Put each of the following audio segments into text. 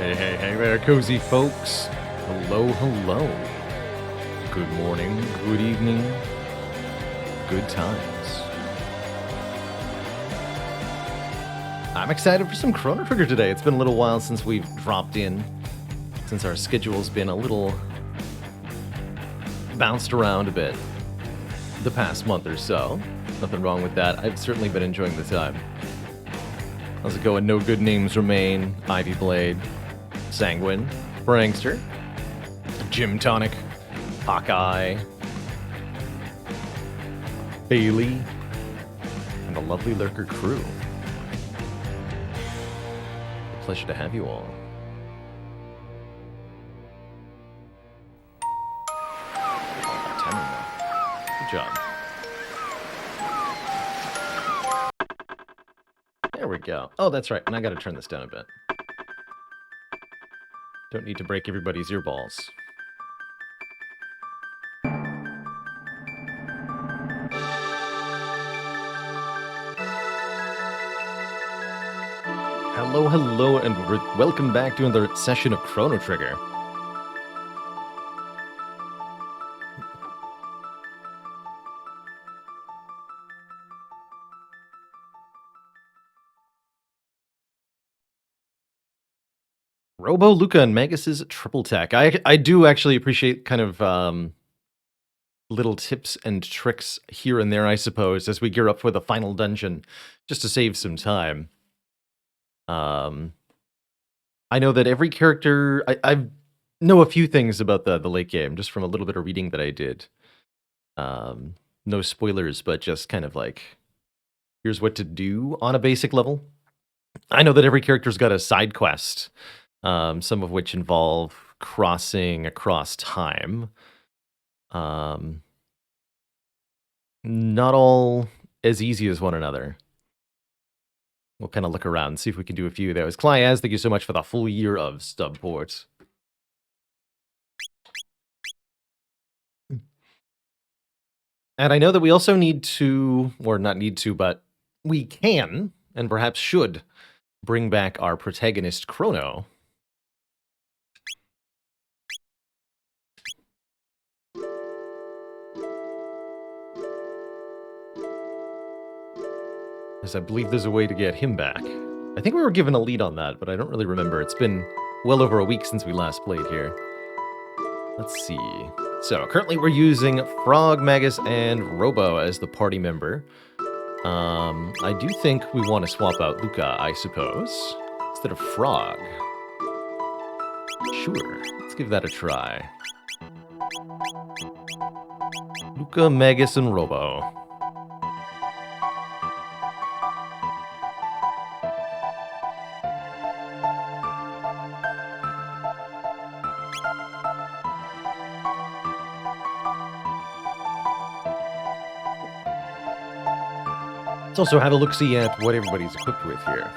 Hey there, cozy folks. Hello, hello. Good morning, good evening, good times. I'm excited for some Chrono Trigger today. It's been a little while since we've dropped in, since our schedule's been a little bounced around a bit the past month or so. Nothing wrong with that. I've certainly been enjoying the time. How's it going? No Good Names Remain, Ivy Blade, Sanguine, Prankster, Gym Tonic, Hawkeye, Bailey, and the lovely Lurker crew. A pleasure to have you all. Good job. There we go. Oh, that's right. And I gotta turn this down a bit. Don't need to break everybody's earballs. Hello, and welcome back to another session of Chrono Trigger. Robo, Luca, and Magus's Triple Tech. I do actually appreciate kind of little tips and tricks here and there, I suppose, as we gear up for the final dungeon, just to save some time. I know that every character... I know a few things about the late game, just from a little bit of reading that I did. No spoilers, but just kind of like, here's what to do on a basic level. I know that every character's got a side quest, some of which involve crossing across time. Not all as easy as one another. We'll kind of look around and see if we can do a few of those. Clyaz, thank you so much for the full year of Stubport. And I know that we also need to, or not need to, but we can, and perhaps should, bring back our protagonist, Chrono. Because I believe there's a way to get him back. I think we were given a lead on that, but I don't really remember. It's been well over a week since we last played here. Let's see. So, currently we're using Frog, Magus, and Robo as the party member. I do think we want to swap out Luca, I suppose, instead of Frog. Sure, let's give that a try. Luca, Magus, and Robo. Let's also have a look-see at what everybody's equipped with here.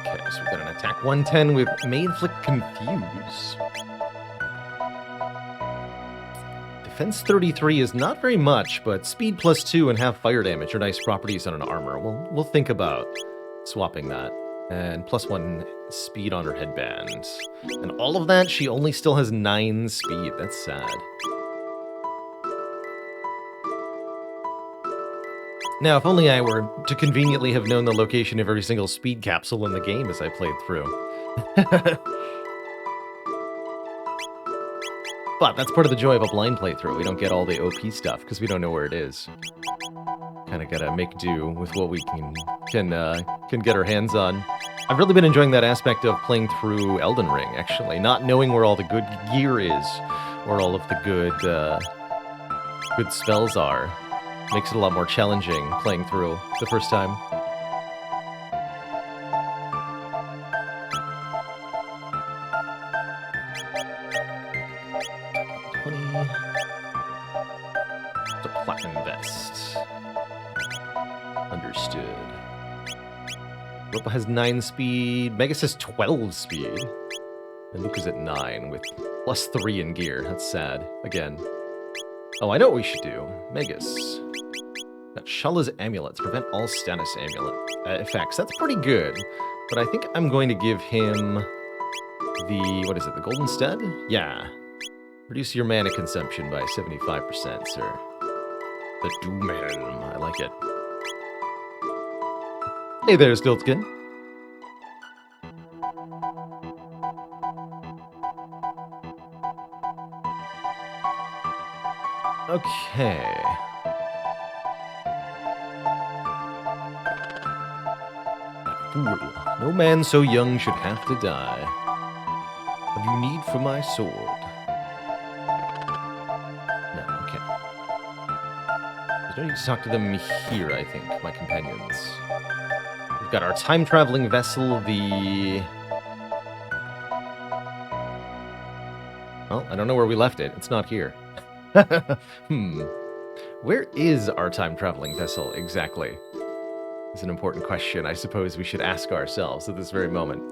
Okay, so we've got an attack 110 with May Inflict Confuse. Defense 33 is not very much, but speed +2 and half fire damage are nice properties on an armor. We'll think about swapping that. And +1 speed on her headband. And all of that, she only still has 9 speed. That's sad. Now, if only I were to conveniently have known the location of every single speed capsule in the game as I played through. But that's part of the joy of a blind playthrough. We don't get all the OP stuff because we don't know where it is. Kind of gotta make do with what we can get our hands on. I've really been enjoying that aspect of playing through Elden Ring, actually. Not knowing where all the good gear is, or all of the good spells are. Makes it a lot more challenging playing through the first time. The Platinum Vest. Understood. Robo has 9 speed. Magus has 12 speed. And Luca's at 9 with +3 in gear. That's sad. Again. Oh, I know what we should do. Magus. Got Shala's amulets. Prevent all status amulet effects. That's pretty good. But I think I'm going to give him the, what is it, the Golden Stud? Yeah. Reduce your mana consumption by 75%, sir. The Doom-Man. I like it. Hey there, Stiltskin. Okay. Fool. No man so young should have to die. Have you need for my sword? No, okay. There's no need to talk to them here, I think, my companions. We've got our time-traveling vessel, the... Well, I don't know where we left it. It's not here. Where is our time-traveling vessel, exactly? It's an important question I suppose we should ask ourselves at this very moment.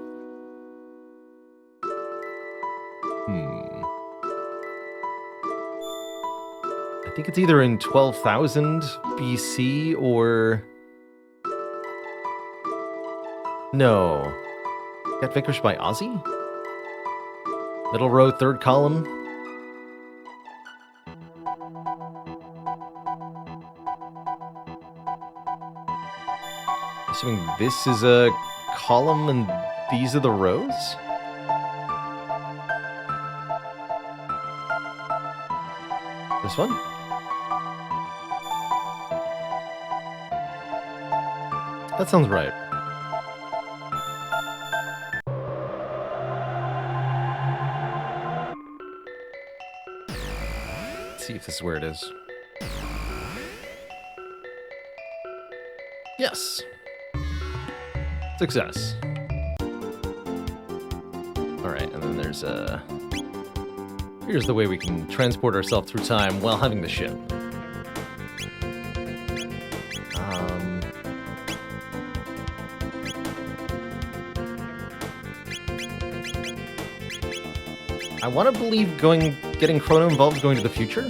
I think it's either in 12,000 BC or... No. Got vanquished by Ozzy? Middle row, third column. Assuming this is a column and these are the rows? This one? That sounds right. Let's see if this is where it is. Yes. Success. Alright, and then there's a... Here's the way we can transport ourselves through time while having the ship. I want to believe getting Chrono involved going to the future.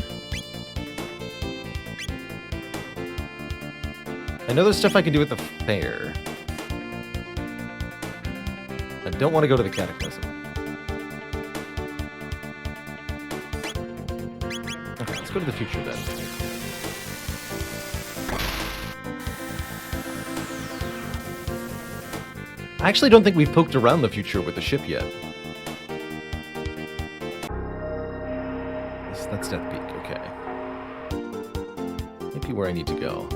I know there's stuff I can do at the fair. I don't want to go to the Cataclysm. Okay, let's go to the future then. I actually don't think we've poked around the future with the ship yet. That's Death Peak, okay. Maybe where I need to go.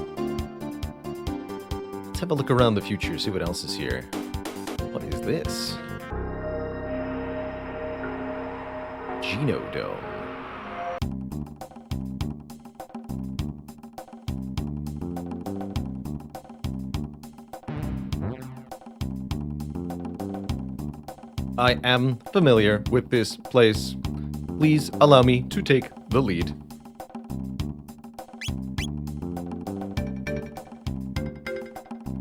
Let's have a look around the future, see what else is here. What is this? Genodome. I am familiar with this place. Please allow me to take the lead.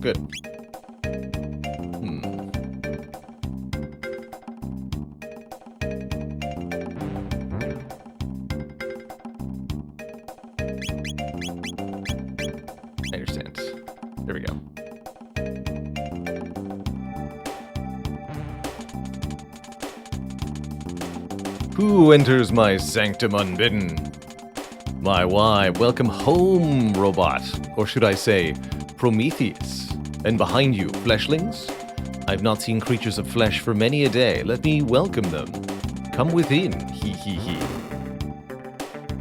Good. I understand. There we go. Who enters my sanctum unbidden? My why, welcome home, robot. Or should I say, Prometheus. And behind you, fleshlings? I've not seen creatures of flesh for many a day. Let me welcome them. Come within, hee hee hee.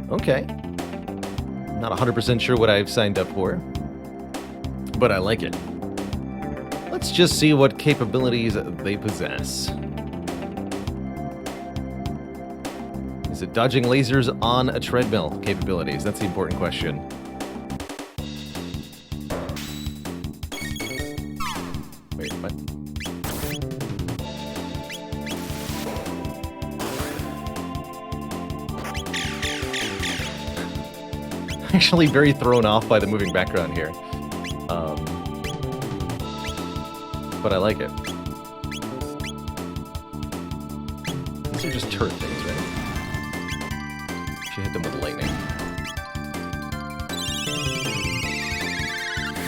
Okay. Not 100% sure what I've signed up for, but I like it. Let's just see what capabilities they possess. Is it dodging lasers on a treadmill capabilities? That's the important question. Wait, what? Actually very thrown off by the moving background here. But I like it. These are just turret things, right? Should hit them with lightning.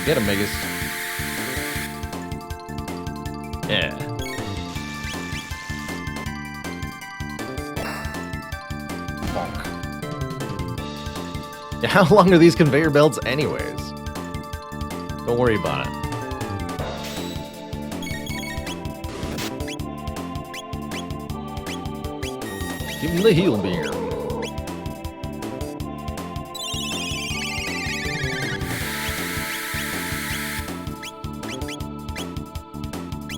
Get him, Megas. Yeah. Bonk. Yeah, how long are these conveyor belts anyways? Don't worry about it. Give me the heal beer.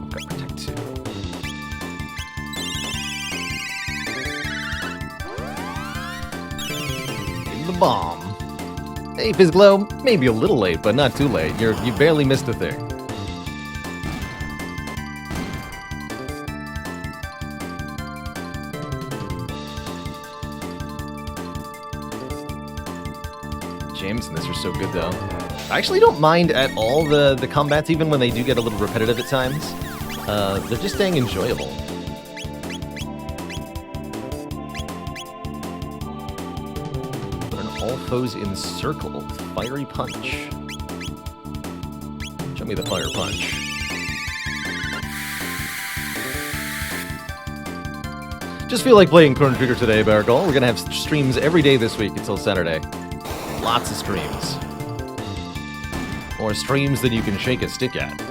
Got protect 2. The bomb. Hey, Fizzglow, maybe a little late, but not too late. You barely missed a thing. James and this are so good, though. I actually don't mind at all the combats, even when they do get a little repetitive at times. They're just staying enjoyable. All foes encircled. Fiery punch. Show me the fire punch. Just feel like playing Chrono Trigger today, Baragol. We're gonna have streams every day this week until Saturday. Lots of streams. More streams than you can shake a stick at.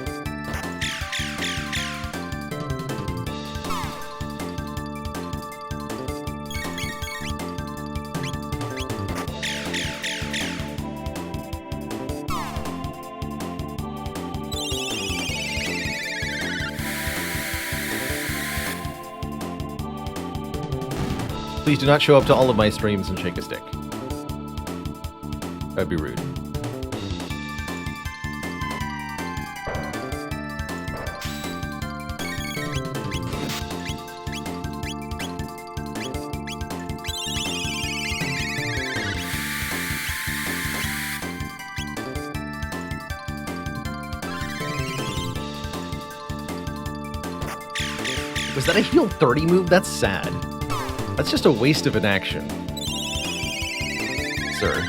Please do not show up to all of my streams and shake a stick. That'd be rude. Was that a heal 30 move? That's sad. That's just a waste of an action. Sir.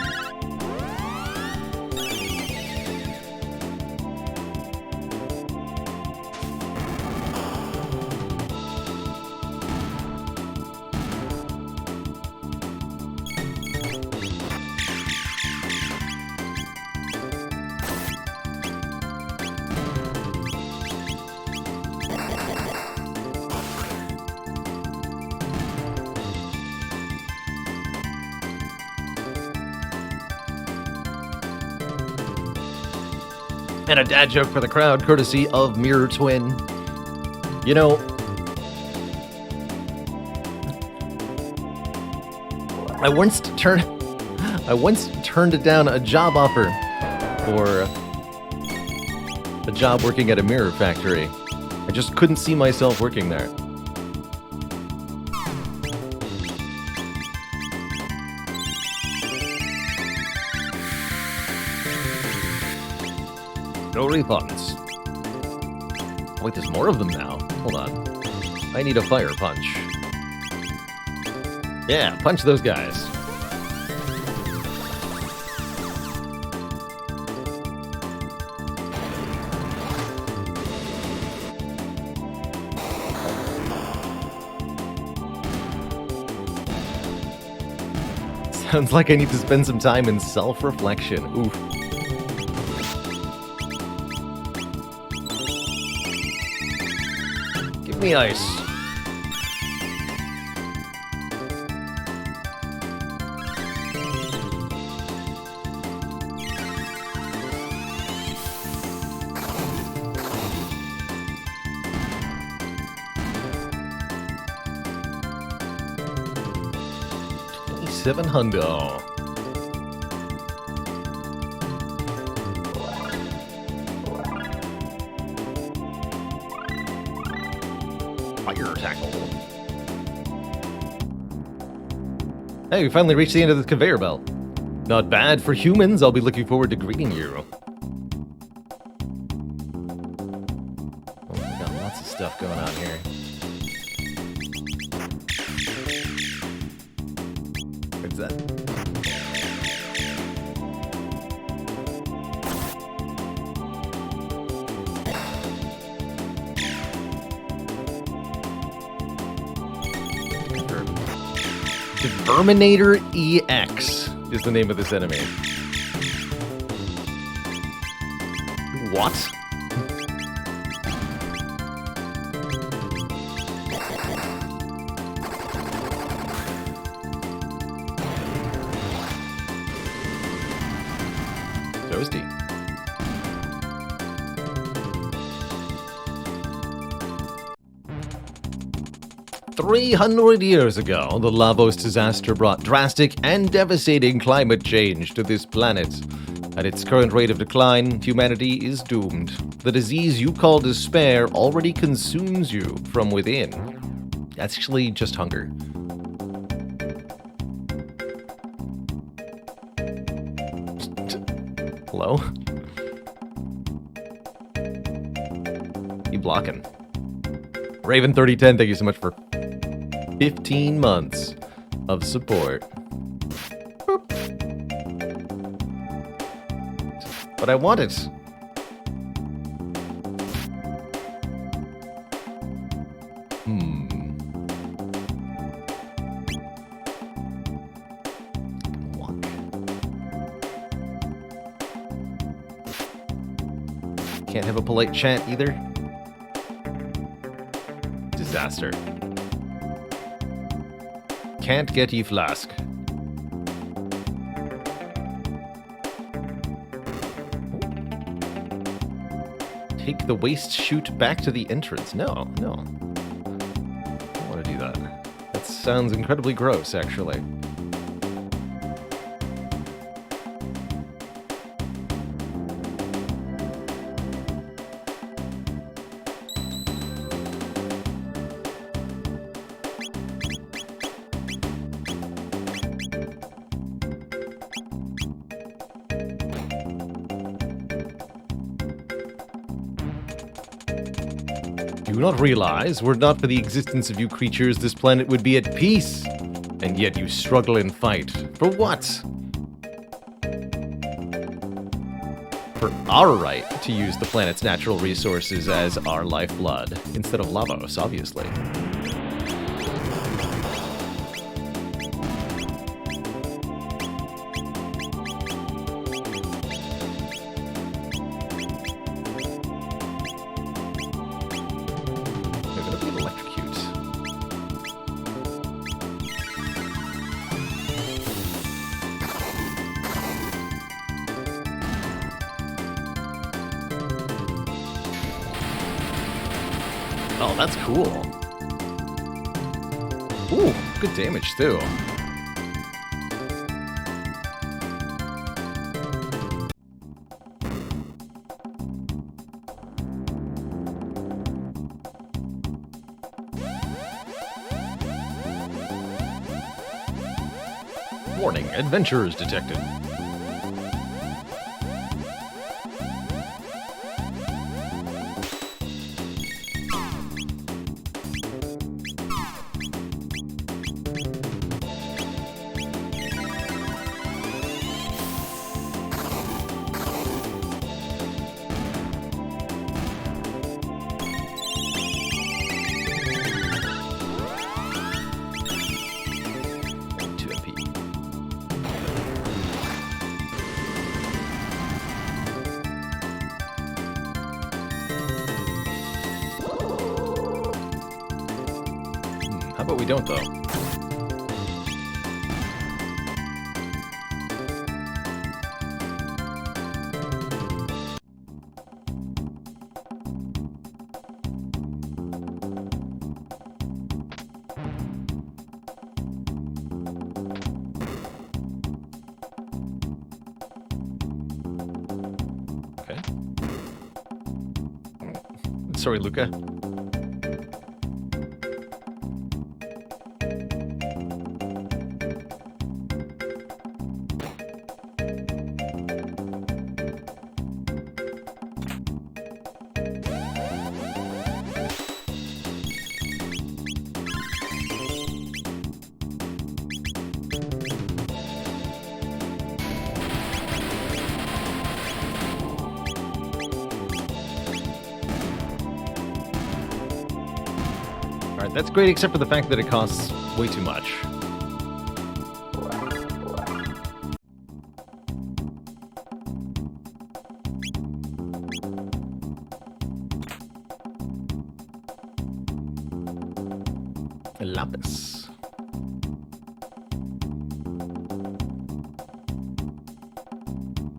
And a dad joke for the crowd, courtesy of Mirror Twin. You know, I once turned down a job offer for a job working at a mirror factory. I just couldn't see myself working there. No refunds. Wait, there's more of them now. Hold on. I need a fire punch. Yeah, punch those guys. Sounds like I need to spend some time in self-reflection. Oof. Give me ice. $700. Fire tackle. Hey, we finally reached the end of the conveyor belt. Not bad for humans. I'll be looking forward to greeting you. Oh, we got lots of stuff going on here. What's that? Terminator EX is the name of this enemy. What? Toasty. 300 years ago, the Lavos disaster brought drastic and devastating climate change to this planet. At its current rate of decline, humanity is doomed. The disease you call despair already consumes you from within. That's actually just hunger. Hello? You blocking? Raven3010, thank you so much for 15 months of support. Boop. But I want it. Walk. Can't have a polite chant either. Disaster. Can't get ye flask. Take the waste chute back to the entrance. No. I don't want to do that. That sounds incredibly gross, actually. Do you not realize, were it not for the existence of you creatures, this planet would be at peace? And yet you struggle and fight. For what? For our right to use the planet's natural resources as our lifeblood, instead of Lavos, obviously. Oh, that's cool. Ooh, good damage too. Warning, adventurers detected. How about we don't, though? Okay. Sorry, Luca. Alright, that's great except for the fact that it costs way too much. lapis.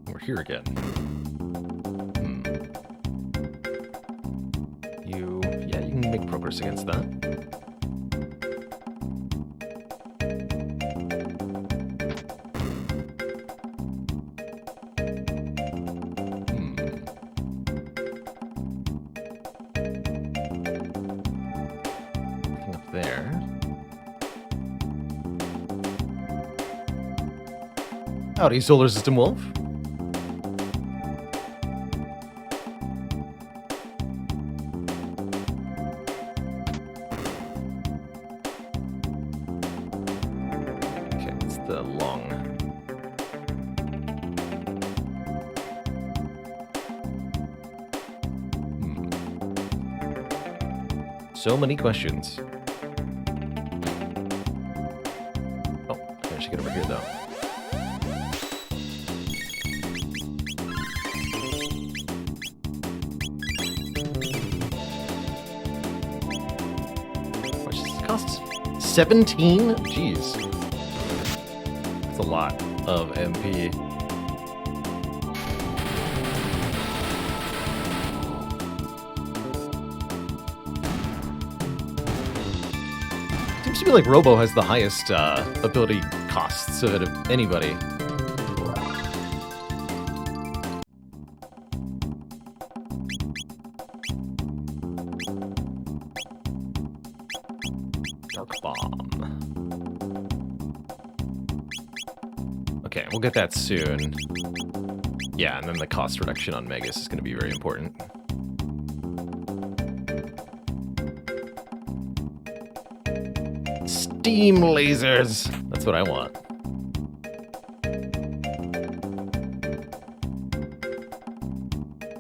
We're here again. Yeah, you can make progress against that. Nothing up there. Howdy, Solar System Wolf. The long. So many questions. Oh, I should get over here though. How much does this cost? 17? Jeez. A lot of MP. Seems to be like Robo has the highest ability costs of it of anybody. Dark Bomb. Okay, we'll get that soon. Yeah, and then the cost reduction on Megas is going to be very important. Steam lasers! That's what I want.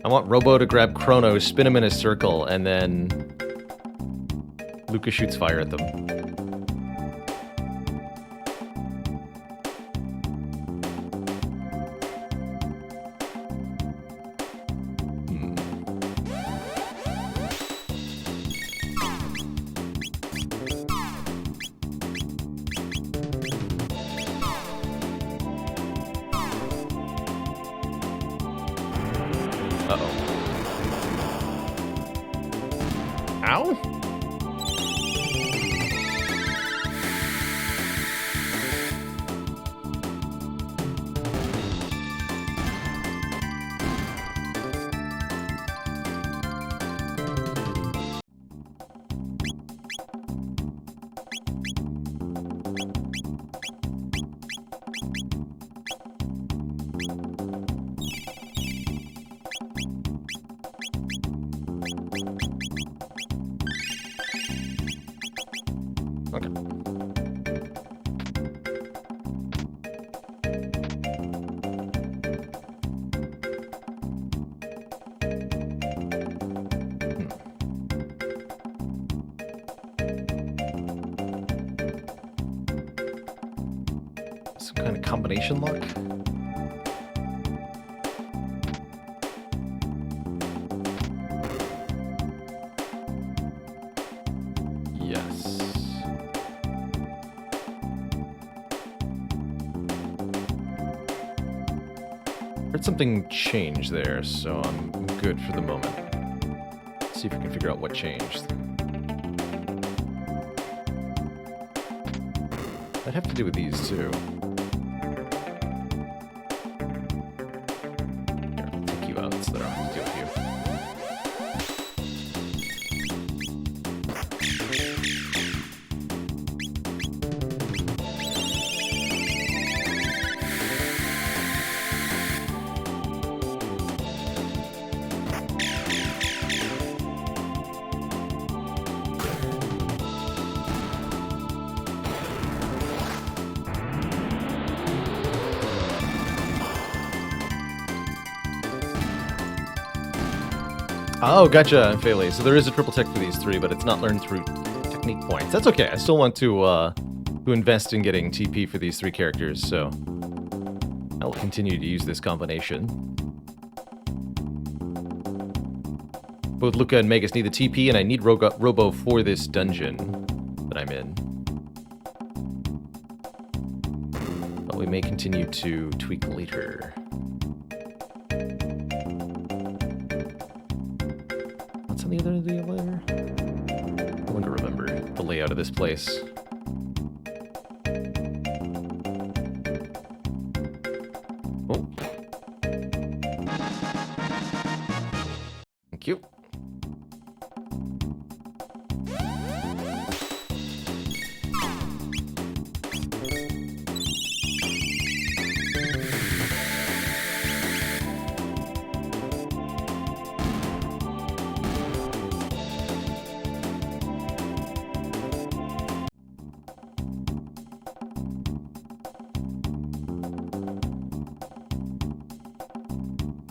I want Robo to grab Chrono, spin him in a circle, and then Lucas shoots fire at them. Uh-oh. Ow? Okay. Some kind of combination lock? Yes. Heard something change there, so I'm good for the moment. Let's see if we can figure out what changed. I'd have to do with these too. Here, I'll take you out so that I don't have to deal with you. Oh, gotcha, Phaley. So there is a triple tech for these three, but it's not learned through technique points. That's okay. I still want to invest in getting TP for these three characters, so I will continue to use this combination. Both Luca and Magus need the TP, and I need Robo for this dungeon that I'm in. may continue to tweak later. What's on the other end of the elevator? I want to remember the layout of this place. Oh. Thank you.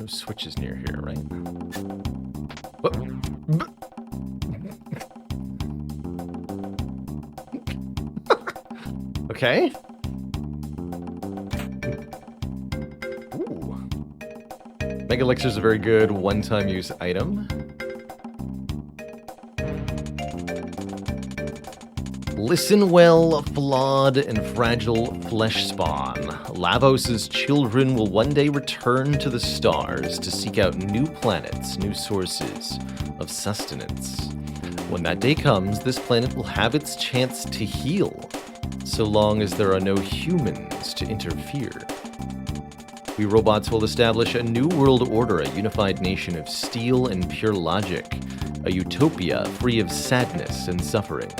Switches near here, right? Okay. Ooh. Mega Elixir is a very good one-time use item. Listen well, flawed and fragile flesh spawn. Lavos' children will one day return to the stars to seek out new planets, new sources of sustenance. When that day comes, this planet will have its chance to heal, so long as there are no humans to interfere. We robots will establish a new world order, a unified nation of steel and pure logic, a utopia free of sadness and suffering.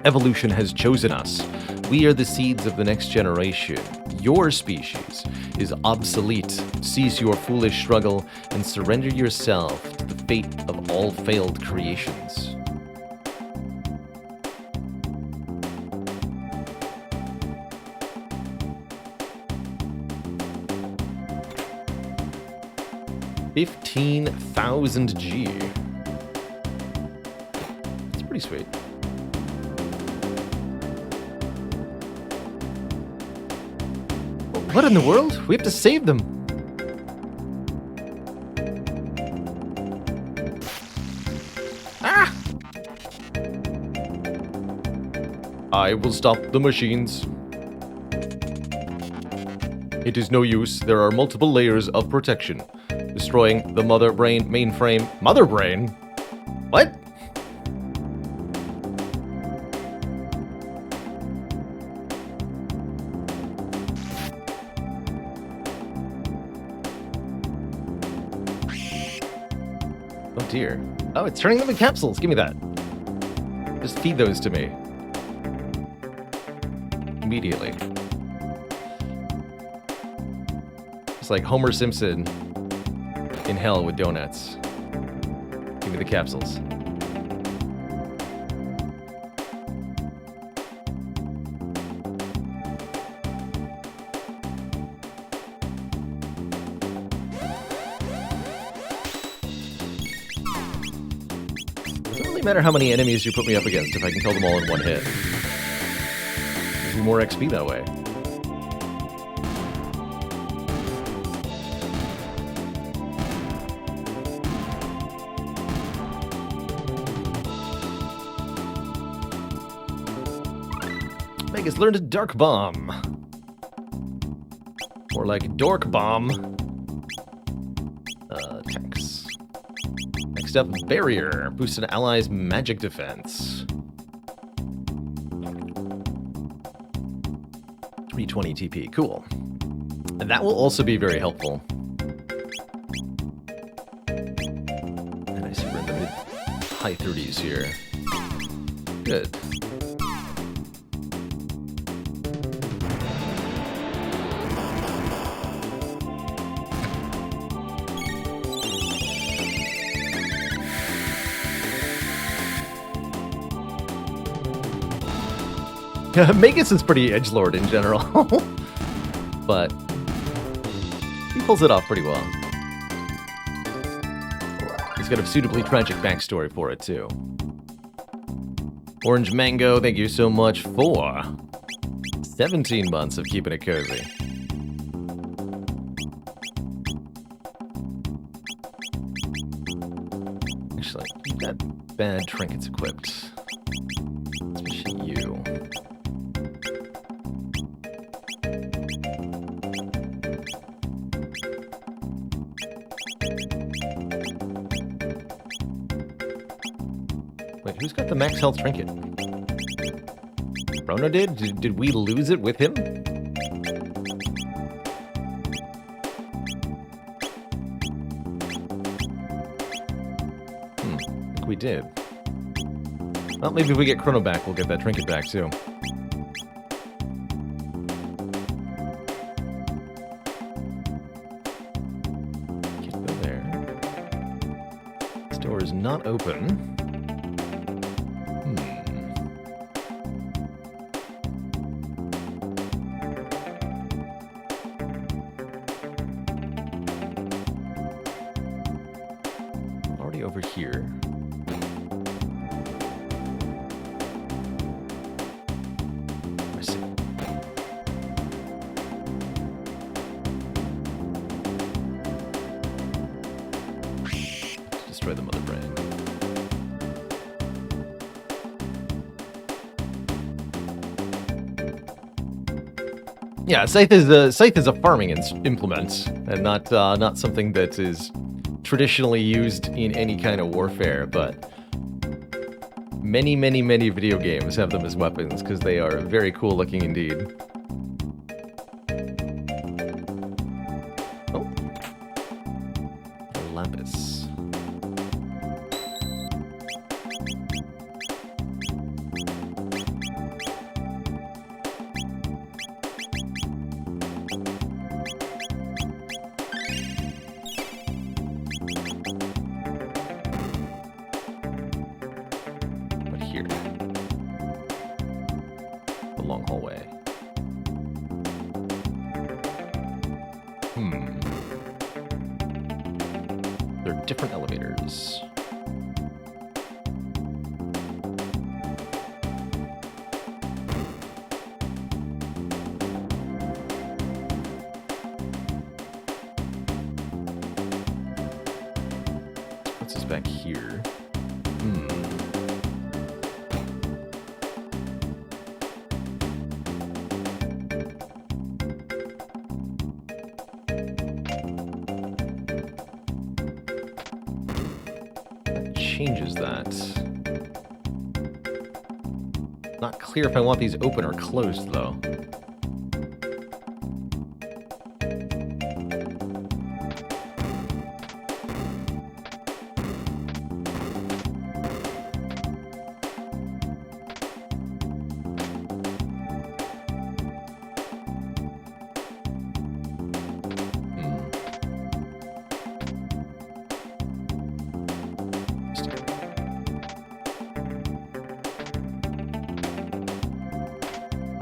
Evolution has chosen us. We are the seeds of the next generation. Your species is obsolete. Cease your foolish struggle and surrender yourself to the fate of all failed creations. $15,000 G. It's pretty sweet. What in the world? We have to save them. Ah! I will stop the machines. It is no use. There are multiple layers of protection. Destroying the mother brain mainframe. Mother brain? What? Oh dear. Oh, it's turning them into capsules. Give me that. Just feed those to me. Immediately. It's like Homer Simpson in hell with donuts. Give me the capsules. Doesn't really matter how many enemies you put me up against if I can kill them all in one hit. Gives me more XP that way. Vegas learned a Dark Bomb. More like Dork Bomb. Tanks. Next up, Barrier. Boosts an ally's magic defense. 320 TP. Cool. And that will also be very helpful. And I see we're in the mid-high 30s here. Good. Magus is pretty edgelord in general, but he pulls it off pretty well. He's got a suitably tragic backstory for it, too. Orange Mango, thank you so much for 17 months of keeping it cozy. Actually, you've got bad trinkets equipped. Especially you. Who's got the max health trinket? Chrono did? Did we lose it with him? I think we did. Well, maybe if we get Chrono back, we'll get that trinket back too. Can't go there. This door is not open. Already over here. I see. Destroy the mother brain. Yeah, scythe is a farming implement, and not something that is traditionally used in any kind of warfare. But many video games have them as weapons because they are very cool looking indeed. Oh, the lapis. Here. The long hallway. There are different elevators. What's this back here? Changes that. Not clear if I want these open or closed, though.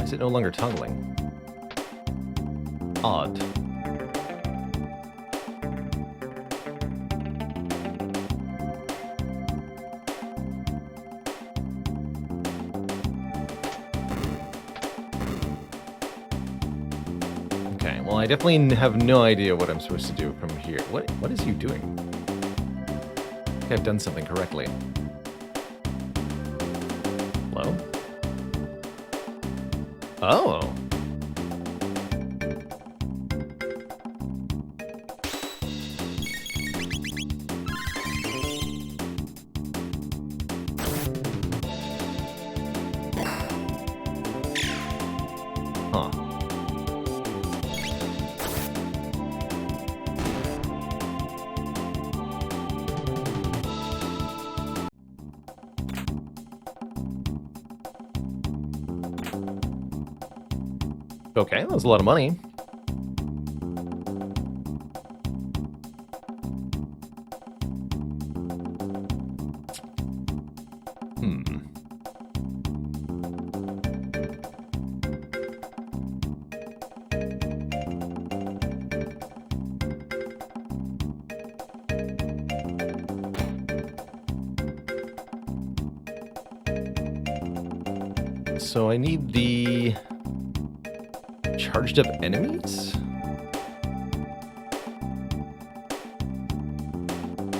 Is it no longer toggling? Odd. Okay, well, I definitely have no idea what I'm supposed to do from here. What is you doing? I think I've done something correctly. Hello? Oh. Huh. Okay, that was a lot of money. So I need the charged up enemies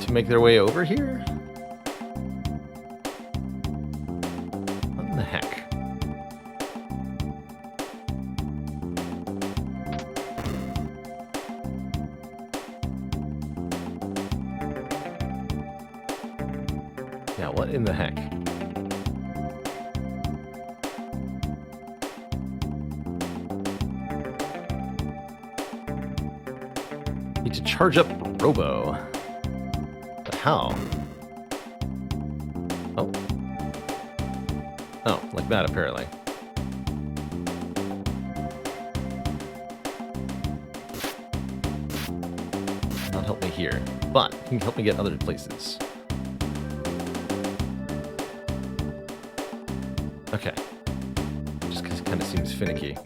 to make their way over here? What in the heck? Yeah, what in the heck? charge up Robo. But how? Oh. Oh, like that, apparently. Not help me here, but he can help me get other places. Okay. Just because it kind of seems finicky.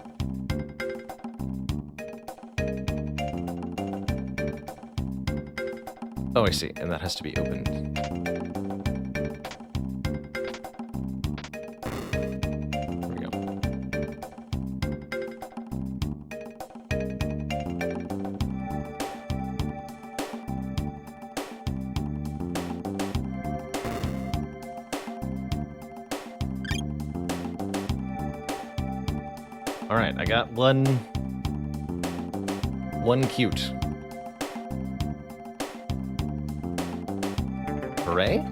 Oh, I see, and that has to be opened. There we go. All right, I got one cute. Hooray.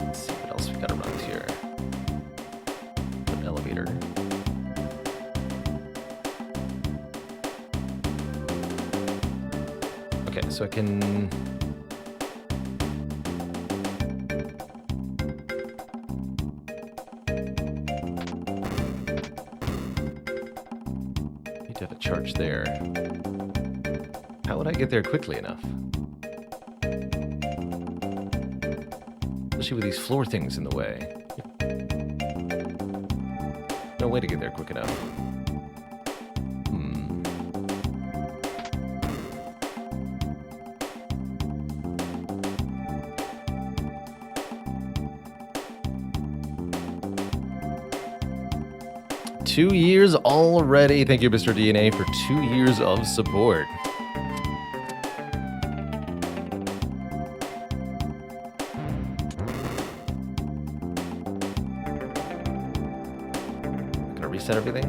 Let's see what else we got around here. An elevator. Okay, so I can... Need to have a charge there. How would I get there quickly enough? Especially with these floor things in the way. No way to get there quick enough. 2 years already. Thank you, Mr. DNA, for 2 years of support. Gonna reset everything?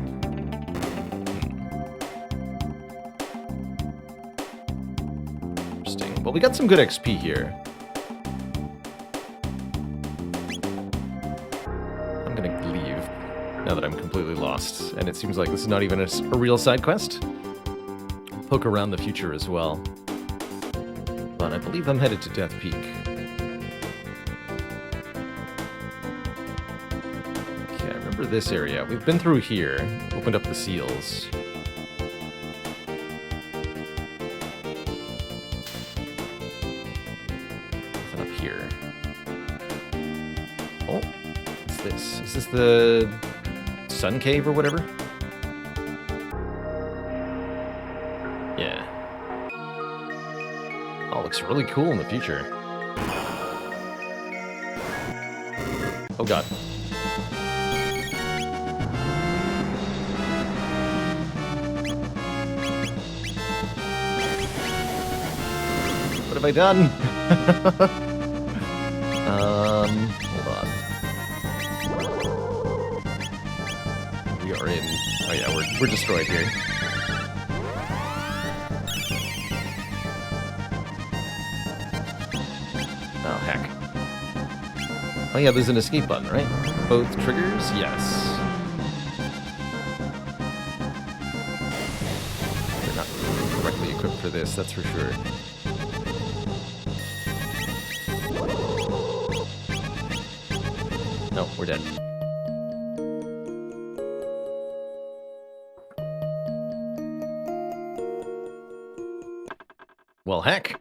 Interesting. Well, we got some good XP here. I'm gonna leave now that I'm completely lost, and it seems like this is not even a real side quest. Poke around the future as well. But I believe I'm headed to Death Peak. Okay, I remember this area. We've been through here, opened up the seals. Nothing up here. Oh, what's this? Is this the Sun Cave or whatever? Yeah. Oh, looks really cool in the future. Oh god. What have I done? Hold on. We are in... Oh yeah, we're destroyed here. Oh, heck. Oh yeah, there's an escape button, right? Both triggers? Yes. They're not correctly equipped for this, that's for sure. No, we're dead. Well, heck.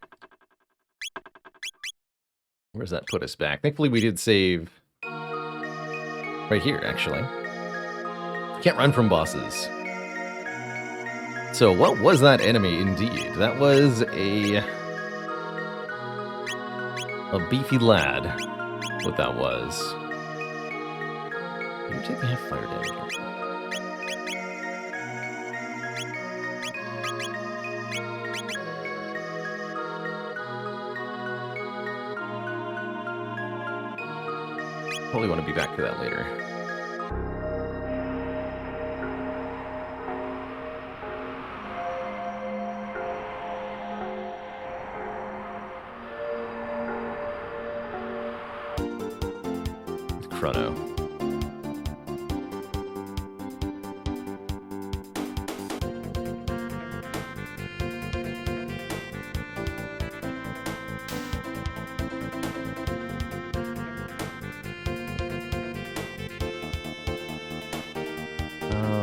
Where's that put us back? Thankfully, we did save right here, actually. Can't run from bosses. So, what was that enemy, indeed? That was a beefy lad. What that was. You take the half fire damage. Probably want to be back for that later. Chrono.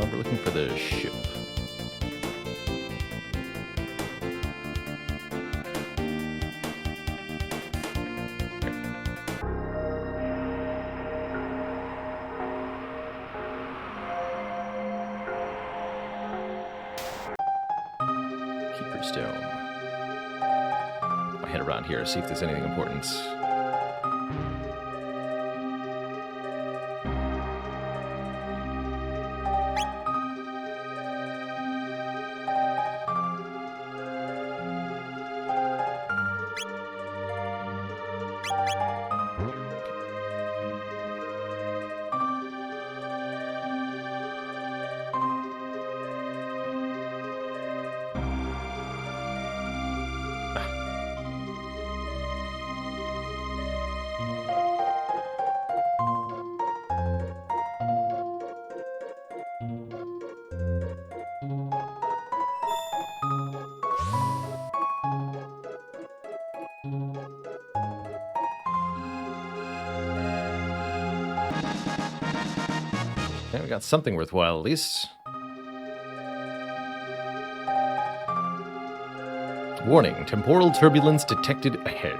We're looking for the ship. Keeper's Dome. I'll head around here, see if there's anything important. Okay, we got something worthwhile at least. Warning, temporal turbulence detected ahead.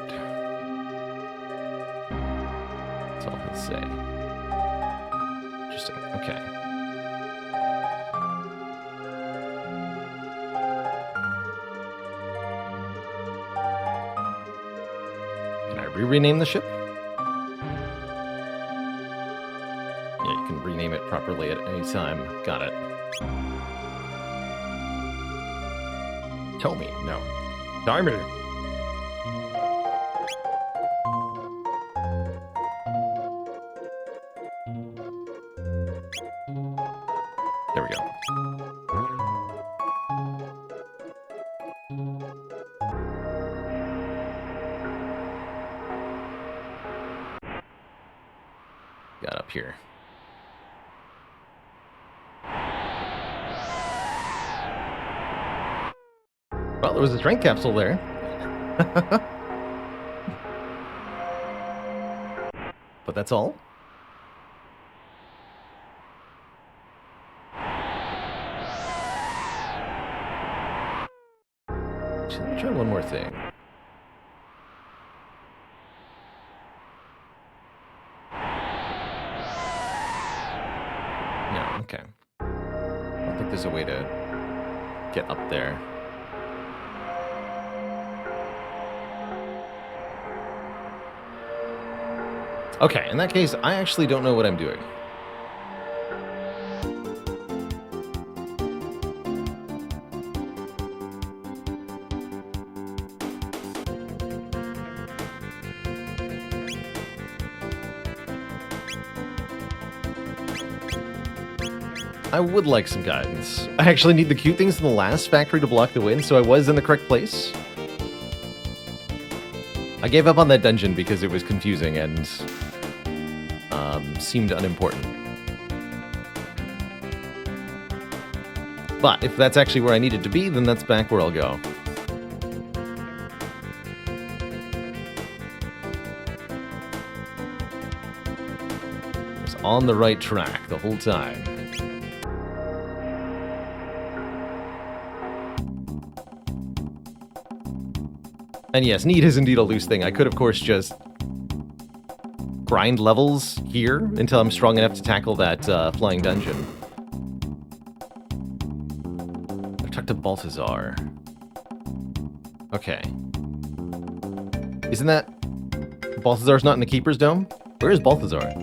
That's all he'll say. Interesting, okay. Can I rename the ship? Yeah, you can rename it properly at any time. Got it. Tell me, no. Diamond. There we go. Got up here. Well, there was a strength capsule there. But that's all. Let me try one more thing. No, okay. I don't think there's a way to get up there. Okay, in that case, I actually don't know what I'm doing. I would like some guidance. I actually need the cute things in the last factory to block the wind, so I was in the correct place. I gave up on that dungeon because it was confusing and seemed unimportant. But if that's actually where I needed to be, then that's back where I'll go. I was on the right track the whole time. And yes, need is indeed a loose thing. I could, of course, just grind levels here until I'm strong enough to tackle that flying dungeon. I've talked to Balthazar. Okay. Isn't that... Balthazar's not in the Keeper's Dome? Where is Balthazar?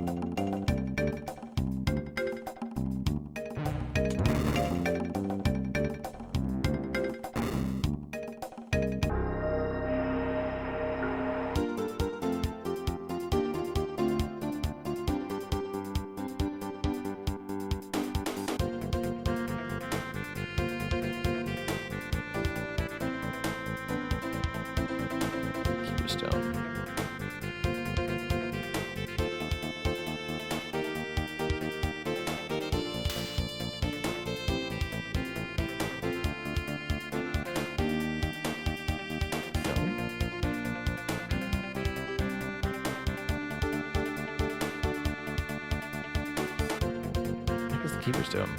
Keeper Stone.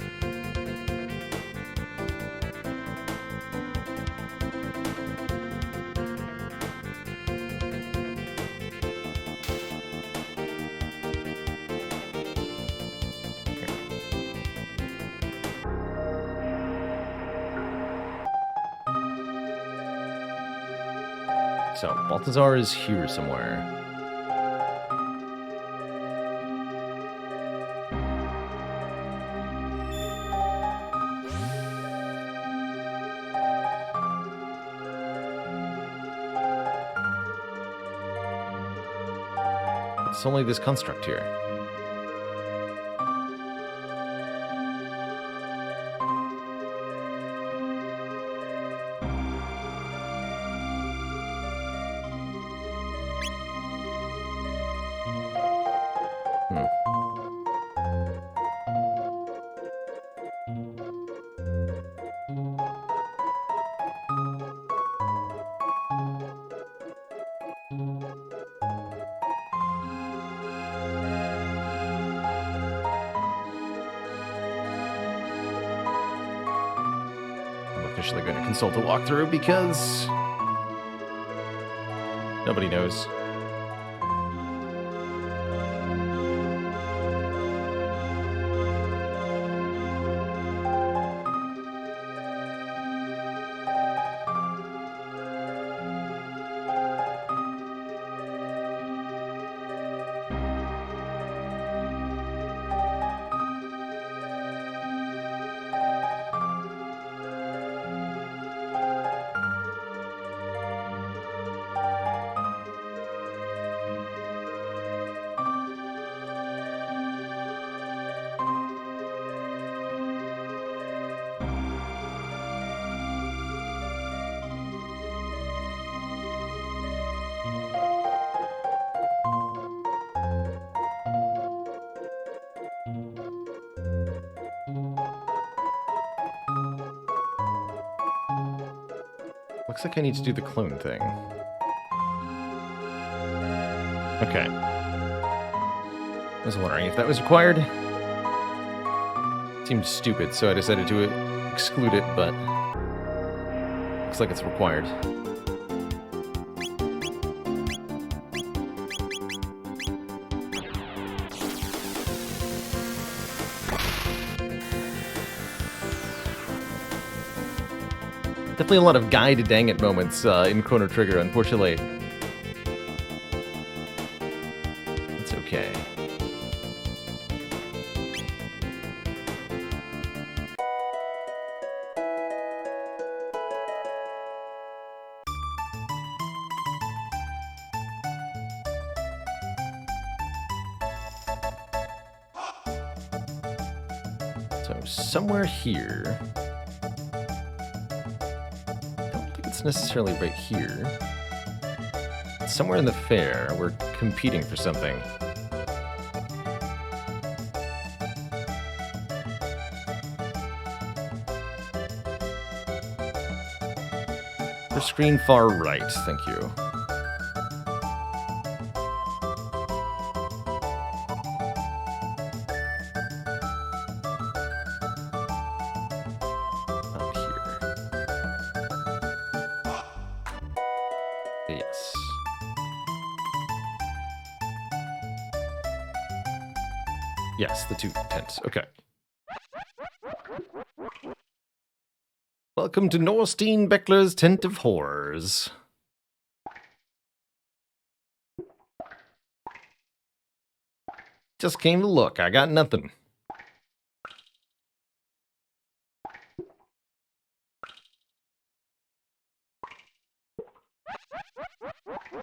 So, Balthazar is here somewhere. It's only this construct here. Officially going to consult a walkthrough because nobody knows. Looks like I need to do the clone thing. Okay. I was wondering if that was required. Seemed stupid, so I decided to exclude it, but looks like it's required. Definitely a lot of guide dang it moments in Chrono Trigger, unfortunately. It's okay. So somewhere here. It's necessarily right here. Somewhere in the fair, we're competing for something. For screen far right, thank you. Yes. Yes, the two tents. Okay. Welcome to Norstein Beckler's Tent of Horrors. Just came to look. I got nothing.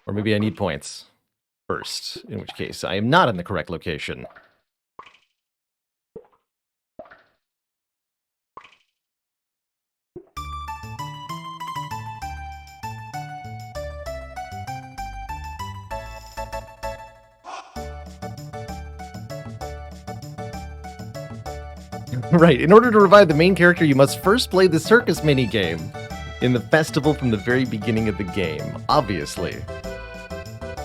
Or maybe I need points first, in which case I am not in the correct location. Right, in order to revive the main character, you must first play the circus minigame in the festival from the very beginning of the game. Obviously.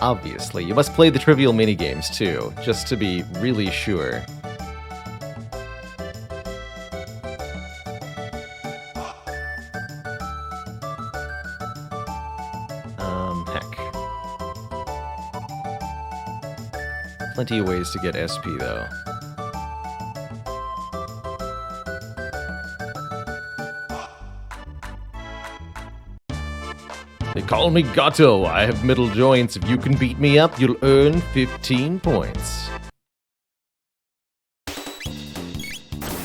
Obviously. You must play the trivial minigames, too, just to be really sure. Plenty of ways to get SP, though. They call me Gato. I have middle joints. If you can beat me up, you'll earn 15 points.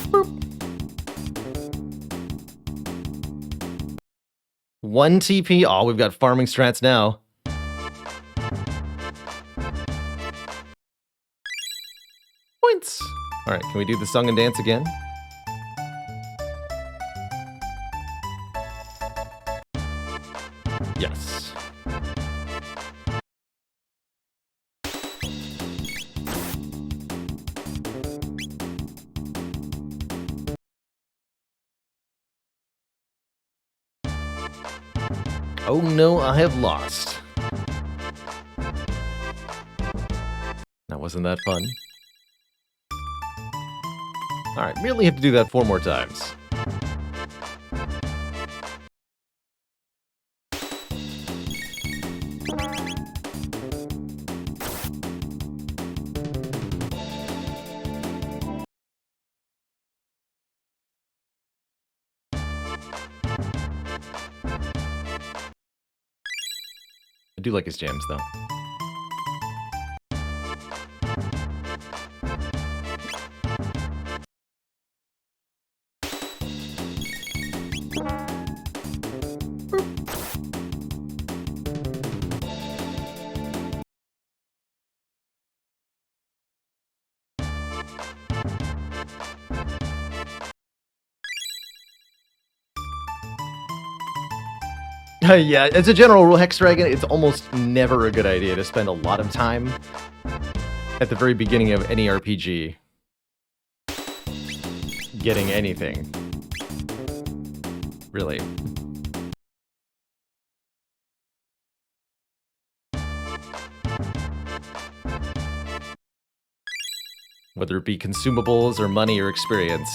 Boop. 1 TP. Oh, we've got farming strats now. Points. All right, can we do the song and dance again? Yes. Oh no, I have lost. That wasn't that fun. Alright, merely have to do that 4 more times. I do like his jams, though. Yeah, as a general rule, Hex Dragon, it's almost never a good idea to spend a lot of time at the very beginning of any RPG getting anything. Really. Whether it be consumables or money or experience.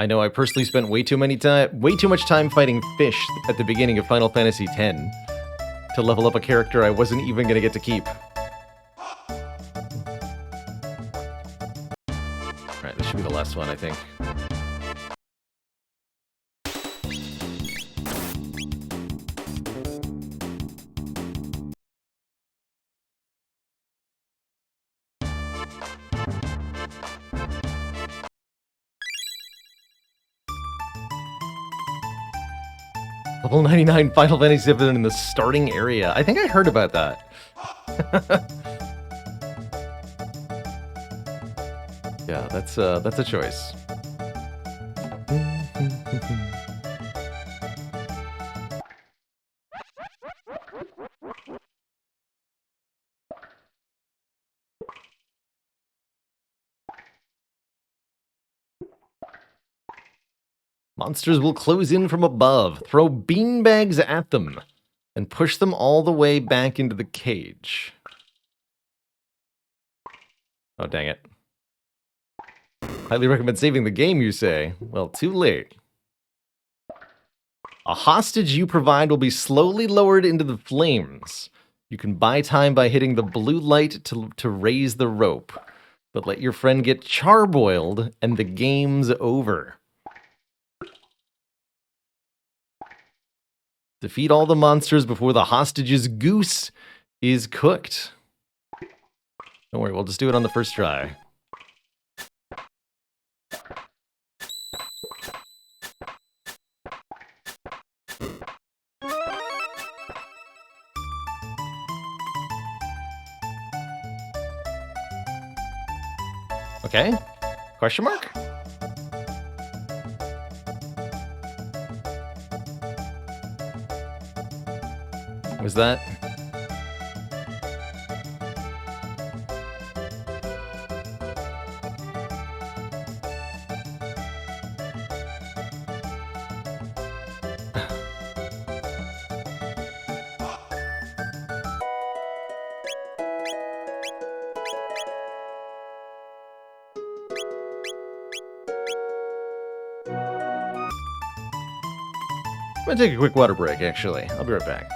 I know I personally spent way too much time fighting fish at the beginning of Final Fantasy X to level up a character I wasn't even gonna get to keep. Alright, this should be the last one, I think. Level 99 Final Fantasy VII in the starting area. I think I heard about that. Yeah, that's a choice. Monsters will close in from above, throw beanbags at them, and push them all the way back into the cage. Oh, dang it. Highly recommend saving the game, you say? Well, too late. A hostage you provide will be slowly lowered into the flames. You can buy time by hitting the blue light to raise the rope. But let your friend get charboiled, and the game's over. Defeat all the monsters before the hostage's goose is cooked. Don't worry, we'll just do it on the first try. Okay? Question mark? Was that? I'm gonna take a quick water break, actually. I'll be right back.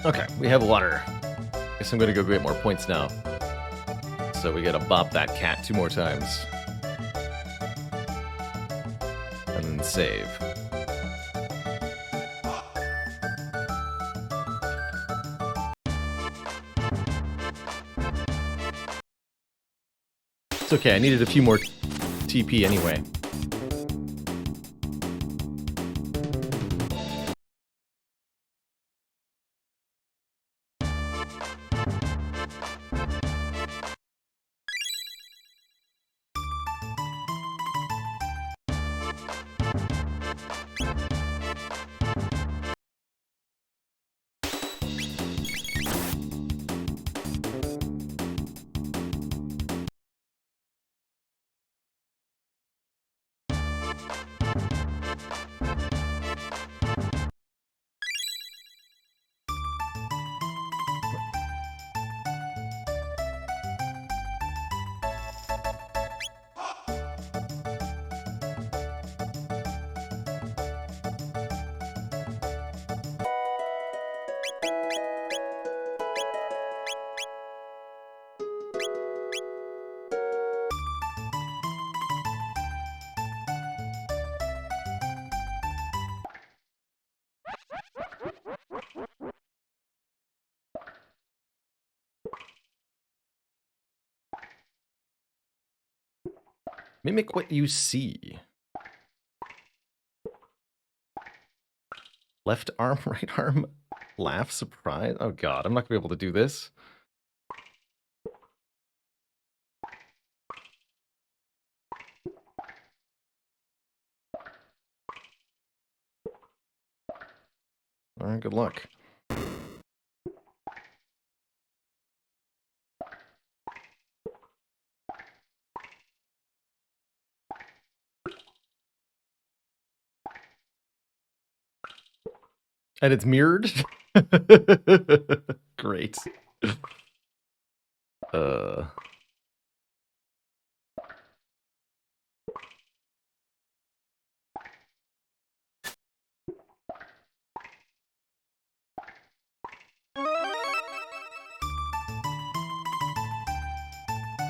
Okay, we have water. Guess I'm gonna go get more points now. So we gotta bop that cat 2 more times. And then save. It's okay, I needed a few more TP anyway. Mimic what you see. Left arm, right arm, laugh, surprise. Oh god, I'm not gonna be able to do this. Alright, good luck. And it's mirrored? Great.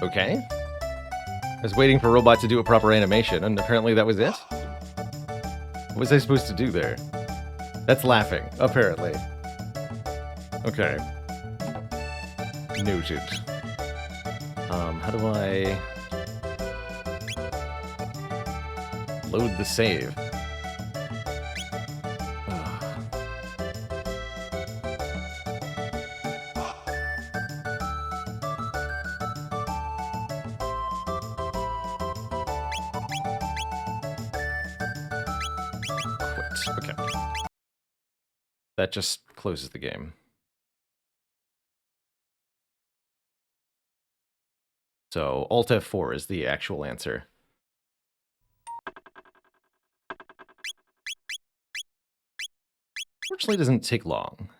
Okay. I was waiting for Robot to do a proper animation, and apparently that was it? What was I supposed to do there? That's laughing, apparently. Okay. Noted. How do I load the save? Quit. Okay. That just closes the game. So Alt F4 is the actual answer. Fortunately, it doesn't take long.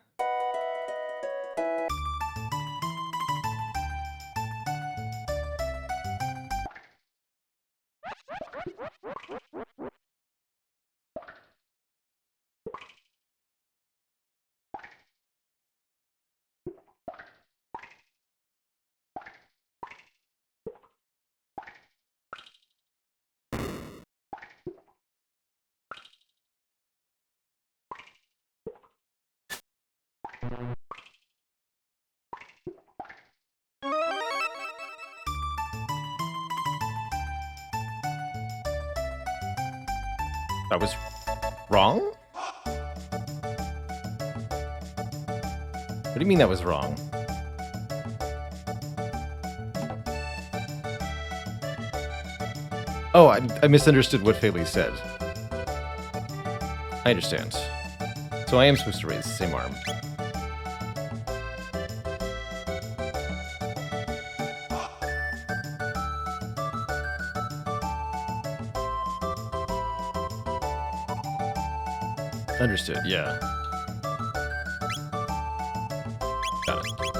That was wrong? What do you mean that was wrong? Oh, I misunderstood what Faley said. I understand. So I am supposed to raise the same arm. Understood, yeah. Got it.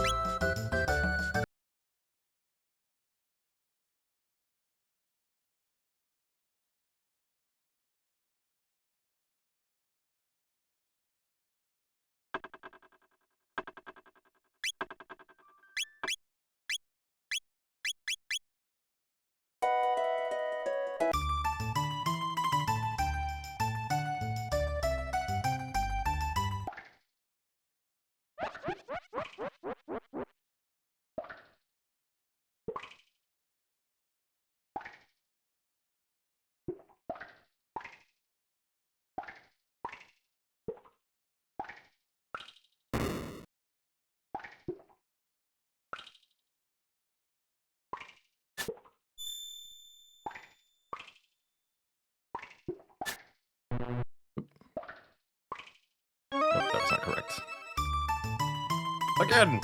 Nope, that was not correct. Again!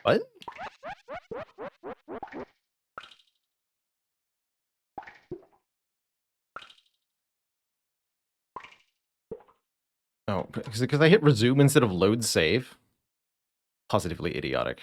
What? Oh, because I hit resume instead of load save? Positively idiotic.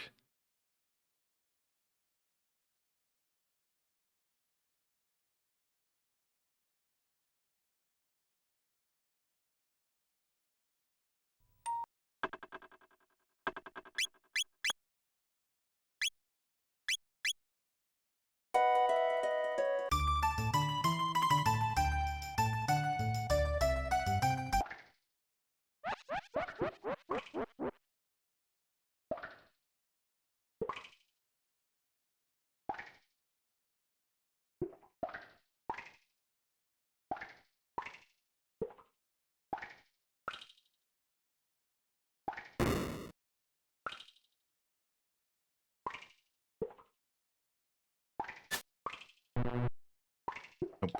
Nope.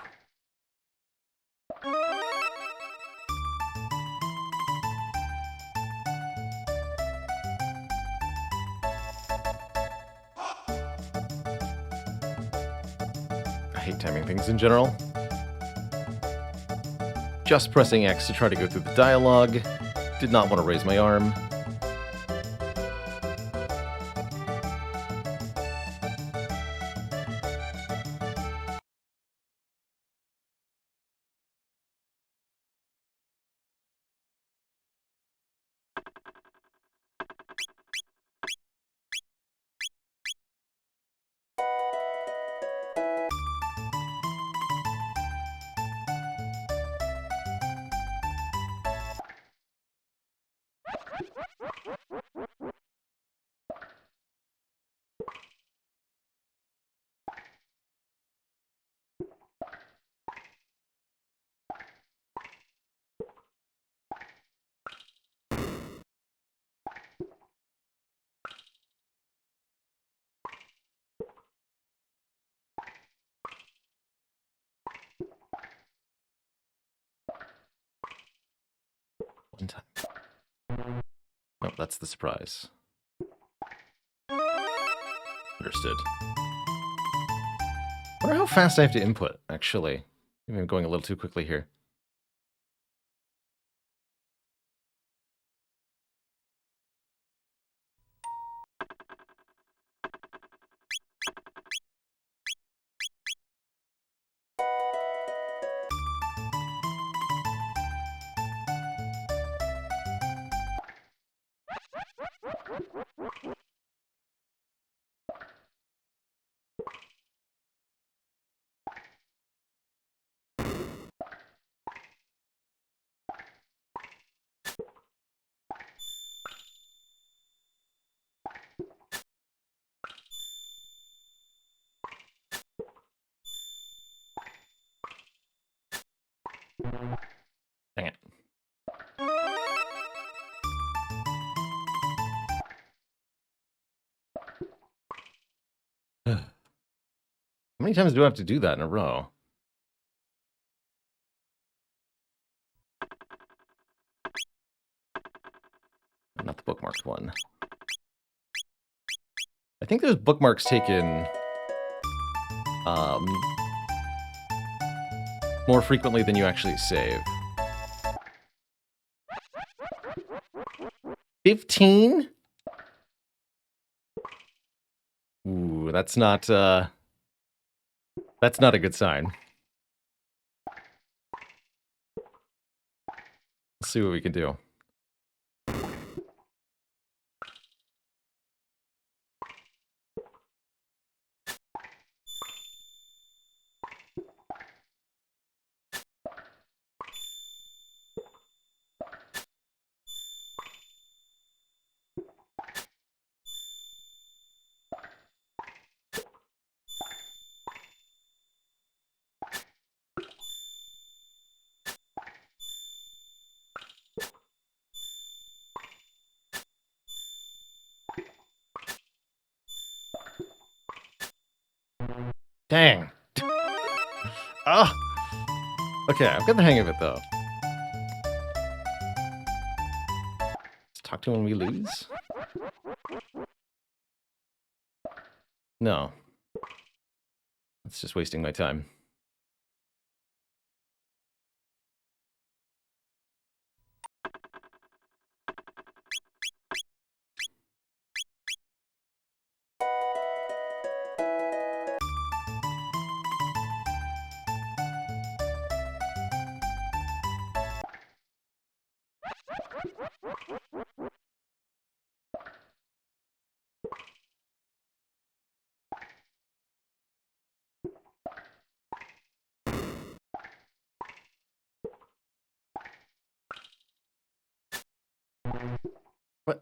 I hate timing things in general. Just pressing X to try to go through the dialogue. Did not want to raise my arm. One time. No, that's the surprise. Understood. I wonder how fast I have to input, actually. Maybe I'm going a little too quickly here. Dang it. How many times do I have to do that in a row? Not the bookmarked one. I think those bookmarks taken more frequently than you actually save. 15? Ooh, that's not a good sign. Let's see what we can do. Dang. Oh. Okay, I've got the hang of it, though. Let's talk to him when we lose. No. That's just wasting my time. What?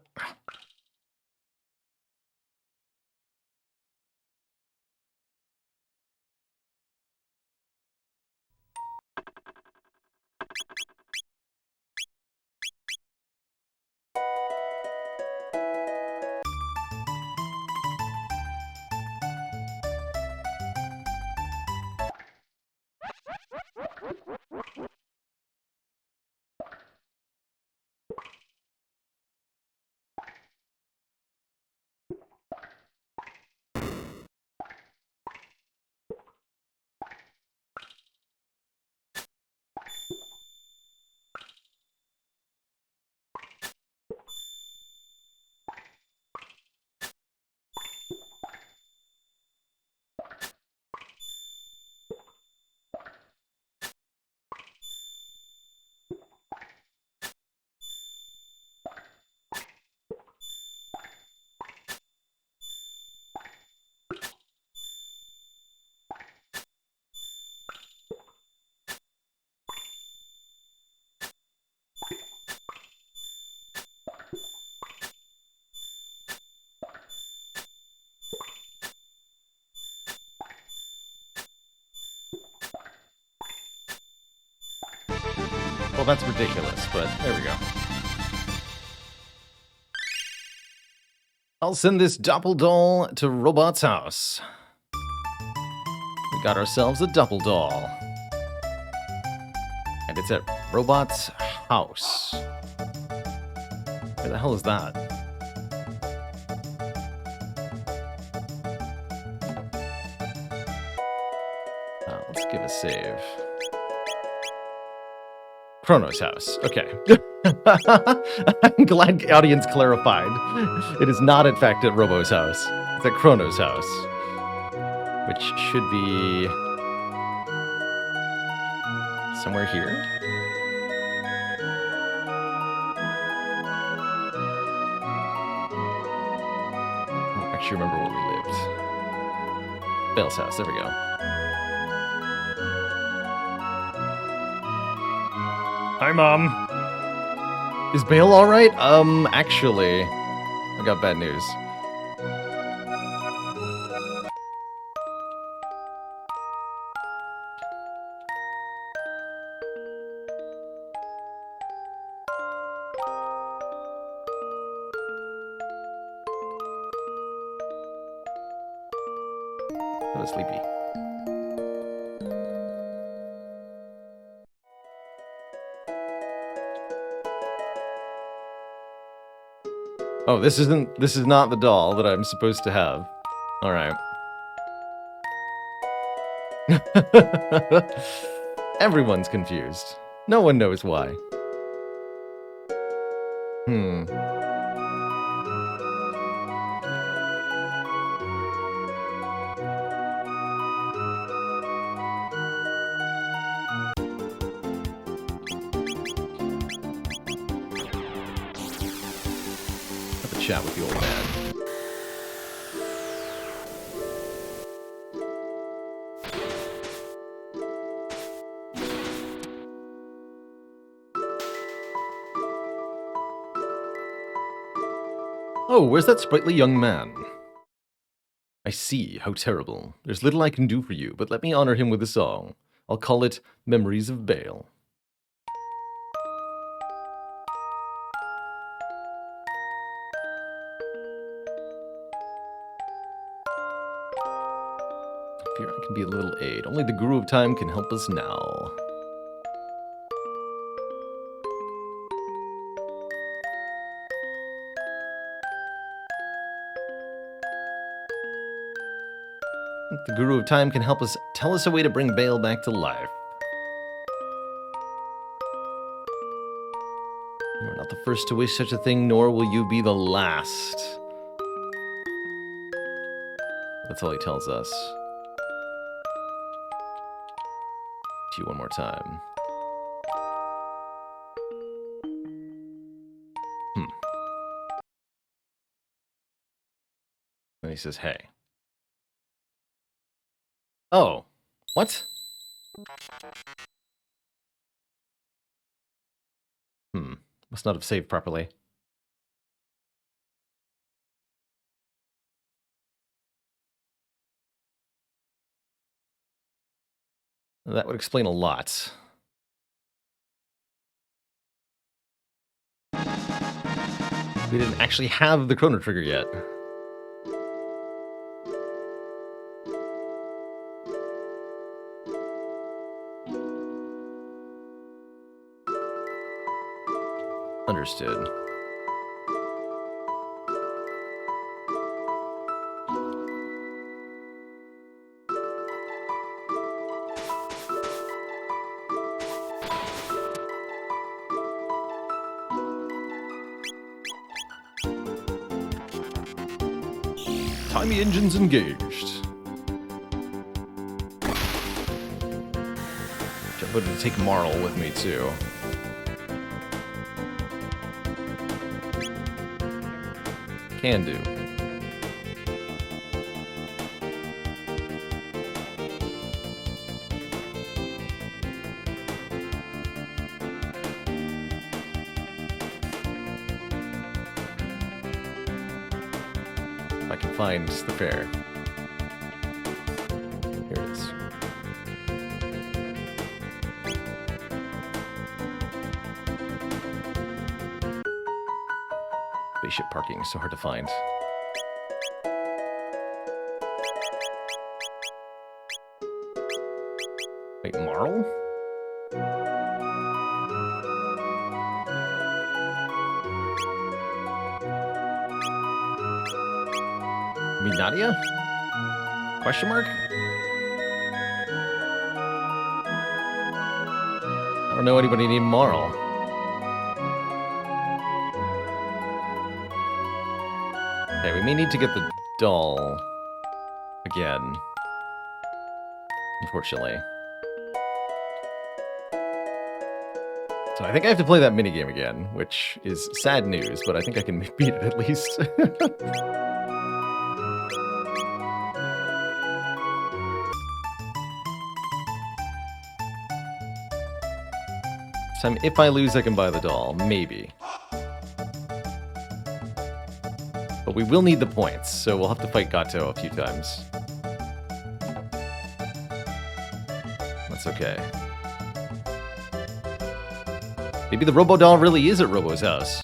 Well, that's ridiculous, but there we go. I'll send this doppeldoll to Robot's house. We got ourselves a doppeldoll. And it's at Robot's house. Where the hell is that? Let's give a save. Chrono's house. Okay. I'm glad audience clarified. It is not, in fact, at Robo's house. It's at Chrono's house. Which should be somewhere here. I don't actually remember where we lived. Bale's house. There we go. Hi, Mom. Is Bale all right? Actually, I got bad news. I was sleepy. Oh, this is not the doll that I'm supposed to have. All right. Everyone's confused. No one knows why. Have a chat with the old man. Oh, where's that sprightly young man? I see, how terrible. There's little I can do for you, but let me honor him with a song. I'll call it Memories of Bale. I fear I can be a little aid. Only the Guru of Time can help us now. The Guru of Time can help us tell us a way to bring Bale back to life. You are not the first to wish such a thing, nor will you be the last. That's all he tells us. To you one more time. And he says, hey. Oh, what? Must not have saved properly. That would explain a lot. We didn't actually have the Chrono Trigger yet. Understood. Timey engines engaged. I'm going to take Marl with me too. Can do. If I can find the fair. Here it is. Spaceship parking is so hard to find. Wait, Marl? You mean Nadia? Question mark? I don't know anybody named Marl. Okay, we may need to get the doll again. Unfortunately. So I think I have to play that minigame again, which is sad news, but I think I can beat it at least. This time, if I lose, I can buy the doll. Maybe. But we will need the points, so we'll have to fight Gato a few times. That's okay. Maybe the Robo Doll really is at Robo's house.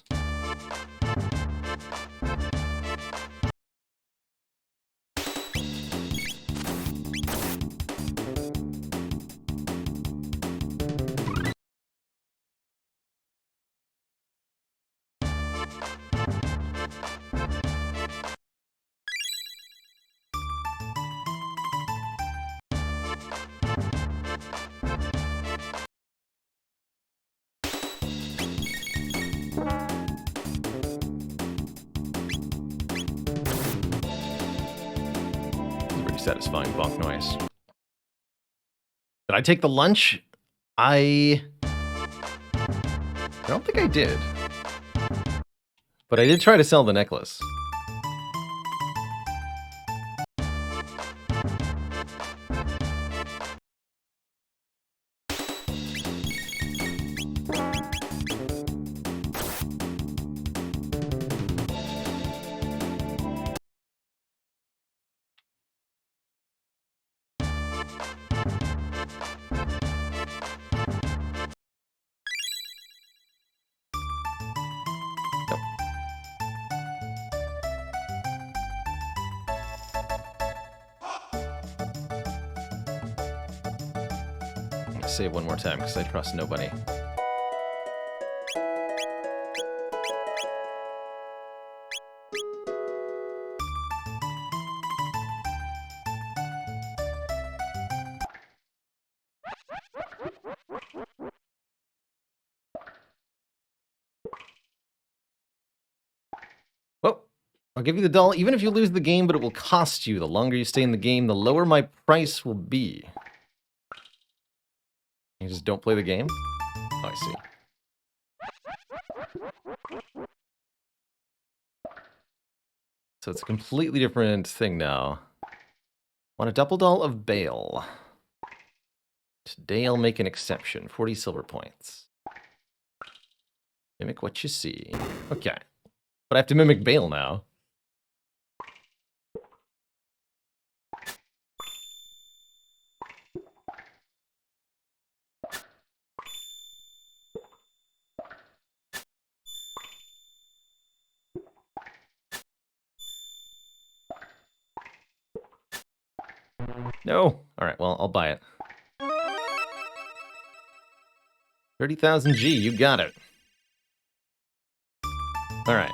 Satisfying bonk noise. Did I take the lunch? I don't think I did. But I did try to sell the necklace. Save one more time because I trust nobody. Well, I'll give you the doll even if you lose the game, but it will cost you. The longer you stay in the game, the lower my price will be. You just don't play the game? Oh, I see. So it's a completely different thing now. Want a double doll of Bale. Today I'll make an exception. 40 silver points. Mimic what you see. Okay. But I have to mimic Bale now. No. Alright, well, I'll buy it. 30,000 G, you got it. Alright.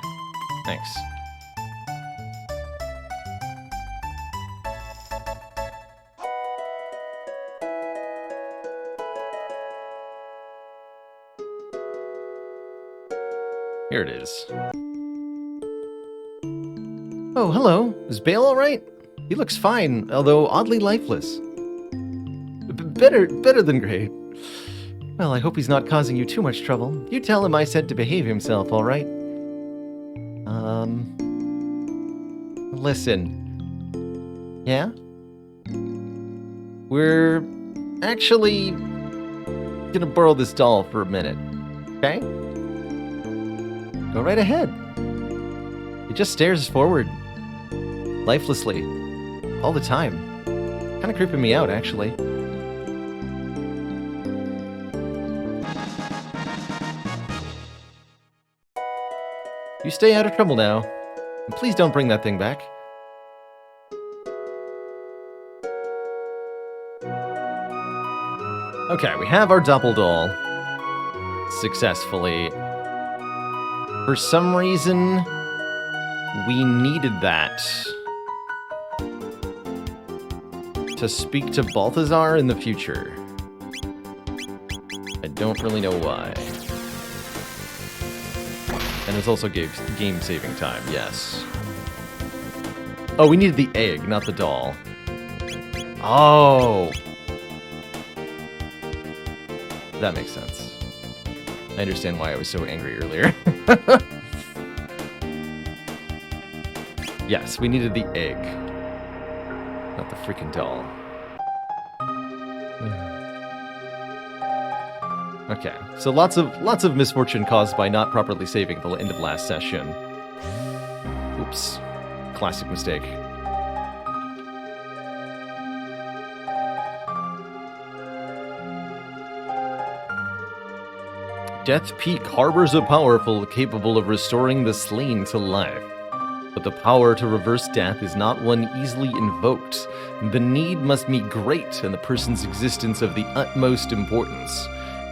Thanks. Here it is. Oh, hello. Is Bale alright? He looks fine, although oddly lifeless. Better than great. Well, I hope he's not causing you too much trouble. You tell him I said to behave himself, alright? Listen. Yeah? We're actually gonna borrow this doll for a minute, okay? Go right ahead. It just stares forward. Lifelessly. All the time. Kinda creeping me out, actually. You stay out of trouble now. And please don't bring that thing back. Okay, we have our double doll. Successfully. For some reason, we needed that. to speak to Balthazar in the future. I don't really know why. And it's also game saving time, yes. Oh, we needed the egg, not the doll. Oh! That makes sense. I understand why I was so angry earlier. Yes, we needed the egg. Not the freaking doll. Okay, so lots of misfortune caused by not properly saving the end of last session. Oops. Classic mistake. Death Peak harbors a power capable of restoring the slain to life. But the power to reverse death is not one easily invoked. The need must be great and the person's existence of the utmost importance.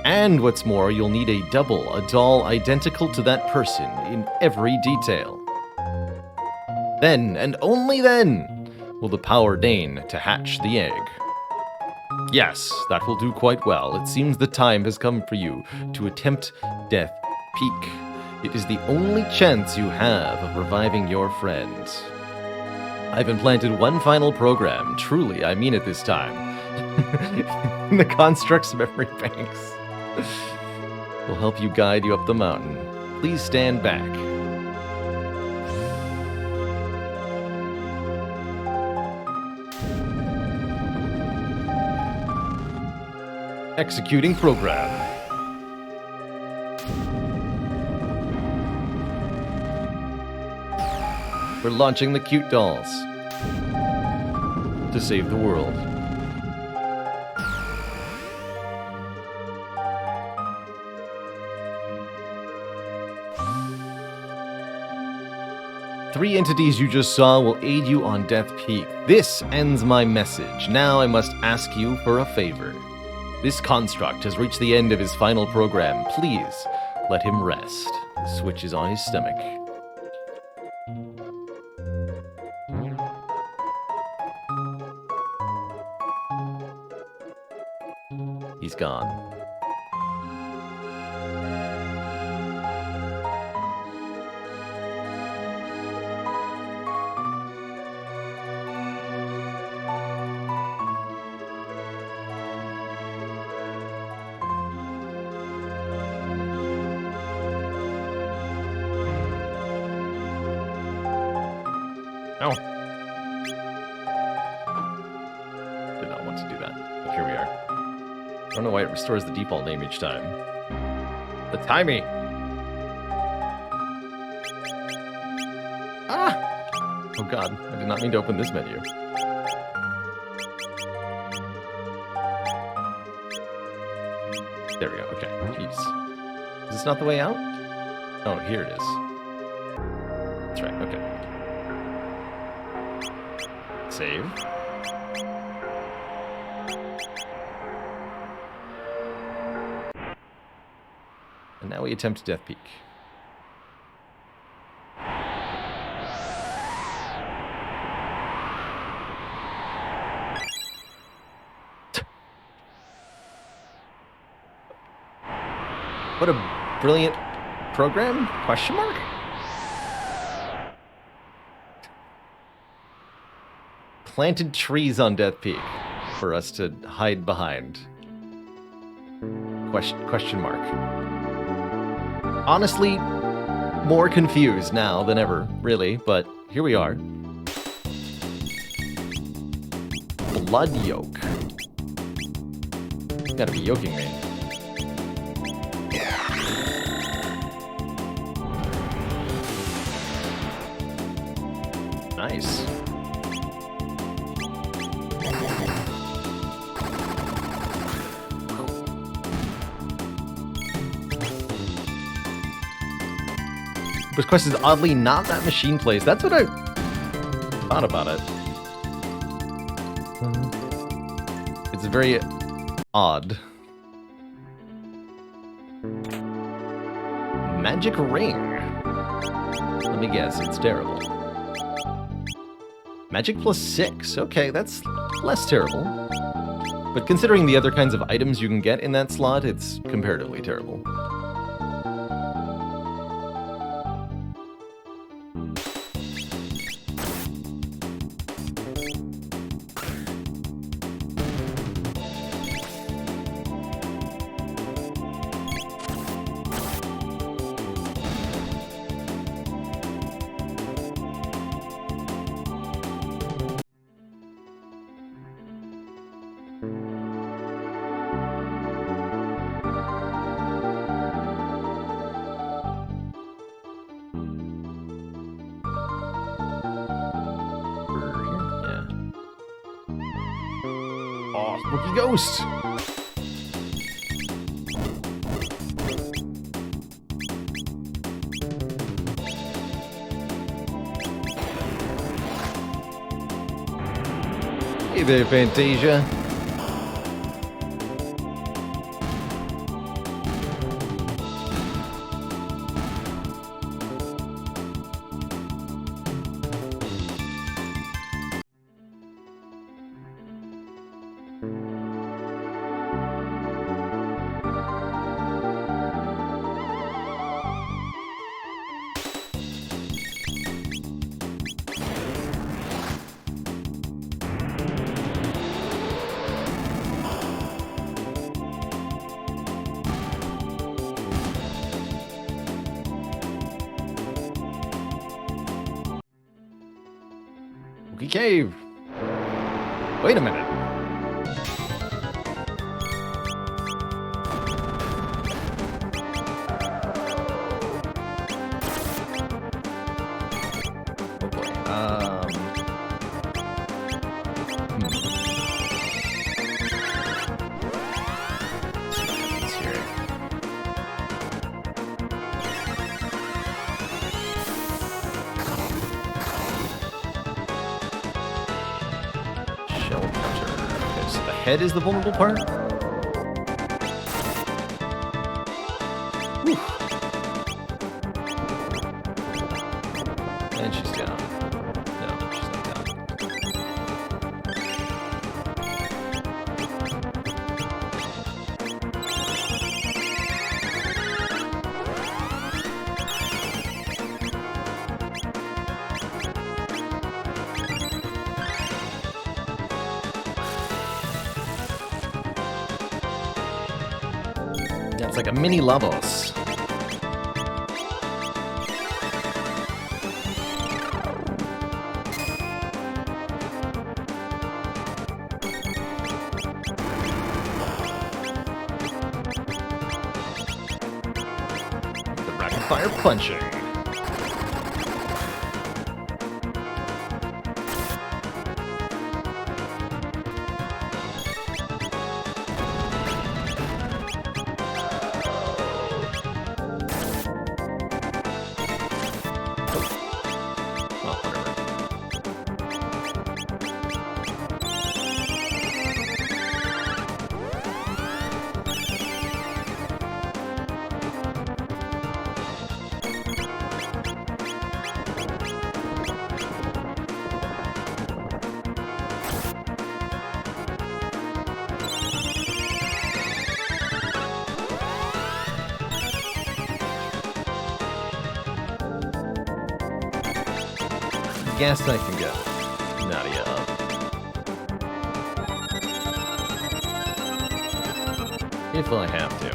And what's more, you'll need a doll identical to that person in every detail. Then, and only then, will the power deign to hatch the egg. Yes, that will do quite well. It seems the time has come for you to attempt Death Peak. It is the only chance you have of reviving your friend. I've implanted one final program, truly, I mean it this time, in the construct's memory banks. Will help you guide you up the mountain. Please stand back. Executing program. We're launching the cute dolls to save the world. Three entities you just saw will aid you on Death Peak. This ends my message. Now I must ask you for a favor. This construct has reached the end of his final program. Please, let him rest. The switch is on his stomach. He's gone. Oh. Did not want to do that, but here we are. I don't know why it restores the default name each time. The timing! Ah! Oh god, I did not mean to open this menu. There we go, okay. Jeez. Is this not the way out? Oh, here it is. That's right, okay. Save. And now we attempt Death Peak. What a brilliant program? Question mark? Planted trees on Death Peak for us to hide behind. Question mark. Honestly, more confused now than ever, really, but here we are. Blood yoke. You gotta be yoking me. Nice. This quest is oddly not that machine place. That's what I thought about it. It's very odd. Magic ring. Let me guess, it's terrible. Magic plus 6. Okay, that's less terrible. But considering the other kinds of items you can get in that slot, it's comparatively terrible. Oh, spooky ghost! Hey there, Fantasia. Spooky cave. Wait a minute. Oh boy. Let's hear it. Shell cutter. Okay, so the head is the vulnerable part? Whew. And she's down. No, she's not down. Yeah, it's like a mini Lavos. The rapid fire punching. Well, whatever. Guess I can get Nadia up. If I have to.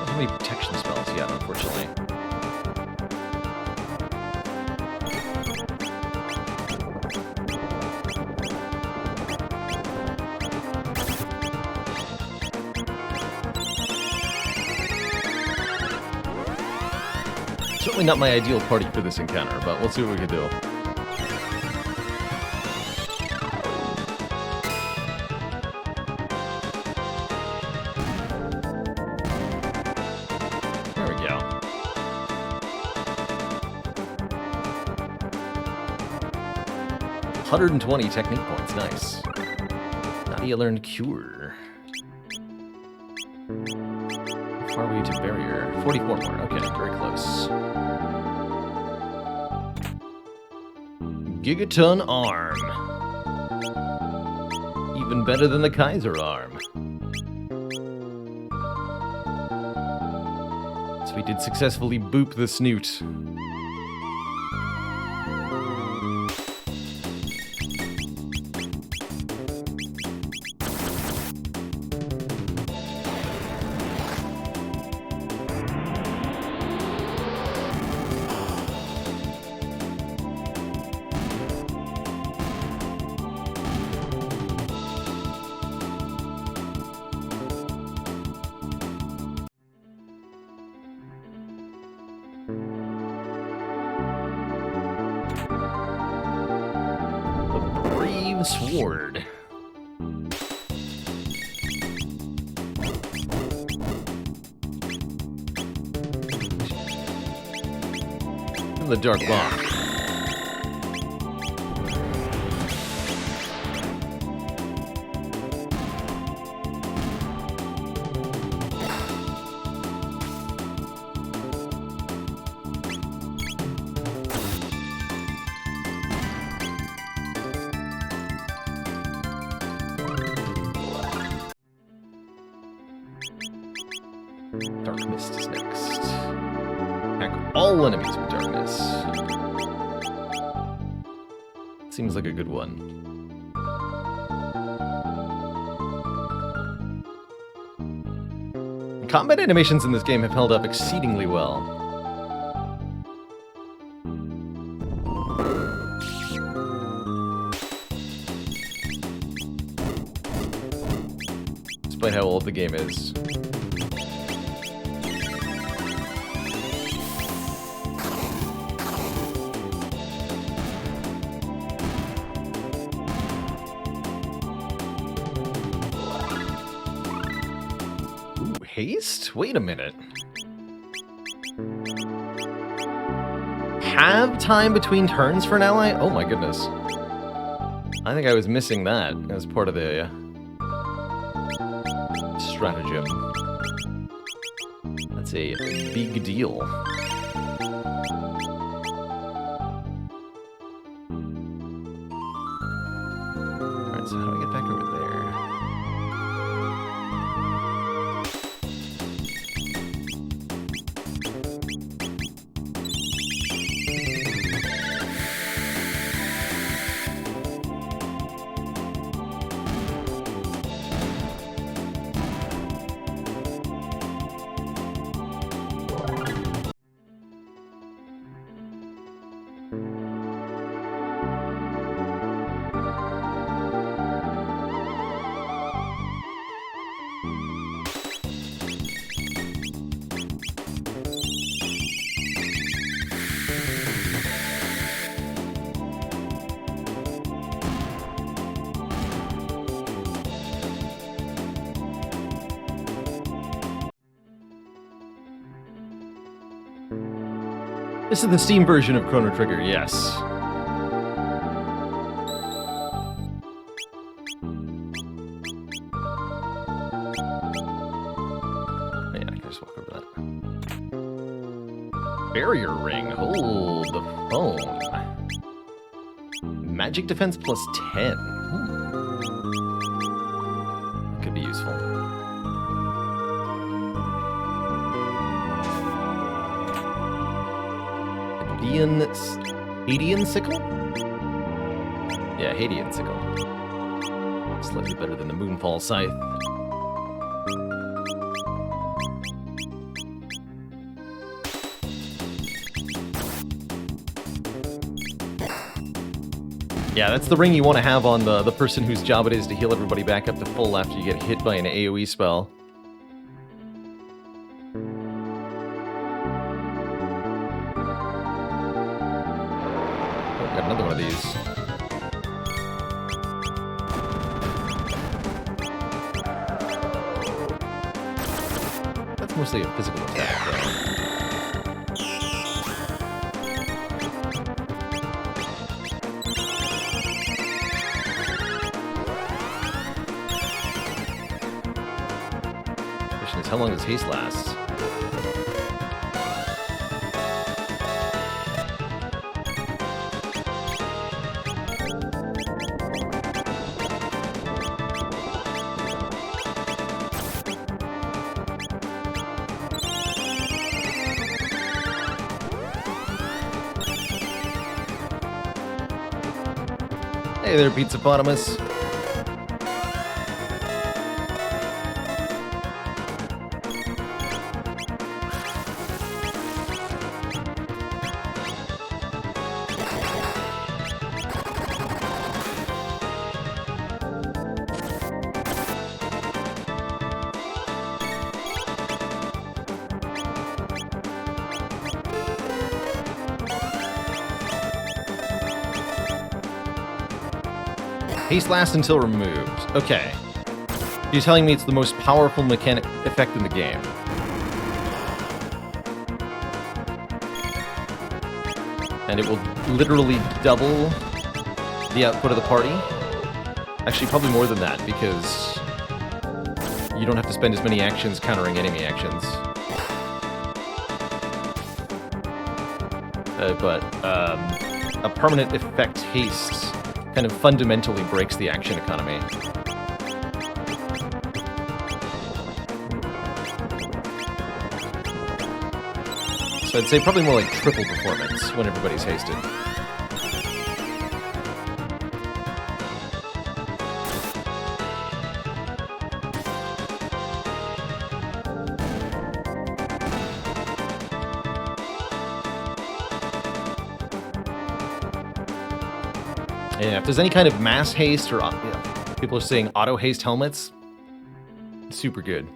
How many protection spells yet, unfortunately. Certainly not my ideal party for this encounter, but we'll see what we can do. 120 technique points, nice. Nadia learned Cure. How far are we to barrier? 44 more, okay, very close. Gigaton Arm. Even better than the Kaiser Arm. So we did successfully boop the snoot. Sword. In the dark bomb. Dark Mist is next. Attack all enemies with darkness. Seems like a good one. Combat animations in this game have held up exceedingly well. Despite how old the game is. Haste? Wait a minute. Have time between turns for an ally? Oh my goodness. I think I was missing that as part of the stratagem. That's a big deal. Alright, so how do I get back over there? This is the Steam version of Chrono Trigger, yes. Yeah, I can just walk over that. Barrier ring, hold the phone. Magic defense plus 10. Could be useful. Hadean Sickle? Yeah, Hadean Sickle. Slightly better than the Moonfall Scythe. Yeah, that's the ring you want to have on the person whose job it is to heal everybody back up to full after you get hit by an AoE spell. Got another one of these. That's mostly a physical attack, though. How long does haste last? Hey there, Pizzapotamus. Haste lasts until removed. Okay. You're telling me it's the most powerful mechanic effect in the game. And it will literally double the output of the party. Actually, probably more than that, because you don't have to spend as many actions countering enemy actions. But a permanent effect haste kind of fundamentally breaks the action economy. So I'd say probably more like triple performance when everybody's hasted. Yeah, if there's any kind of mass haste or people are saying auto haste helmets, super good.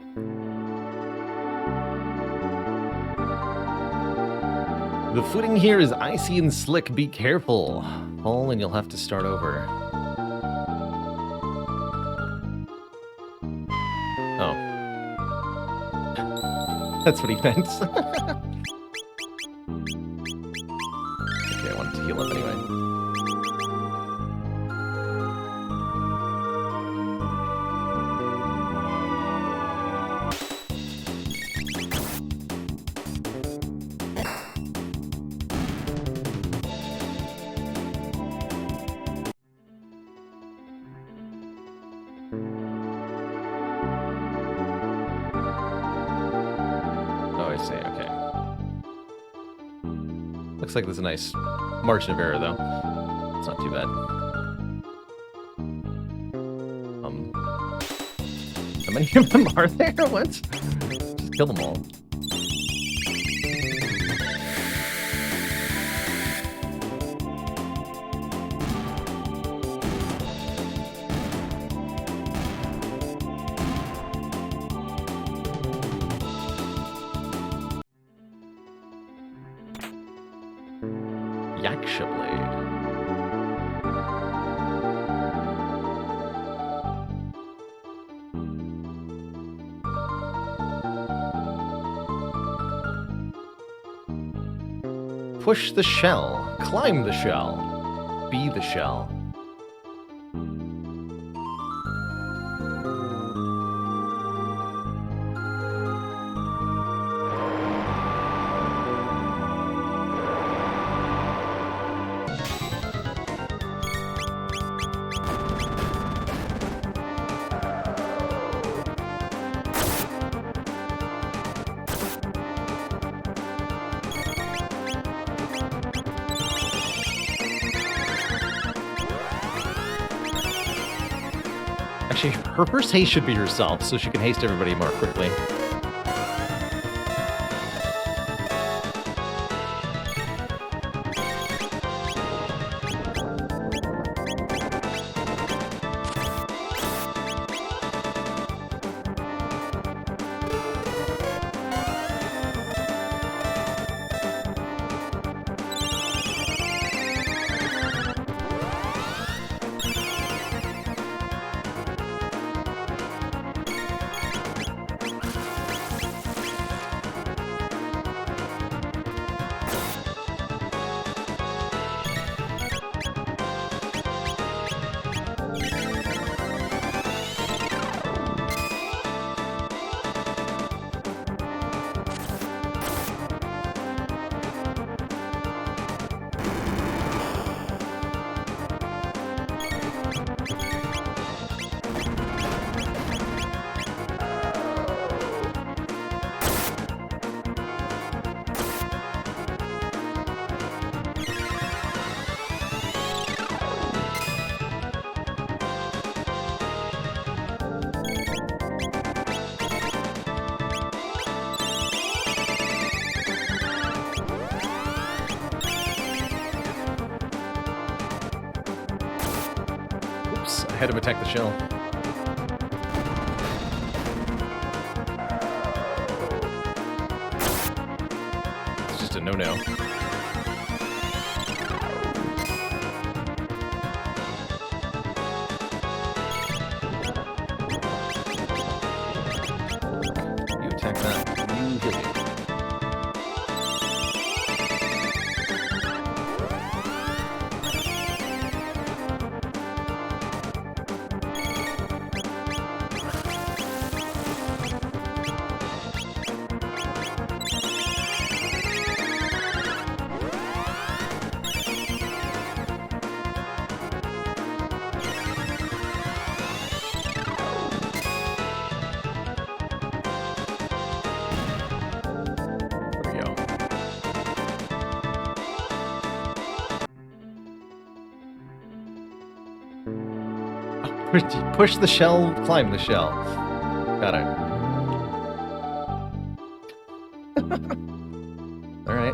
The footing here is icy and slick. Be careful. Fall and you'll have to start over. Oh. That's what he meant. Okay, I wanted to heal up anyway. Looks like there's a nice margin of error, though. It's not too bad. How many of them are there? What? Just kill them all. Yaksha Blade. Push the shell. Climb the shell. Be the shell. Actually, her first haste should be herself, so she can haste everybody more quickly. Oops, I had him attack the shell. It's just a no-no. You attack that, you hit me. Push the shell, climb the shell. Got it. Alright.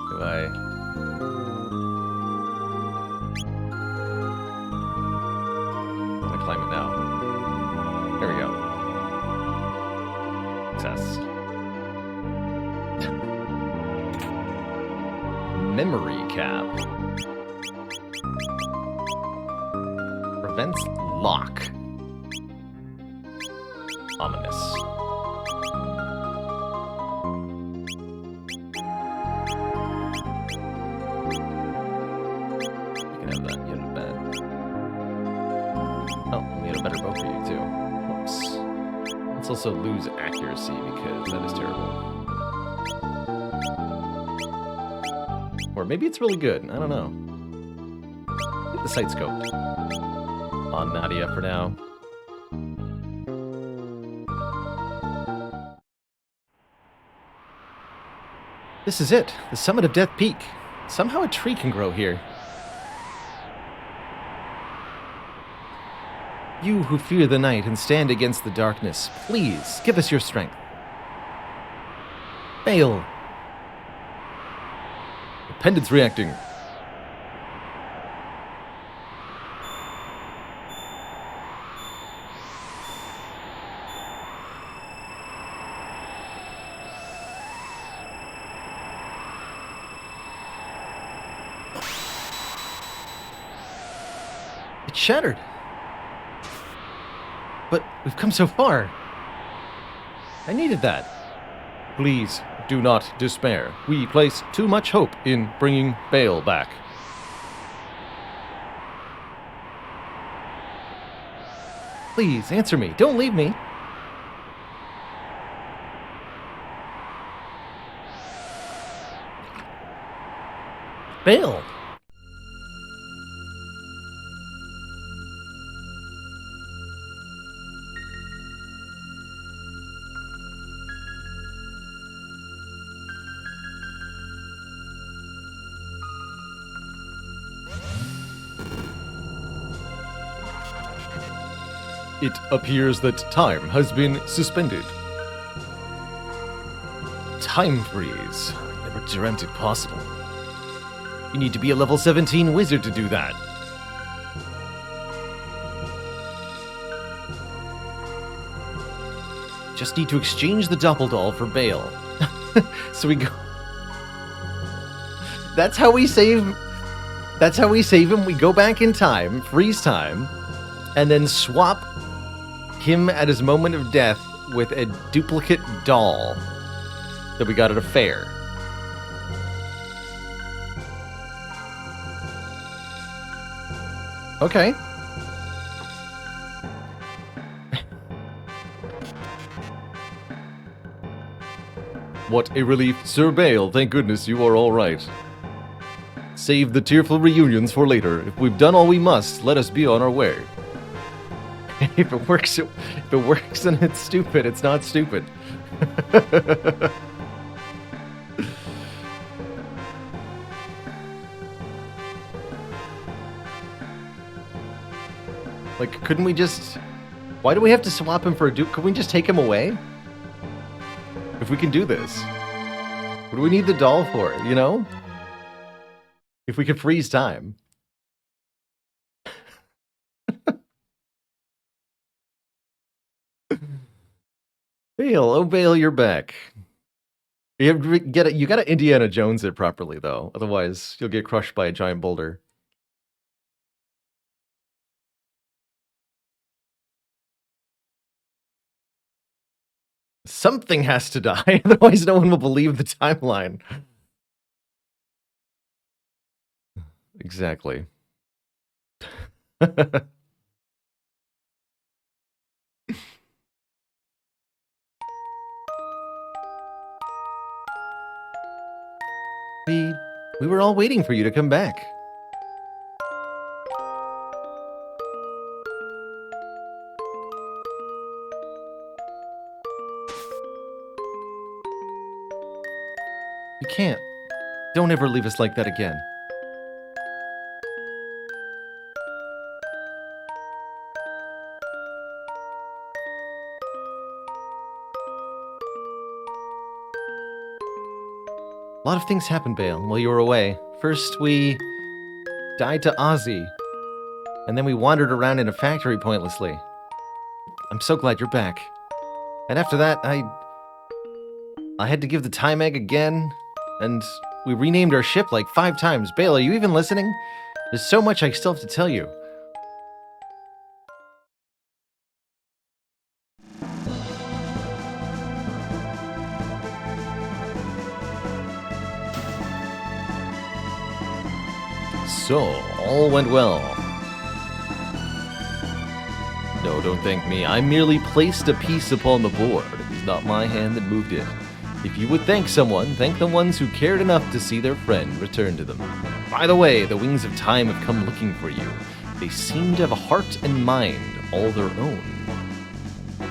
Do I... I'm gonna climb it now. There we go. Success. Memory cap. Prevents lock. Ominous. You can have that. You have that. Oh, we had a better bow for you too. Whoops. Let's also lose accuracy because that is terrible. Or maybe it's really good. I don't know. Get the sight scope on Nadia for now. This is it. The summit of Death Peak. Somehow a tree can grow here. You who fear the night and stand against the darkness, please give us your strength. Fail. The pendant's reacting. It shattered. But we've come so far. I needed that. Please do not despair. We place too much hope in bringing Bale back. Please answer me. Don't leave me. Bale. It appears that time has been suspended. Time freeze. I never dreamt it possible. You need to be a level 17 wizard to do that. Just need to exchange the Doppeldoll for Bale. So we go... That's how we save... That's how we save him. We go back in time, freeze time, and then swap him at his moment of death with a duplicate doll that we got at a fair. Okay. What a relief, Sir Bale. Thank goodness you are all right. Save the tearful reunions for later. If we've done all we must, let us be on our way. If it works and it's stupid, it's not stupid. Like, couldn't we just... Why do we have to swap him for a dupe? Could we just take him away? If we can do this. What do we need the doll for, you know? If we could freeze time. Bale, oh Bale, you're back. You gotta Indiana Jones it properly, though. Otherwise, you'll get crushed by a giant boulder. Something has to die, otherwise no one will believe the timeline. Exactly. We were all waiting for you to come back. You can't. Don't ever leave us like that again. A lot of things happened, Bale, while you were away. First, we died to Ozzy, and then we wandered around in a factory pointlessly. I'm so glad you're back. And after that, I had to give the time egg again, and we renamed our ship like 5 times. Bale, are you even listening? There's so much I still have to tell you. So, all went well. No, don't thank me. I merely placed a piece upon the board. It was not my hand that moved it. If you would thank someone, thank the ones who cared enough to see their friend return to them. By the way, the Wings of Time have come looking for you. They seem to have a heart and mind all their own.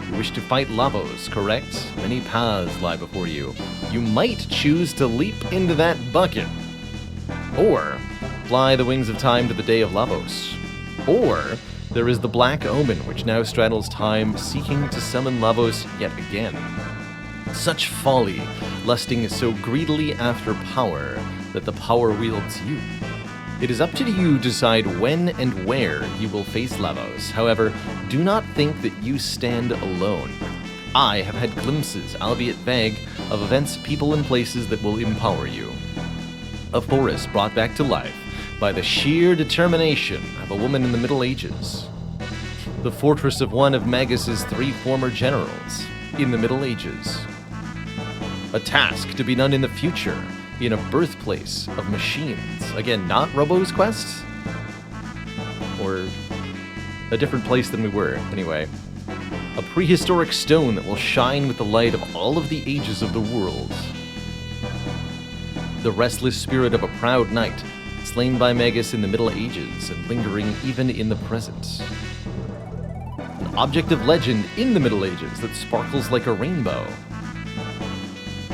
You wish to fight Lavos, correct? Many paths lie before you. You might choose to leap into that bucket. Or fly the Wings of Time to the day of Lavos. Or there is the Black Omen, which now straddles time, seeking to summon Lavos yet again. Such folly, lusting so greedily after power that the power wields you. It is up to you to decide when and where you will face Lavos. However, do not think that you stand alone. I have had glimpses, albeit vague, of events, people, and places that will empower you. A forest brought back to life by the sheer determination of a woman in the Middle Ages. The fortress of one of Magus's 3 former generals in the Middle Ages. A task to be done in the future in a birthplace of machines. Again, not Robo's Quest? Or a different place than we were, anyway. A prehistoric stone that will shine with the light of all of the ages of the world. The restless spirit of a proud knight, slain by Magus in the Middle Ages and lingering even in the present. An object of legend in the Middle Ages that sparkles like a rainbow.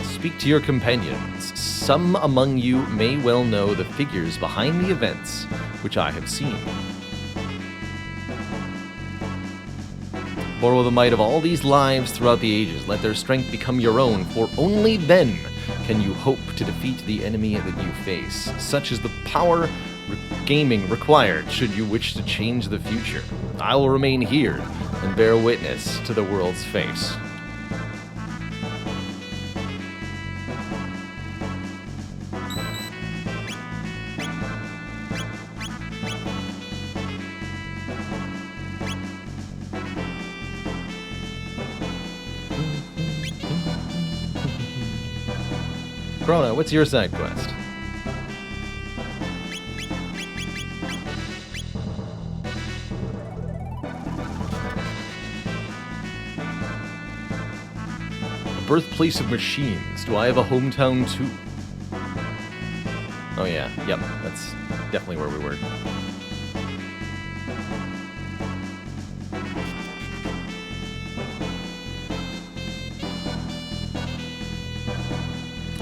Speak to your companions. Some among you may well know the figures behind the events which I have seen. Borrow the might of all these lives throughout the ages. Let their strength become your own, for only then can you hope to defeat the enemy that you face. Such is the power gaming required should you wish to change the future. I will remain here and bear witness to the world's face. Chrono, what's your side quest? A birthplace of machines. Do I have a hometown too? Oh yeah, yep, that's definitely where we were.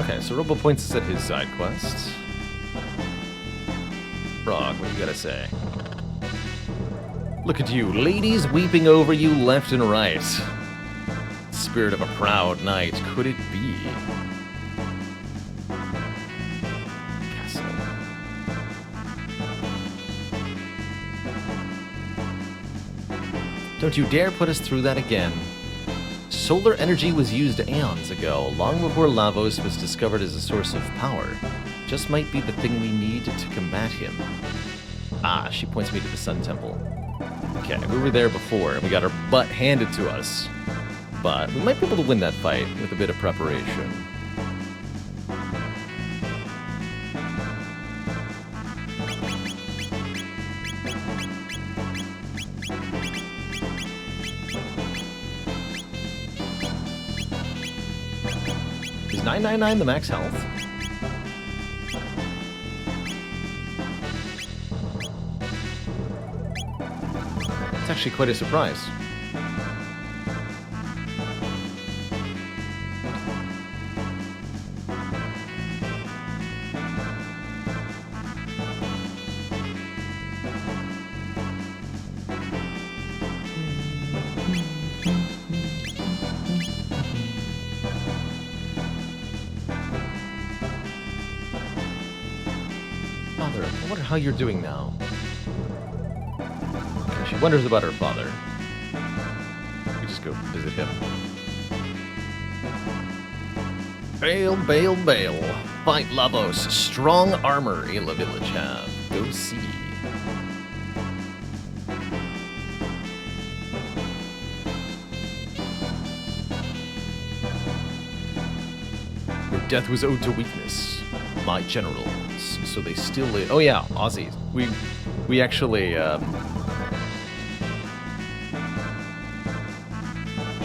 Okay, so Robo points us at his side quest. Frog, what do you gotta say? Look at you, ladies weeping over you left and right. Spirit of a proud knight, could it be? Castle. Don't you dare put us through that again. Solar energy was used aeons ago, long before Lavos was discovered as a source of power. Just might be the thing we need to combat him. Ah, she points me to the Sun Temple. Okay, we were there before, and we got our butt handed to us. But we might be able to win that fight with a bit of preparation. Is 999 the max health? It's actually quite a surprise. Father, I wonder how you're doing now. Okay, she wonders about her father. We just go visit him. Bail, bail, bail. Fight Lavos. Strong armor Ayla village have. Go see. Your death was owed to weakness. My generals. So they still live. Oh yeah, Aussies. We actually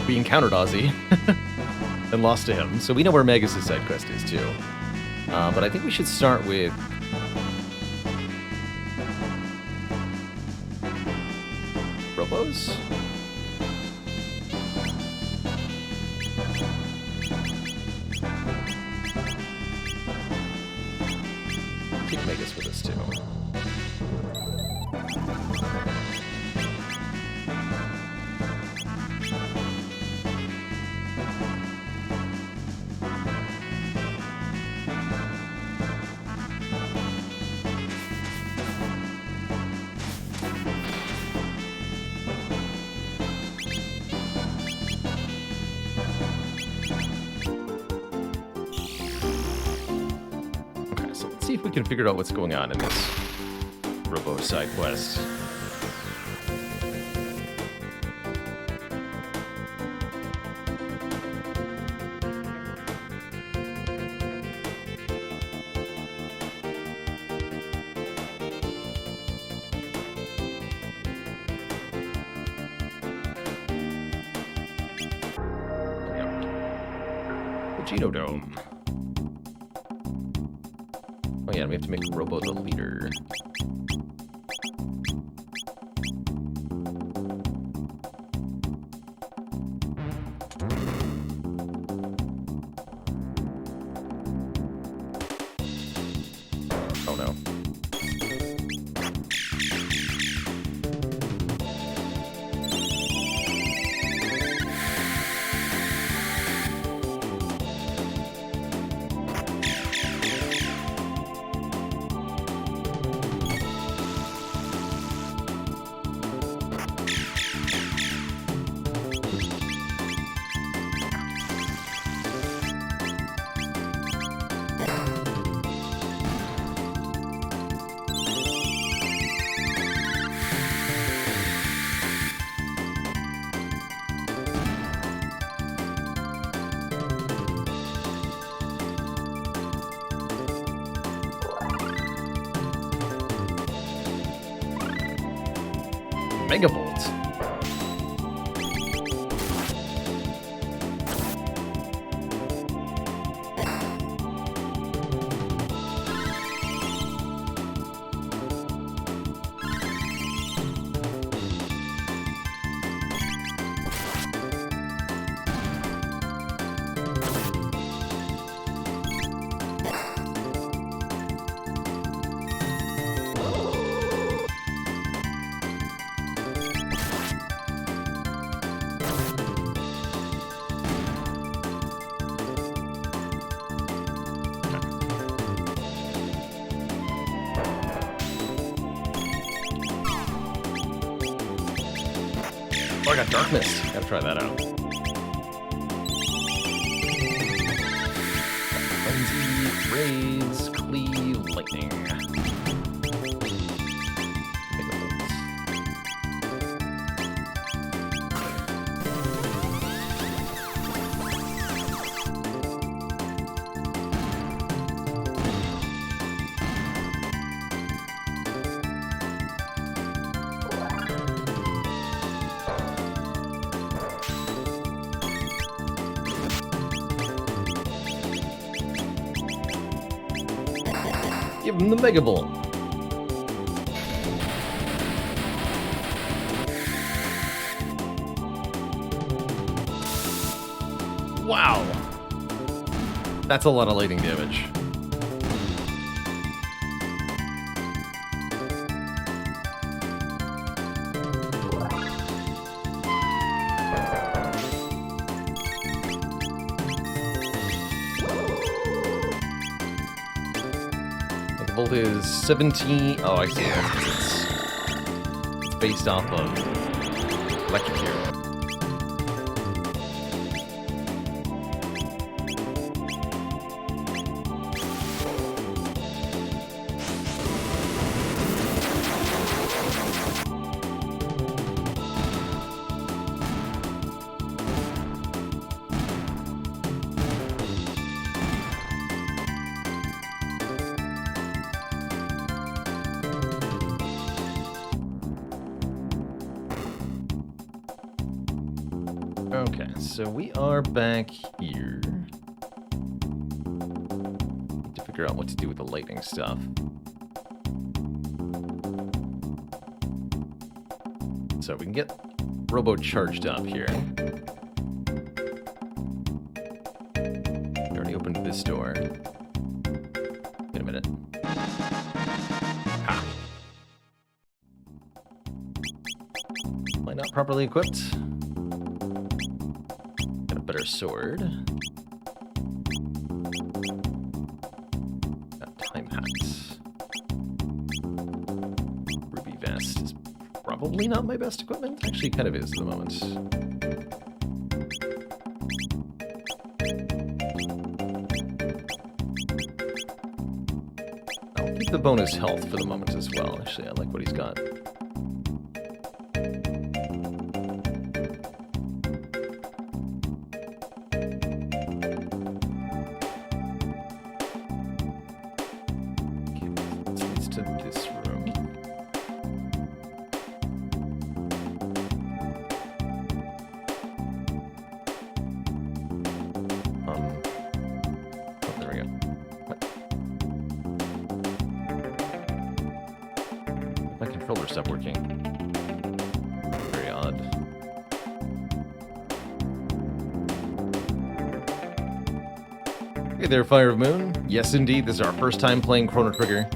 we encountered Ozzy and lost to him. So we know where Magus' side quest is too. But I think we should start with Robos. Take Magus with us too. See if we can figure out what's going on in this Robo side quest. The Genodome. Oh yeah, we have to make Robo the leader. Oh no. Megavolt. I got Dark Mist. Gotta try that out. Frenzy, Raids, Cleave, Lightning. Give him the Mega Bolt. Wow. That's a lot of lightning damage. Volt is 17. Oh, I see. It's based off of Electrocute. Okay, so we are back here. Need to figure out what to do with the lightning stuff. So we can get Robo charged up here. I already opened this door. Wait a minute. Ah. Am I not properly equipped? Better sword. Got time hats. Ruby vest is probably not my best equipment. Actually, kind of is at the moment. I'll keep the bonus health for the moment as well. Actually, I like what he's got. Stop working. Very odd. Hey there, Fire of Moon. Yes, indeed, this is our first time playing Chrono Trigger.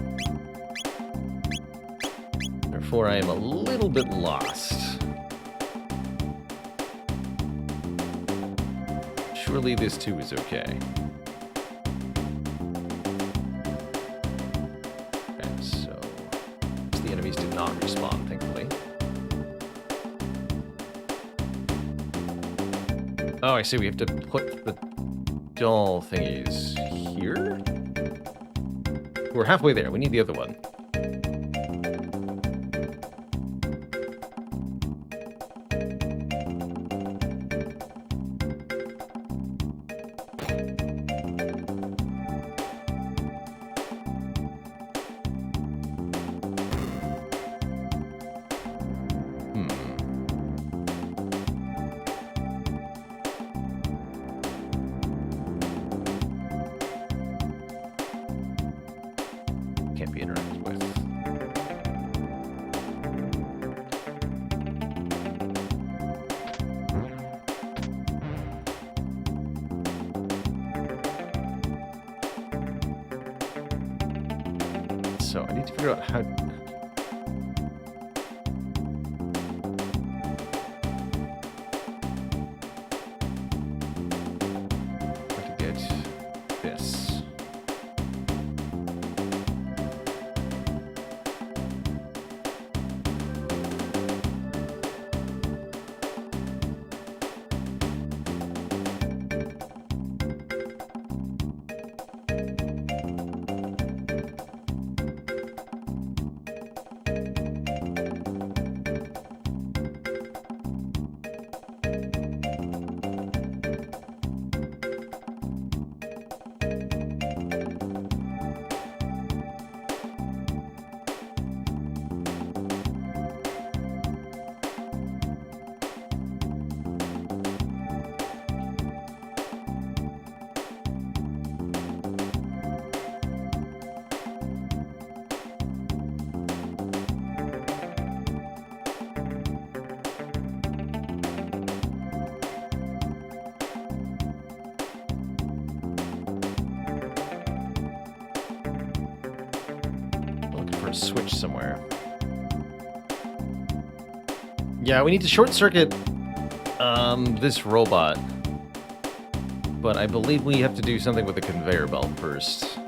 Therefore, I am a little bit lost. Surely this too is okay. Enemies did not respawn, thankfully. Oh, I see. We have to put the doll thingies here? We're halfway there. We need the other one. Can't be interacted with. So I need to figure out how... to get this. for a switch somewhere. Yeah, we need to short circuit this robot. But I believe we have to do something with the conveyor belt first.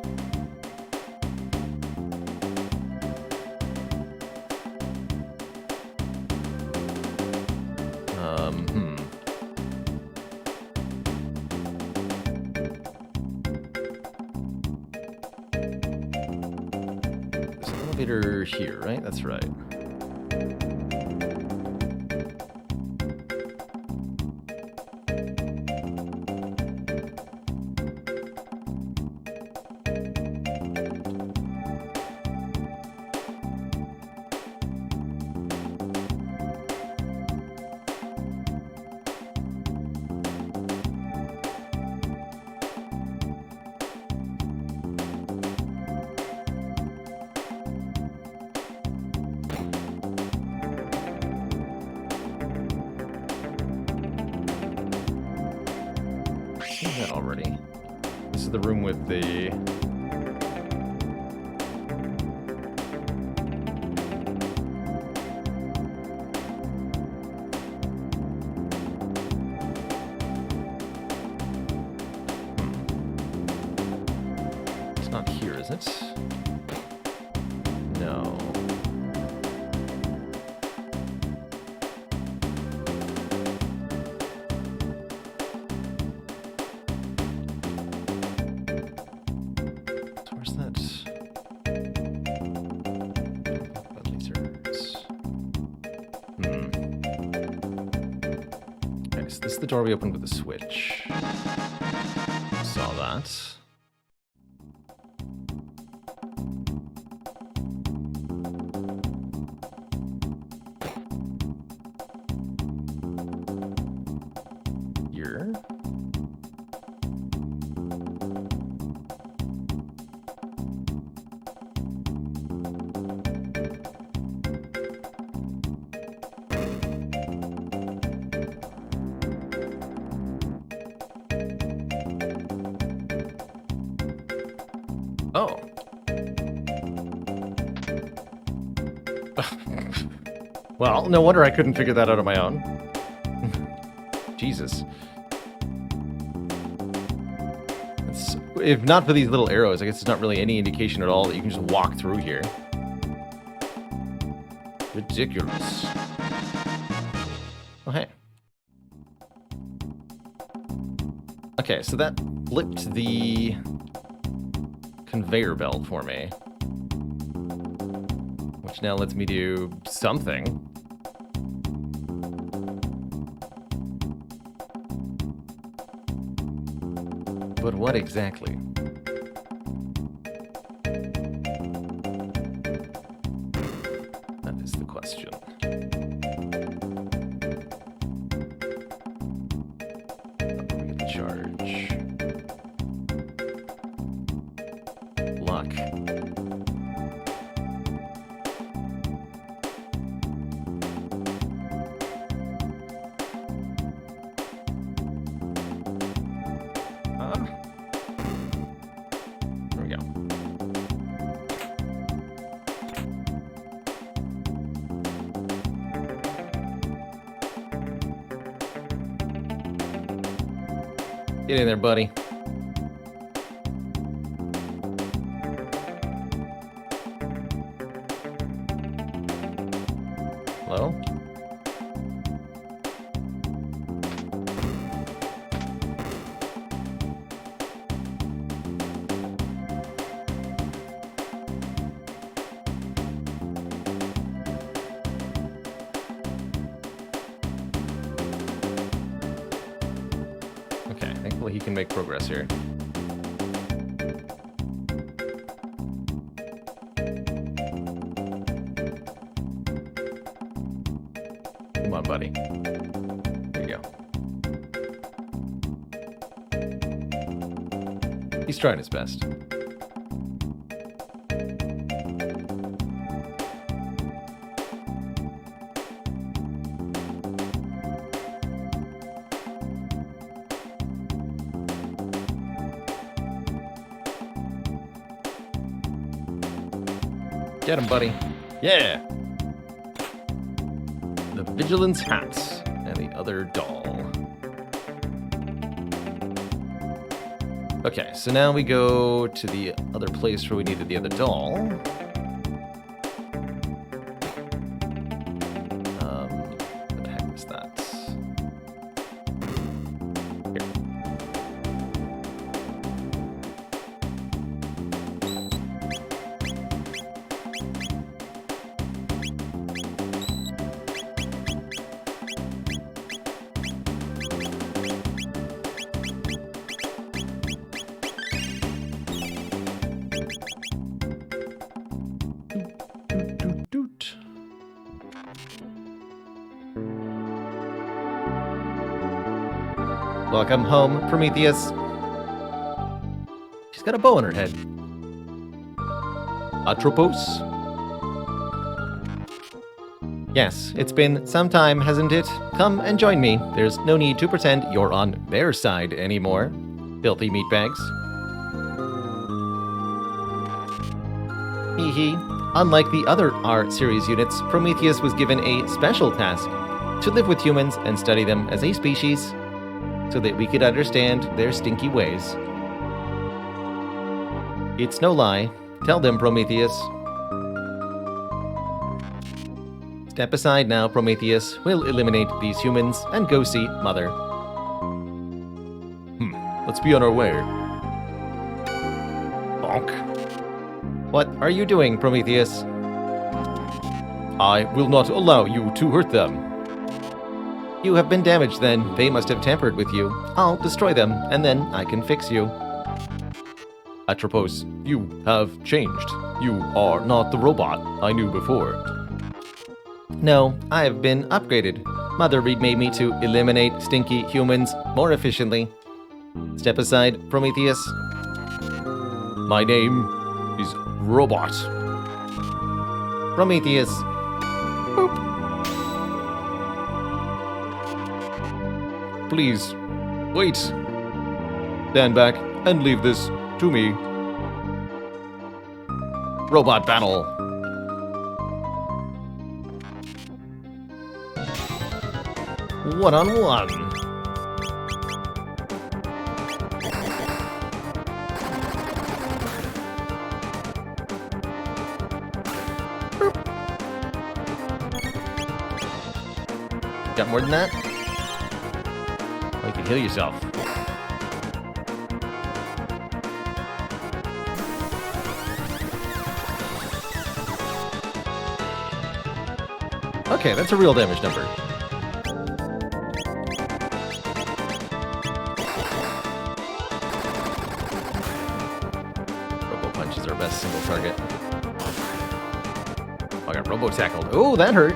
There's an elevator here, right? That's right. That already. This is the room with the... It's not here, is it? No. This is the door we opened with the switch. Saw that. Here. Oh. Well, no wonder I couldn't figure that out on my own. Jesus. If not for these little arrows, I guess it's not really any indication at all that you can just walk through here. Ridiculous. Oh, hey. Okay, so that flipped the conveyor belt for me, which now lets me do something. But what exactly? That is the question. Let me get the charge. Luck. There we go. Get in there, buddy. Hello? Okay, thankfully he can make progress here. Come on, buddy. There you go. He's trying his best. Get him, buddy. Yeah! The Vigilance Hat and the other doll. Okay, so now we go to the other place where we needed the other doll. What the heck was that? Doot. Welcome home, Prometheus. She's got a bow on her head. Atropos? Yes, it's been some time, hasn't it? Come and join me. There's no need to pretend you're on their side anymore. Filthy meatbags. Hee hee. Unlike the other R-series units, Prometheus was given a special task to live with humans and study them as a species so that we could understand their stinky ways. It's no lie. Tell them, Prometheus. Step aside now, Prometheus. We'll eliminate these humans and go see Mother. Let's be on our way. Bonk. What are you doing, Prometheus? I will not allow you to hurt them. You have been damaged then. They must have tampered with you. I'll destroy them, and then I can fix you. Atropos, you have changed. You are not the robot I knew before. No, I have been upgraded. Mother remade me to eliminate stinky humans more efficiently. Step aside, Prometheus. My name is Robot. Prometheus. Boop. Please, wait. Stand back and leave this to me. Robot battle. One-on-one. Got more than that? Or you can heal yourself. Okay, that's a real damage number. Robo Punch is our best single target. Oh, I got Robo Tackled. Oh, that hurt.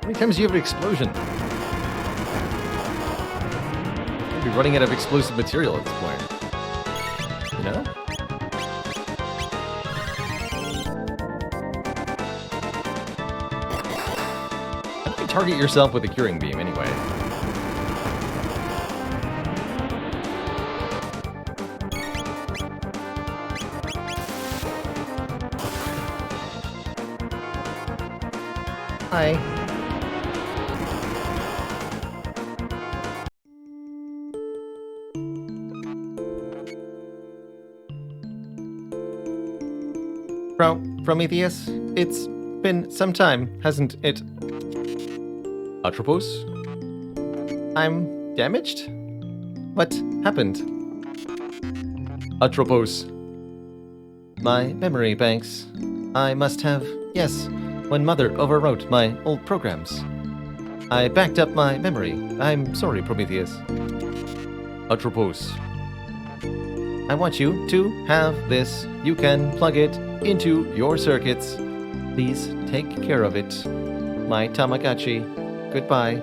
How many times do you have an explosion? You'd be running out of explosive material at this point. You know? How do you target yourself with a curing beam anyway? Hi. Prometheus, it's been some time, hasn't it? Atropos? I'm damaged? What happened? Atropos. My memory banks. I must have, yes, when Mother overwrote my old programs. I backed up my memory. I'm sorry, Prometheus. Atropos. I want you to have this. You can plug it into your circuits. Please take care of it. My Tamagotchi. Goodbye.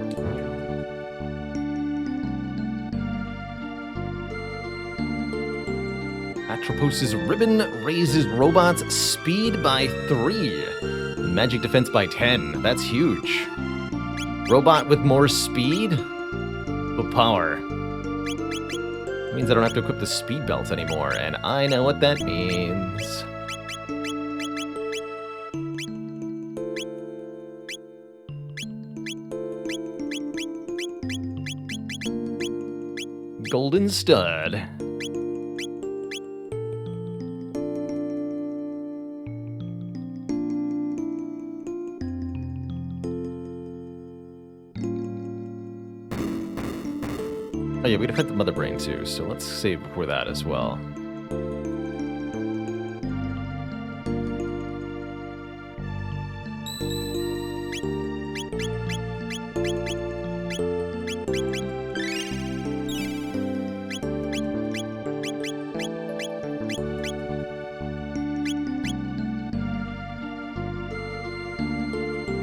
Atropos's ribbon raises robots' speed by 3. And magic defense by 10. That's huge. Robot with more speed? With power. Means I don't have to equip the speed belt anymore, and I know what that means. Golden stud. Oh yeah, we defend the mother brain too, so let's save before that as well.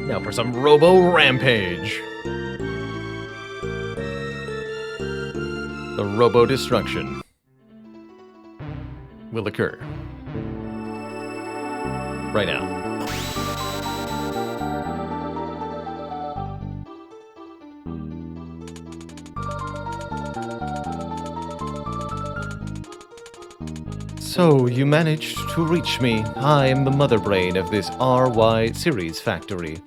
Now for some Robo Rampage. The Robo Destruction will occur right now. So, you managed to reach me. I am the mother brain of this RY series factory.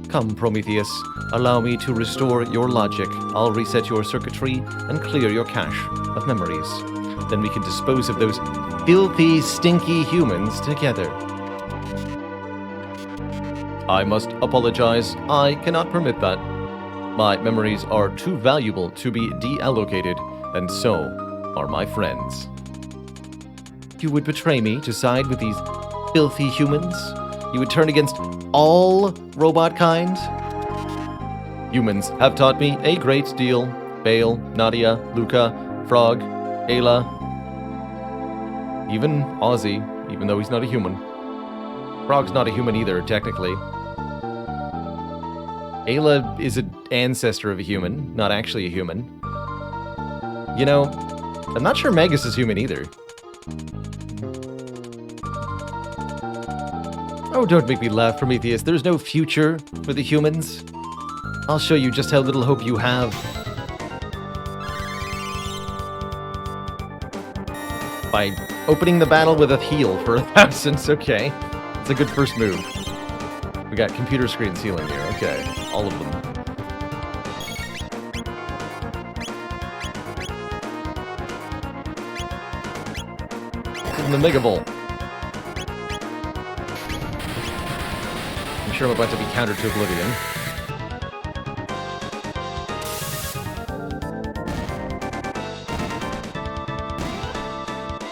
Come, Prometheus, allow me to restore your logic. I'll reset your circuitry and clear your cache of memories. Then we can dispose of those filthy, stinky humans together. I must apologize. I cannot permit that. My memories are too valuable to be deallocated, and so are my friends. You would betray me to side with these filthy humans? You would turn against all robot kind? Humans have taught me a great deal. Bale, Nadia, Luca, Frog, Ayla, even Ozzy, even though he's not a human. Frog's not a human either, technically. Ayla is an ancestor of a human, not actually a human. You know, I'm not sure Magus is human either. Oh, don't make me laugh, Prometheus. There's no future for the humans. I'll show you just how little hope you have. By opening the battle with a heal for 1,000, okay. It's a good first move. We got computer screens healing here, okay. All of them. Give him the Mega Volt. I'm sure I'm about to be countered to oblivion.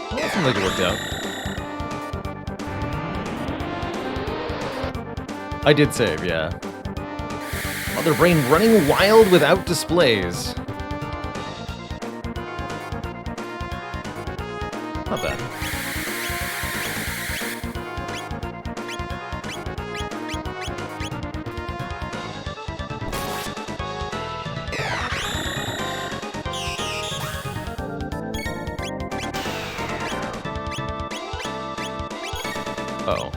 Well, that seemed like it worked out. I did save, yeah. Mother brain running wild without displays. Not bad. Uh-oh.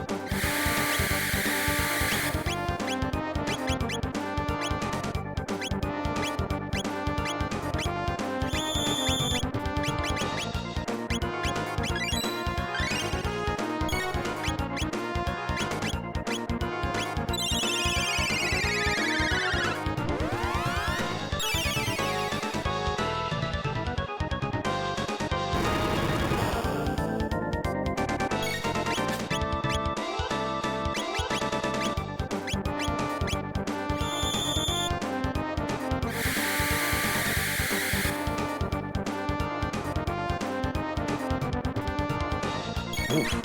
Oof.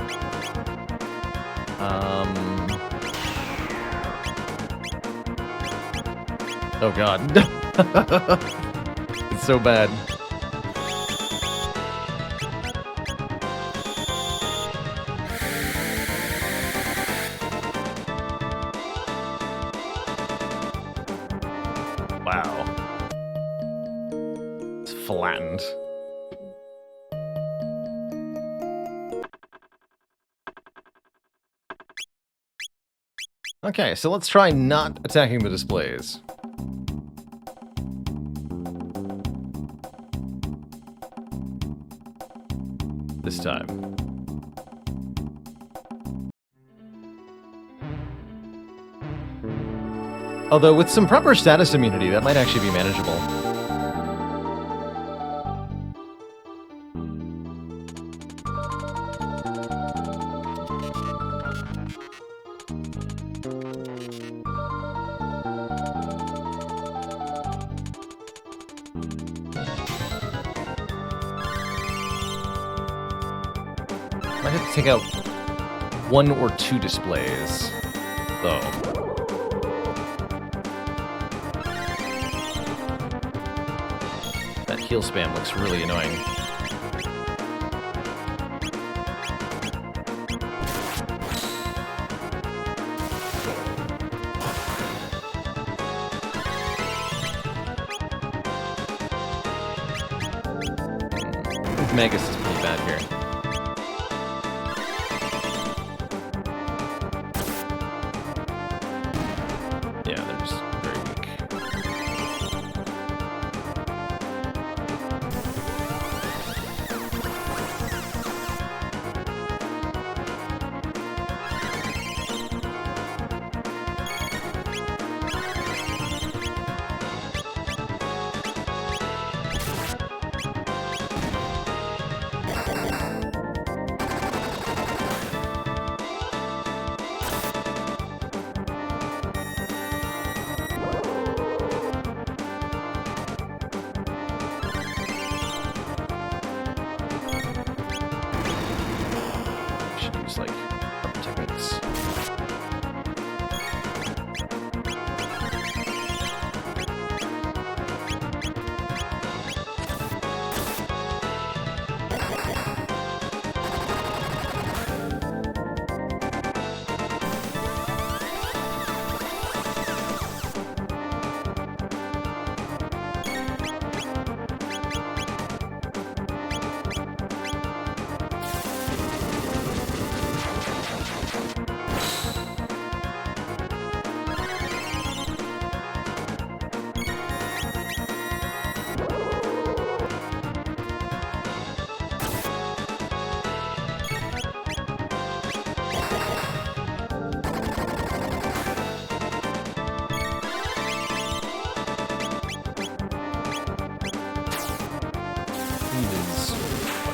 Oh god. It's so bad. Wow. It's flattened. Okay, so let's try not attacking the displays. This time. Although with some proper status immunity, that might actually be manageable. Might have to take out 1 or 2 displays, though. That heal spam looks really annoying. Magus is pretty bad here. Yeah, they're just very weak. Like techniques.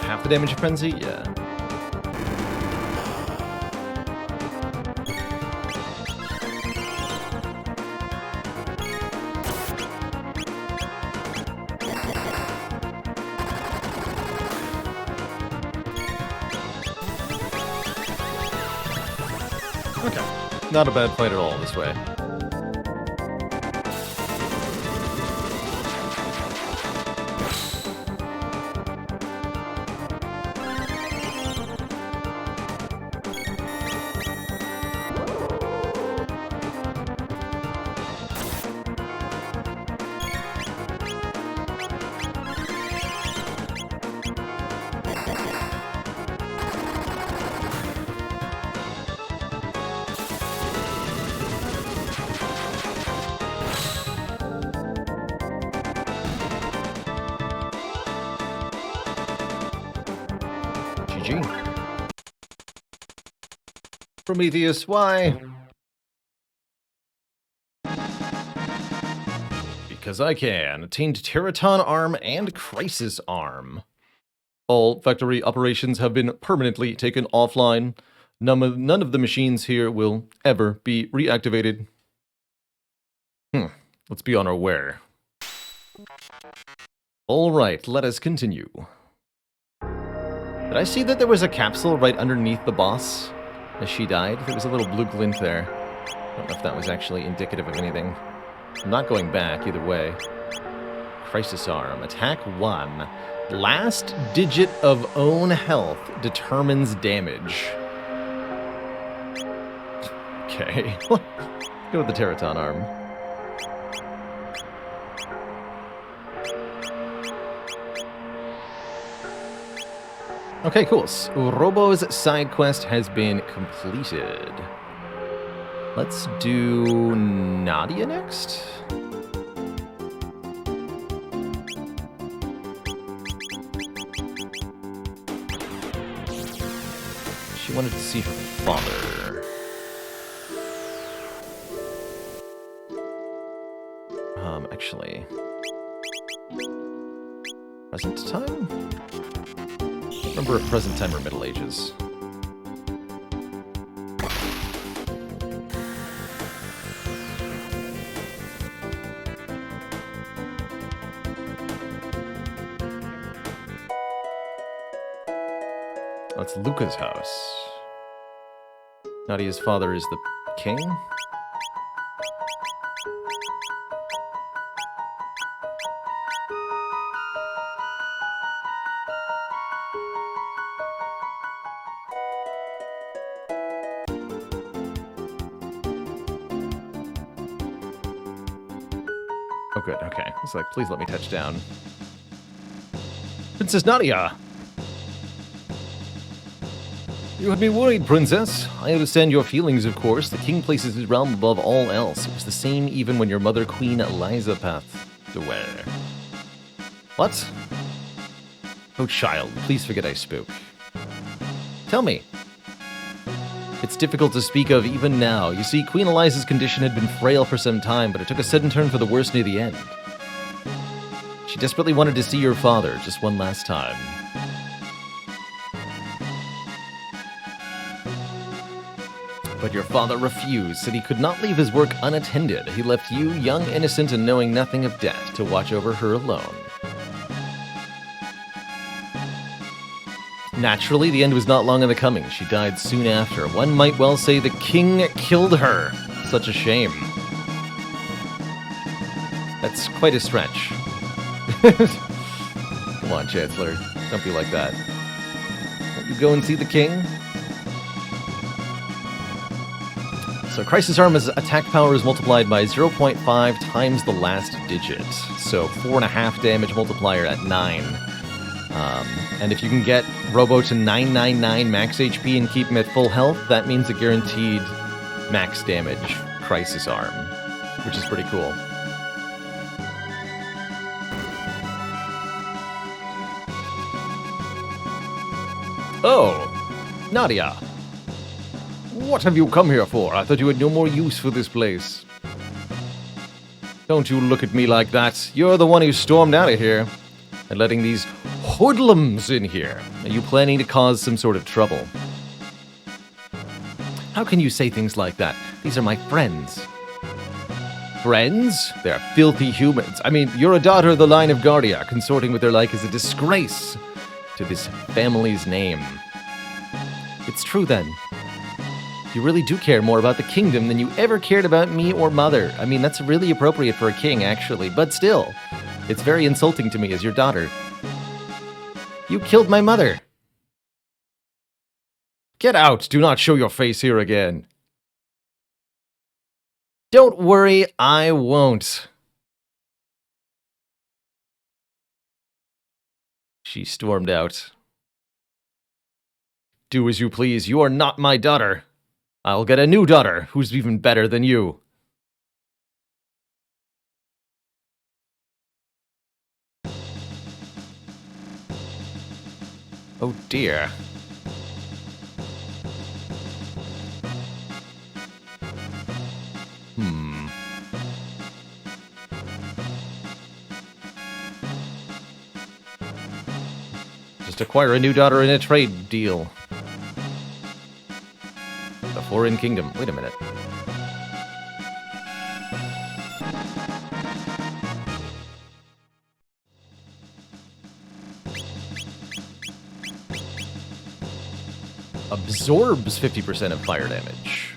Half the damage of Frenzy? Yeah. Okay. Not a bad fight at all this way. Prometheus, why? Because I can. Attained Teraton Arm and Crisis Arm. All factory operations have been permanently taken offline. None of the machines here will ever be reactivated. Let's be on our way. All right, let us continue. Did I see that there was a capsule right underneath the boss as she died? There was a little blue glint there. I don't know if that was actually indicative of anything. I'm not going back either way. Crisis Arm. Attack 1. Last digit of own health determines damage. Okay. Let's go with the Teraton Arm. Okay, cool. So Robo's side quest has been completed. Let's do Nadia next. She wanted to see her father. Actually, present time? Remember if present time or Middle Ages. That's Luca's house. Nadia's father is the king? Oh, good, okay. It's like, please let me touch down. Princess Nadia! You had me worried, Princess. I understand your feelings, of course. The king places his realm above all else. It was the same even when your mother, Queen Eliza, passed away. What? Oh, child, please forget I spoke. Tell me. It's difficult to speak of even now. You see, Queen Eliza's condition had been frail for some time, but it took a sudden turn for the worse near the end. She desperately wanted to see your father just one last time. But your father refused, said he could not leave his work unattended. He left you, young, innocent, and knowing nothing of death, to watch over her alone. Naturally, the end was not long in the coming. She died soon after. One might well say the king killed her. Such a shame. That's quite a stretch. Come on, Chancellor. Don't be like that. Won't you go and see the king? So Crisis Arm's attack power is multiplied by 0.5 times the last digit. So 4.5 damage multiplier at 9. And if you can get Robo to 999 max HP and keep him at full health, that means a guaranteed max damage Crisis Arm, which is pretty cool. Oh, Nadia. What have you come here for? I thought you had no more use for this place. Don't you look at me like that. You're the one who stormed out of here. And letting these hoodlums in here. Are you planning to cause some sort of trouble? How can you say things like that? These are my friends. Friends? They're filthy humans. I mean, you're a daughter of the line of Guardia. Consorting with their like is a disgrace to this family's name. It's true then. You really do care more about the kingdom than you ever cared about me or mother. I mean, that's really appropriate for a king, actually. But still, it's very insulting to me as your daughter. You killed my mother. Get out. Do not show your face here again. Don't worry, I won't. She stormed out. Do as you please. You are not my daughter. I'll get a new daughter who's even better than you. Oh dear. Just acquire a new daughter in a trade deal. A foreign kingdom. Wait a minute. Absorbs 50% of fire damage.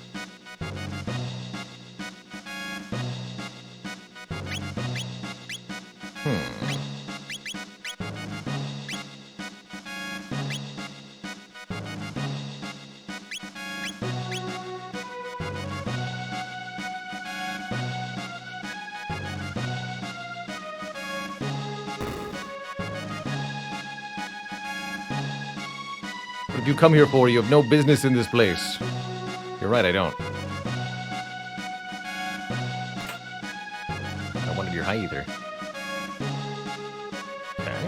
What have you come here for? You have no business in this place. You're right, I don't. I don't want to be high either. Okay.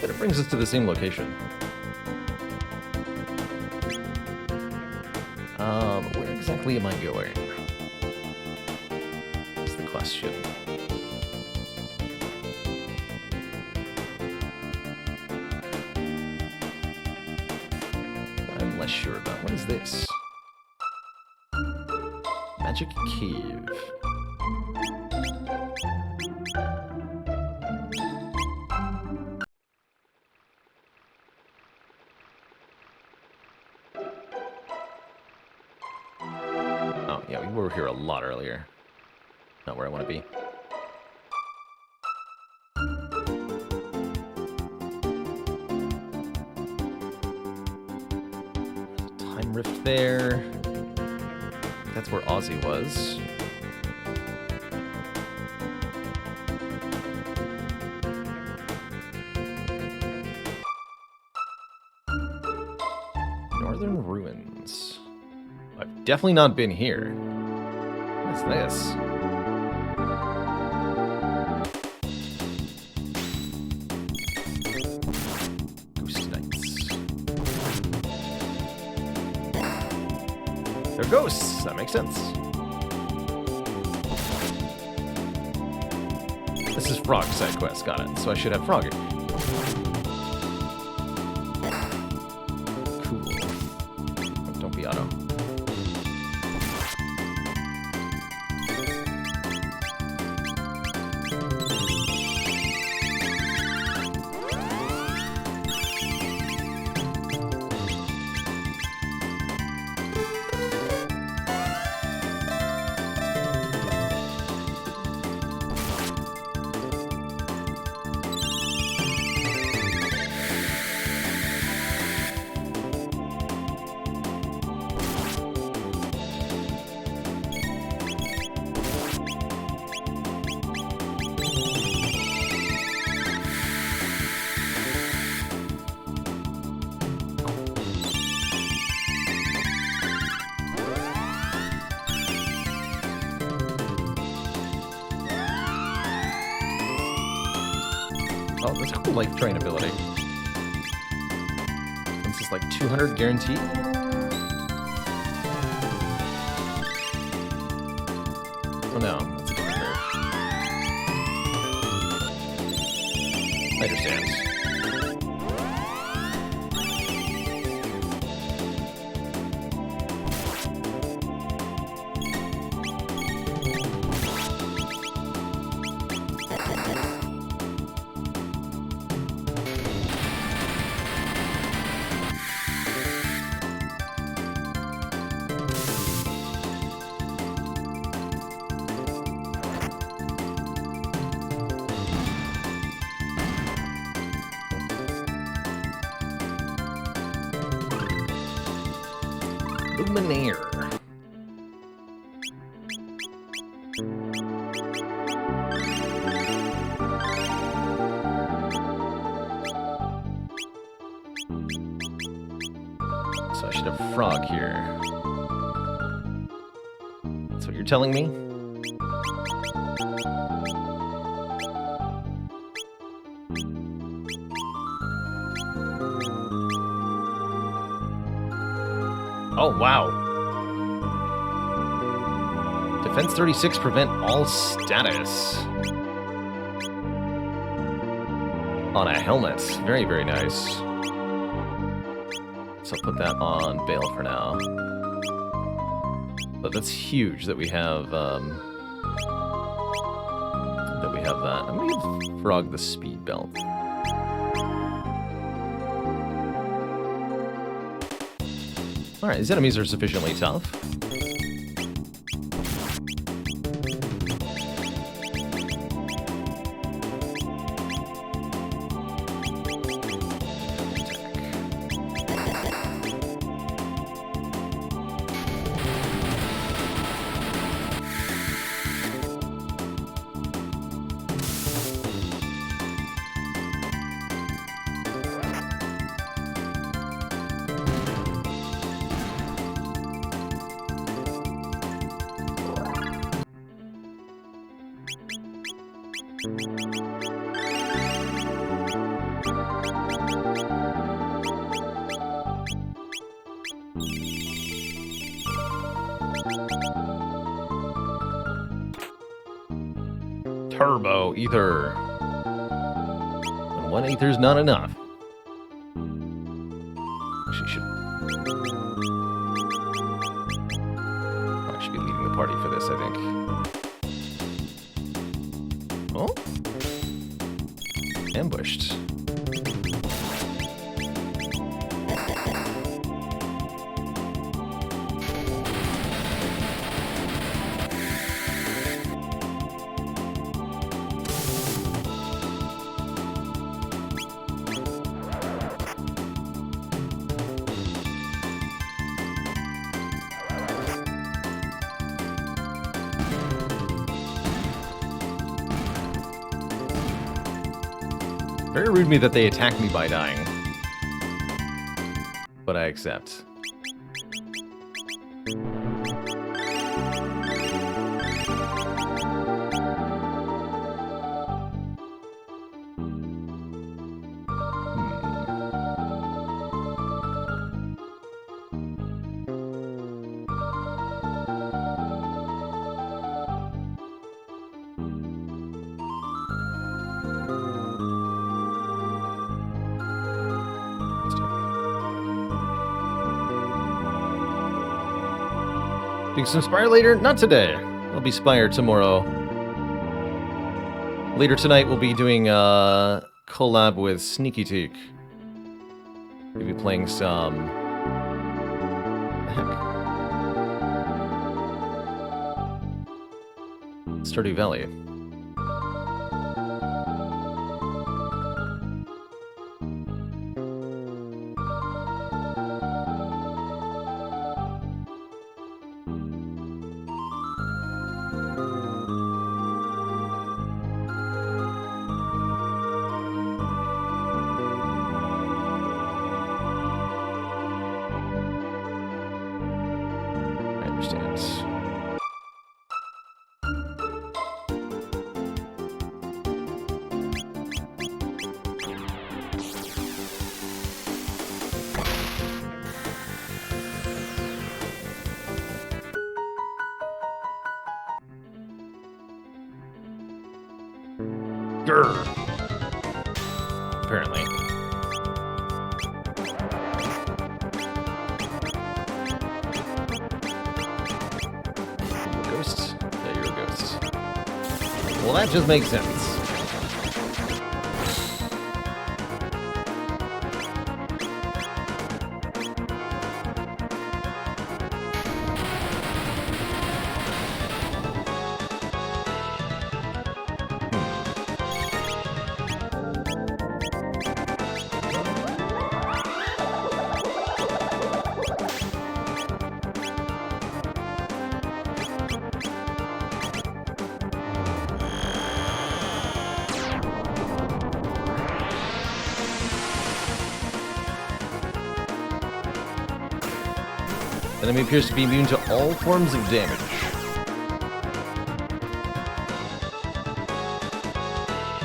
But it brings us to the same location. Where exactly am I going? That's the question. I'm less sure about. What is this? Magic Cave. Yeah, we were here a lot earlier. Not where I want to be. Time rift there. That's where Ozzy was. Northern Ruins. I've definitely not been here. What's this? Ghost Knights. They're ghosts. That makes sense. This is Frog side quest. Got it. So I should have Froggy. Cool. Oh, don't be Otto. Oh, that's a cool life train ability. This is like 200 guaranteed. Oh no, that's a different nerve. I understand. Luminaire. So I should have frog here. That's what you're telling me? Oh, wow. Defense 36, prevent all status. On a helmet. Very, very nice. So I'll put that on Bale for now. But that's huge that we have that. I'm gonna give Frog the speed belt. Alright, these enemies are sufficiently tough. Turbo ether. And one ether's not enough. Actually, I should be leading the party for this, I think. Oh? Ambushed. Very rude of me that they attack me by dying. But I accept. Doing some Spire later? Not today. I'll be Spire tomorrow. Later tonight, we'll be doing a collab with Sneaky Teak. We'll be playing some... Stardew Valley. Grr. Apparently. Ghost? Yeah, you're a ghost. Well, that just makes sense. The enemy appears to be immune to all forms of damage.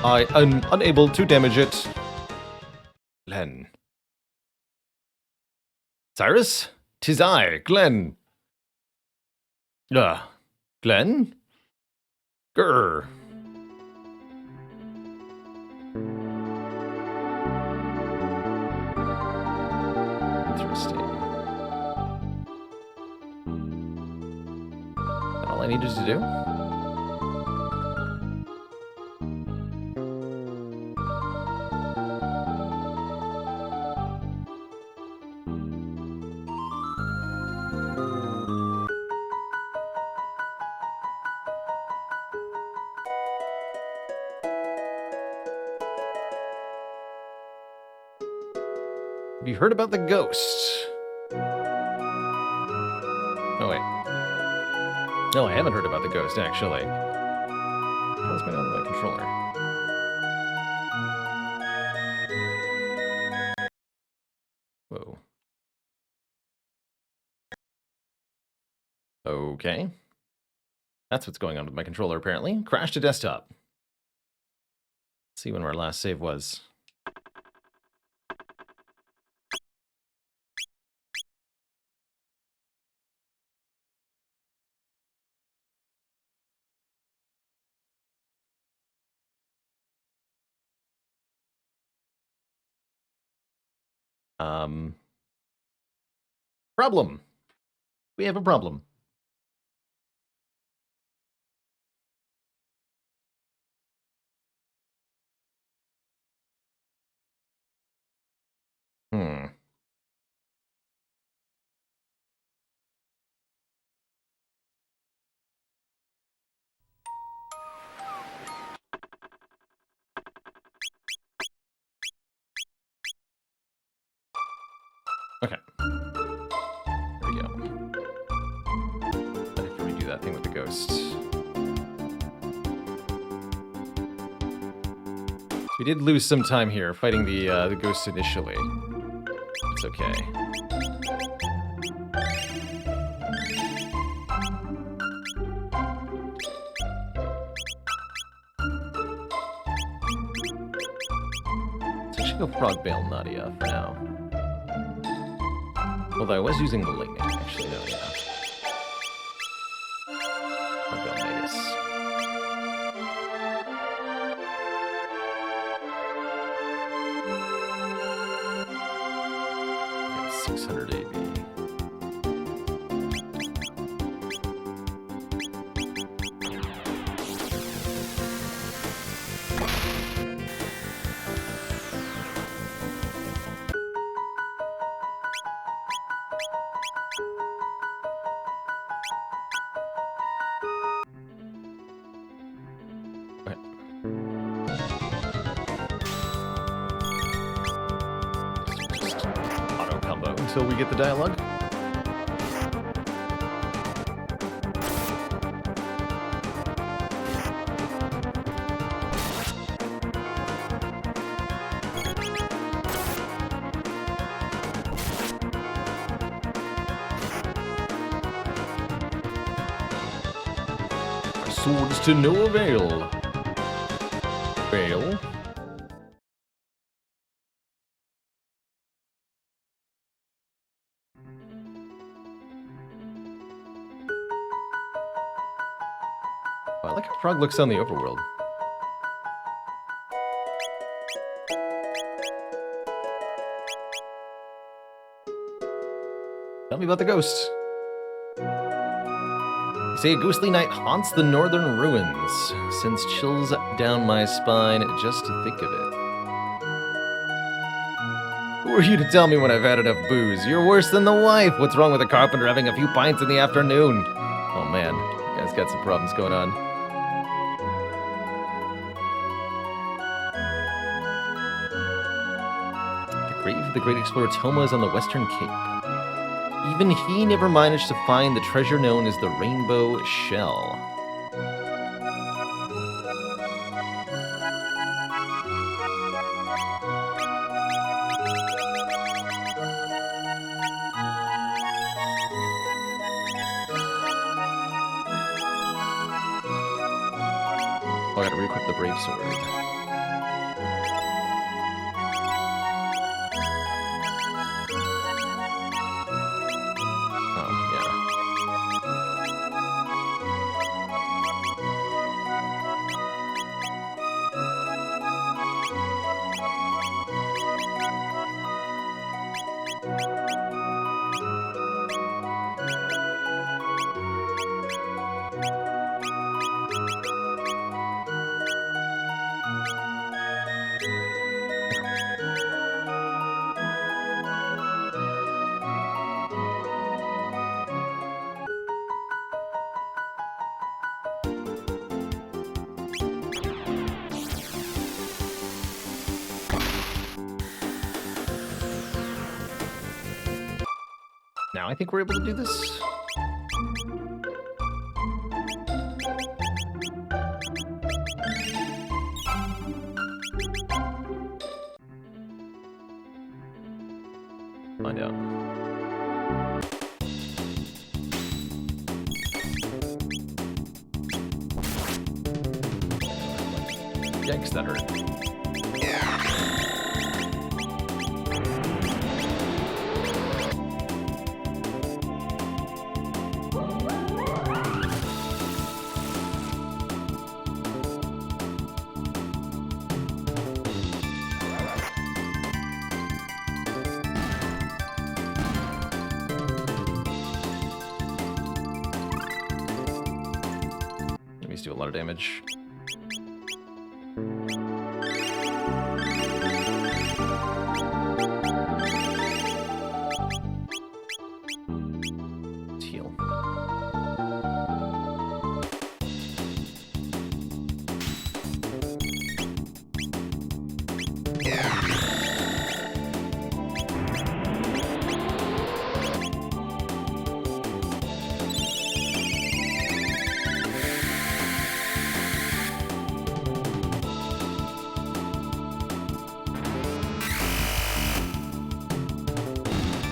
I am unable to damage it. Glenn. Cyrus? 'Tis I, Glenn. Glenn? Grr. Interesting. That all I needed to do? Have you heard about the ghost? Oh, wait. No, I haven't heard about the ghost, actually. What's going on with my controller? Whoa. Okay. That's what's going on with my controller, apparently. Crashed to desktop. Let's see when our last save was. Problem. We have a problem. Okay. There we go. I have to redo that thing with the ghost. So we did lose some time here fighting the ghost initially. It's okay. Let's actually go Frog Bale Nadia for now. Although I was using the lightning, actually, no, yeah. Frog Bale Magus. Okay, 600 AB. Until we get the dialogue. Our swords to no avail. Fail. I like how Frog looks on the overworld. Tell me about the ghost. You say a ghostly night haunts the northern ruins. Sends chills down my spine just to think of it. Who are you to tell me when I've had enough booze? You're worse than the wife. What's wrong with a carpenter having a few pints in the afternoon? Oh man, you guys got some problems going on. The grave of the great explorer Toma is on the western cape. Even he never managed to find the treasure known as the Rainbow Shell. Oh, I gotta re-equip the Brave Sword. Oh, yeah. Now I think we're able to do this. Find out. Yikes, that hurt. Enemies do a lot of damage. Let's heal.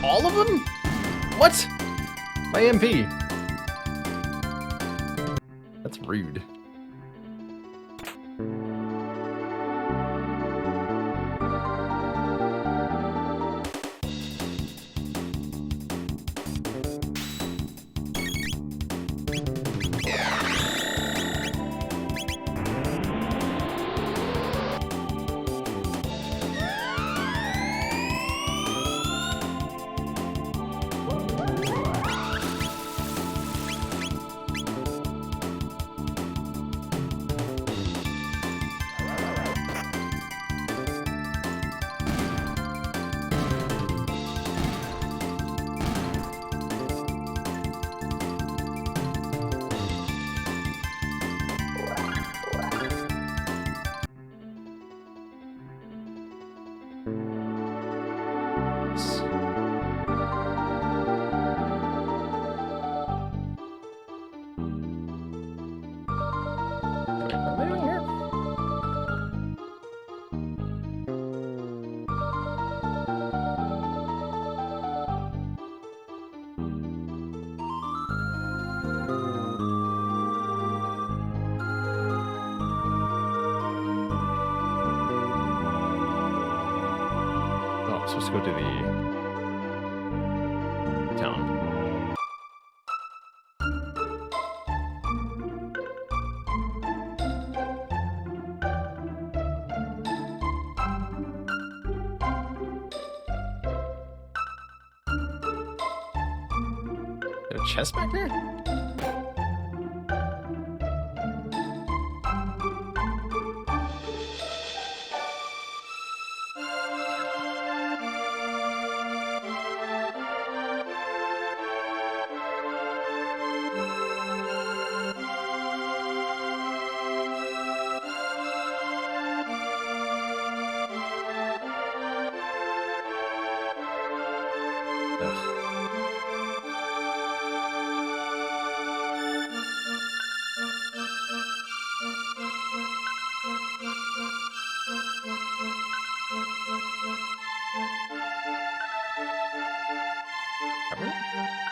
All of them? What? My MP. That's rude. I'm supposed to go to the town. Got a chest back there?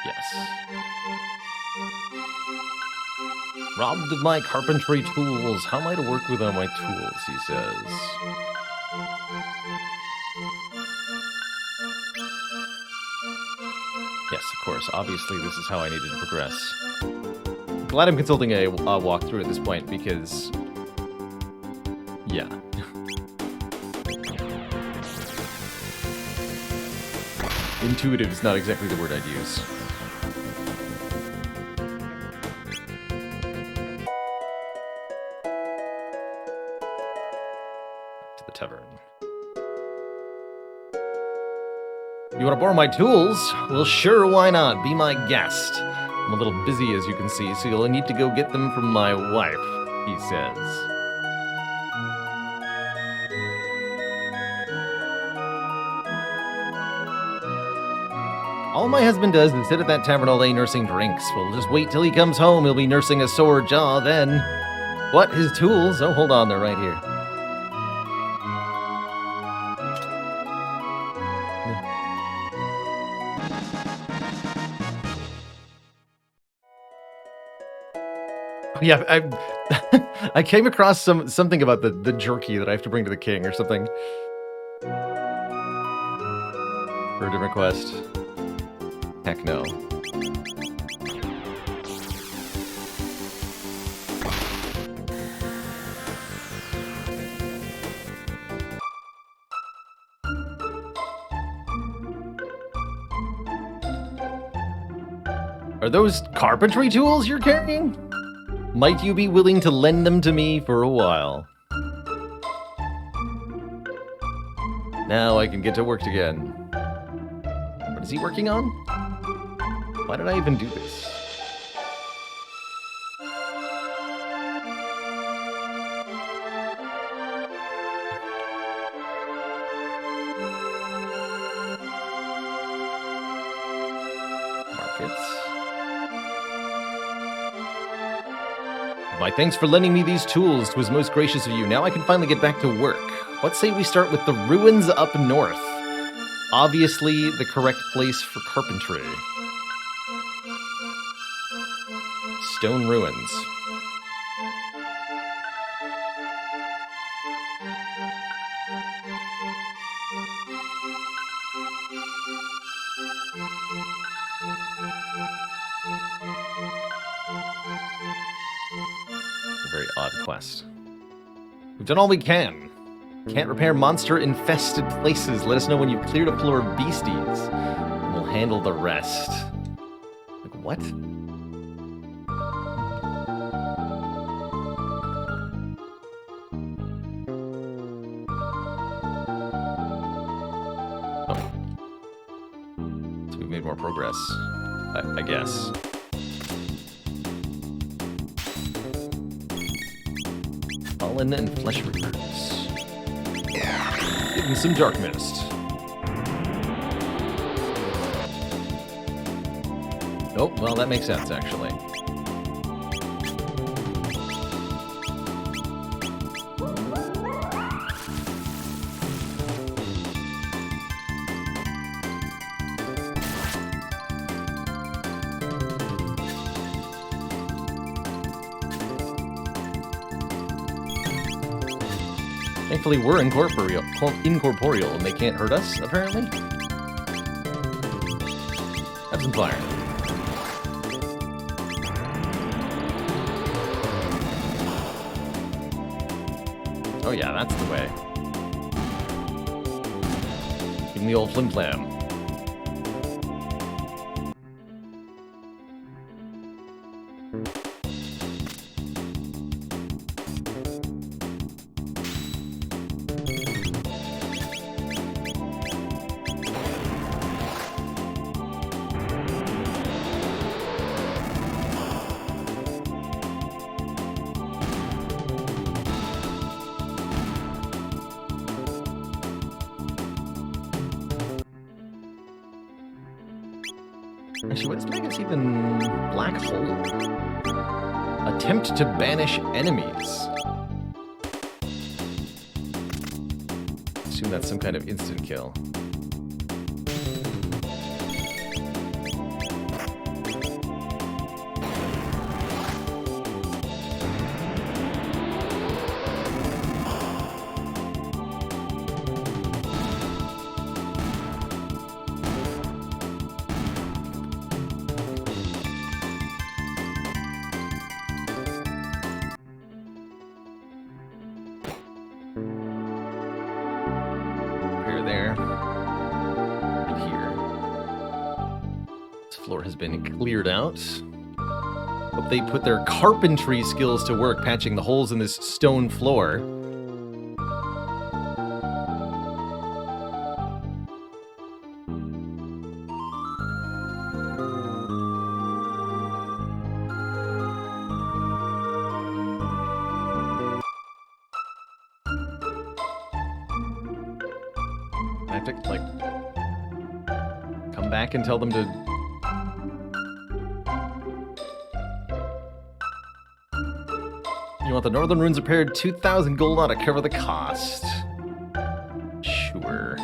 Yes. Robbed of my carpentry tools. How am I to work without my tools, he says. Yes, of course. Obviously, this is how I needed to progress. Glad I'm consulting a walkthrough at this point, because... yeah. Intuitive is not exactly the word I'd use. To the tavern. You want to borrow my tools? Well, sure, why not? Be my guest. I'm a little busy, as you can see, so you'll need to go get them from my wife, he says. All my husband does is sit at that tavern all day nursing drinks. Well, just wait till he comes home. He'll be nursing a sore jaw then. What? His tools? Oh, hold on, they're right here. Yeah, I came across something about the jerky that I have to bring to the king or something. For a different quest. Heck no. Are those carpentry tools you're carrying? Might you be willing to lend them to me for a while? Now I can get to work again. What is he working on? Why did I even do this? Markets. My thanks for lending me these tools. 'Twas most gracious of you. Now I can finally get back to work. What say we start with the ruins up north? Obviously the correct place for carpentry. Stone ruins. A very odd quest. We've done all we can. Can't repair monster-infested places. Let us know when you've cleared a floor of beasties. And we'll handle the rest. Like, what? Oh. So we've made more progress. I guess. Fallen and flesh reapers. Give him some dark mist. Oh, well, that makes sense, actually. Thankfully, we're incorporeal, and they can't hurt us, apparently. Have some fire. Oh yeah, that's the way. Give me the old flim flam. Actually, what does make us even black hole? Attempt to banish enemies. Assume that's some kind of instant kill. This floor has been cleared out. Hope they put their carpentry skills to work patching the holes in this stone floor. I have to, like, come back and tell them to... You want the northern runes repaired? 2,000 gold ought to cover the cost. Sure.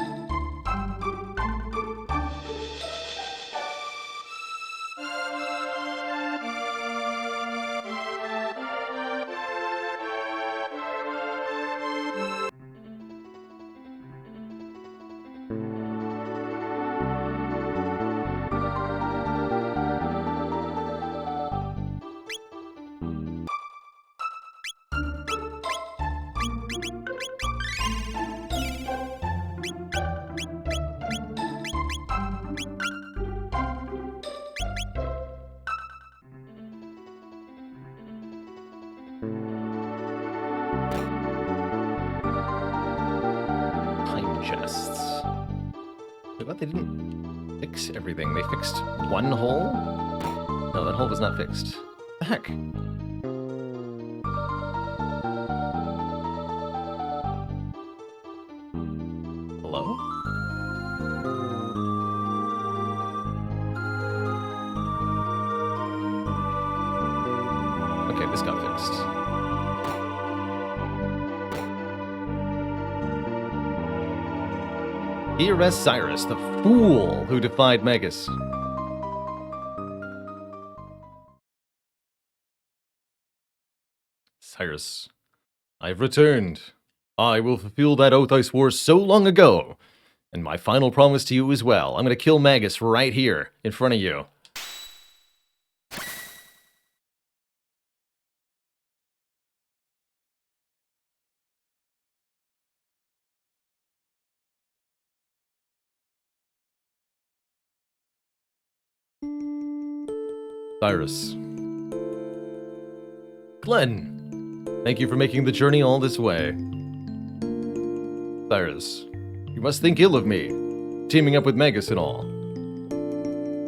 Chests. Wait, what? They didn't fix everything. They fixed one hole? No, that hole was not fixed. The heck? Hello? Okay, this got fixed. He arrests Cyrus, the fool who defied Magus. Cyrus, I've returned. I will fulfill that oath I swore so long ago. And my final promise to you as well. I'm going to kill Magus right here, in front of you. Cyrus. Glenn, thank you for making the journey all this way. Cyrus, you must think ill of me, teaming up with Magus and all.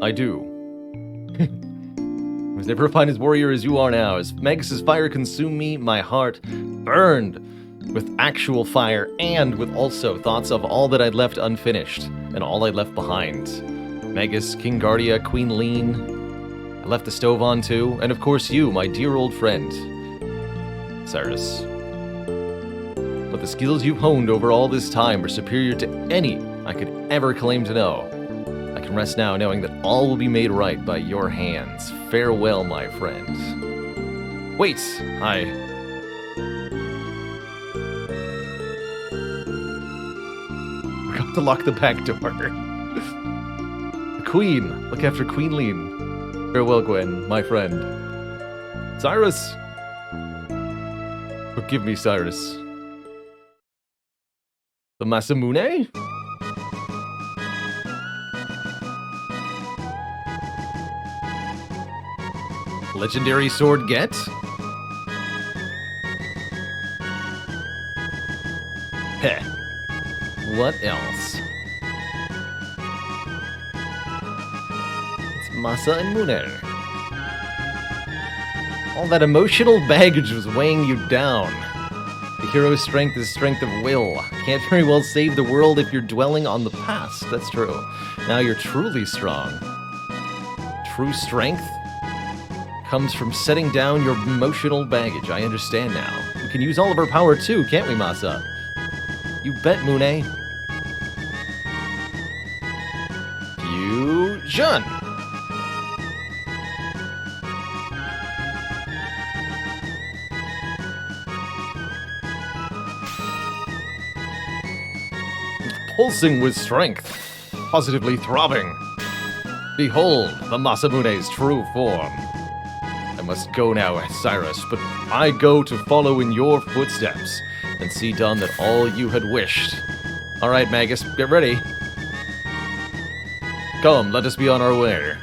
I do. I was never a fine as warrior as you are now. As Magus's fire consumed me, my heart burned with actual fire and with also thoughts of all that I'd left unfinished and all I'd left behind. Magus, King Guardia, Queen Lean. I left the stove on too, and of course you, my dear old friend. Cyrus. But the skills you've honed over all this time are superior to any I could ever claim to know. I can rest now knowing that all will be made right by your hands. Farewell, my friend. Wait, I forgot to lock the back door. The Queen. Look after Queen Lean. Farewell, Gwen, my friend. Cyrus! Forgive me, Cyrus. The Masamune? Legendary sword get? Heh. What else? Masa and Muner. All that emotional baggage was weighing you down. The hero's strength is strength of will. Can't very well save the world if you're dwelling on the past. That's true. Now you're truly strong. True strength comes from setting down your emotional baggage. I understand now. We can use all of our power too, can't we, Masa? You bet, Mune. Fusion! Pulsing with strength, positively throbbing. Behold the Masamune's true form. I must go now, Cyrus, but I go to follow in your footsteps and see done that all you had wished. All right, Magus, get ready. Come, let us be on our way.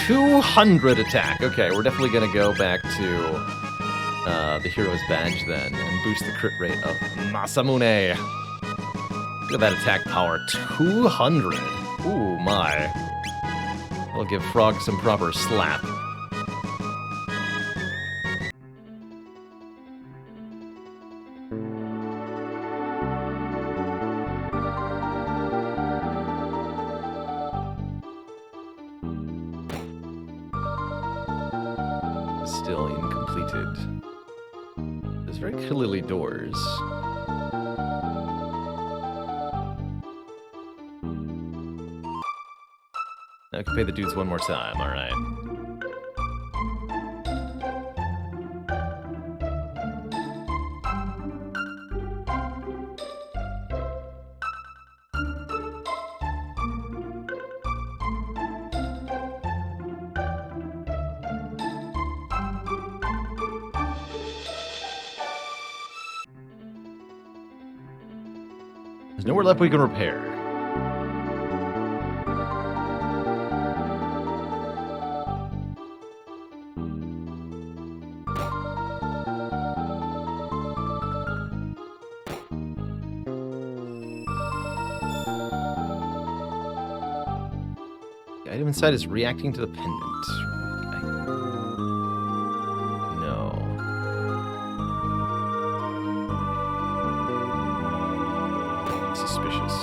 200 attack. Okay, we're definitely going to go back to the hero's badge then and boost the crit rate of Masamune. Look at that attack power. 200. Ooh, my. We'll give Frog some proper slap. Still incompleted. There's very clearly doors. I can pay the dudes one more time, alright. There's nowhere left we can repair. The item inside is reacting to the pendant. No. Suspicious.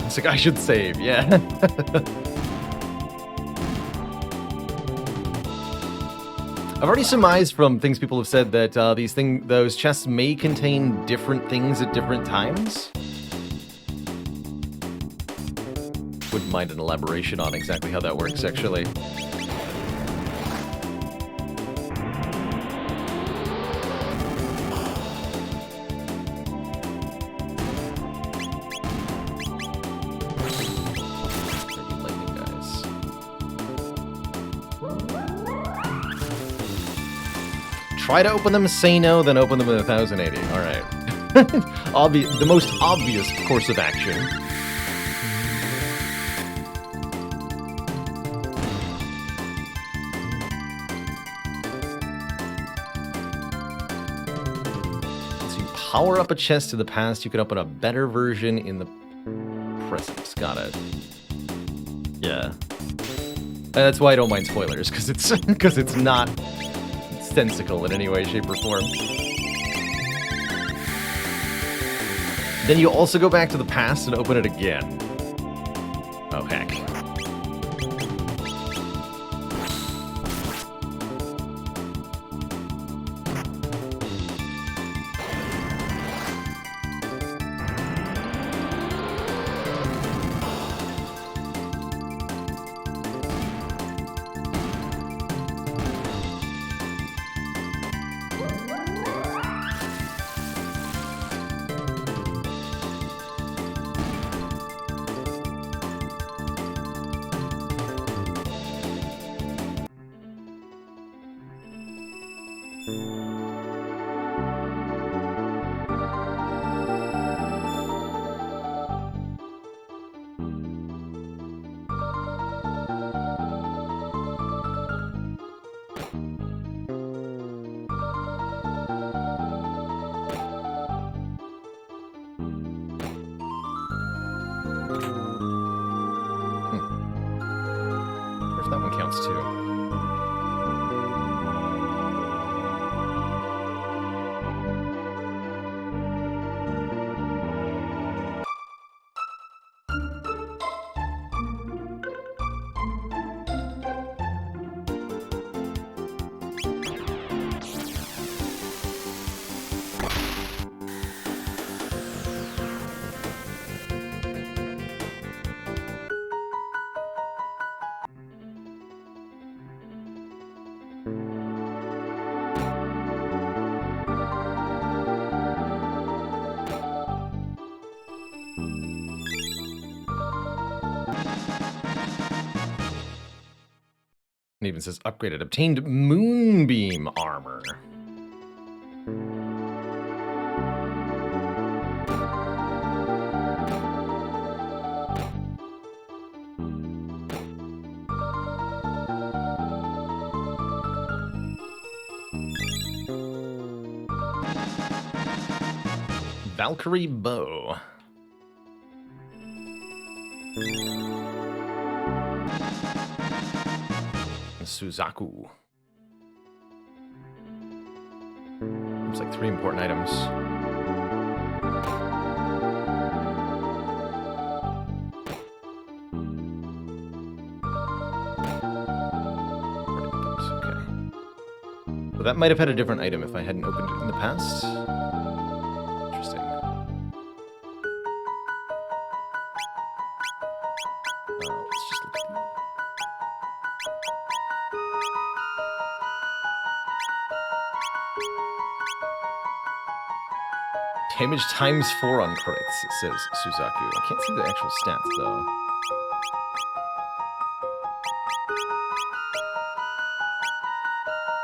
It's like, I should save, yeah. I've already surmised from things people have said that those chests may contain different things at different times. Wouldn't mind an elaboration on exactly how that works, actually. Try to open them, say no, then open them with 1080. Alright. The most obvious course of action. So you power up a chest to the past, you can open a better version in the present. Got it. Yeah. That's why I don't mind spoilers, because it's not sensical in any way, shape, or form. Then you also go back to the past and open it again. Oh, heck. That one counts too. It even says upgraded. Obtained moonbeam armor. Valkyrie bow. Suzaku. It's like 3 important items. Okay. Well, that might have had a different item if I hadn't opened it in the past. Interesting. Let's just look at the... Damage times 4 on crits, it says Suzaku. I can't see the actual stats, though.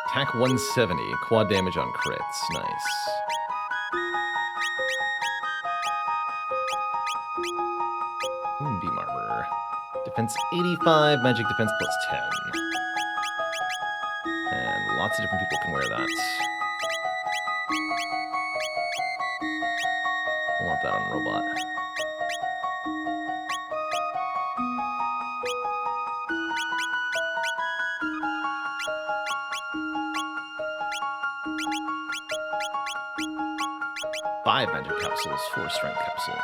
Attack 170, quad damage on crits. Nice. Moonbeam armor. Defense 85, magic defense plus 10. And lots of different people can wear that. I want that on robot. Five magic capsules, 4 strength capsules.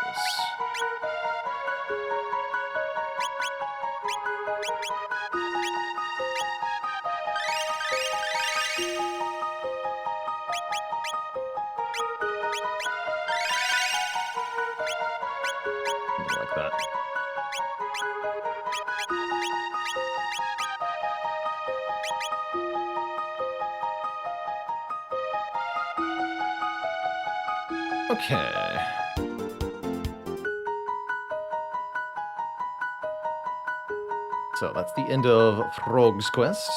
Something like that. Okay. So that's the end of Frog's quest.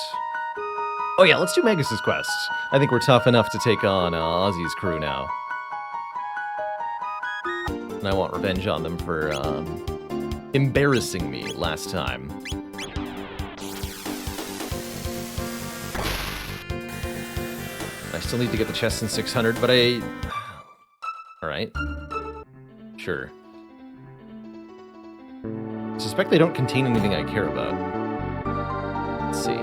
Oh yeah, let's do Magus's quest. I think we're tough enough to take on Ozzy's crew now. And I want revenge on them for embarrassing me last time. I still need to get the chest in 600, but I... Alright. Sure. I suspect they don't contain anything I care about. Let's see.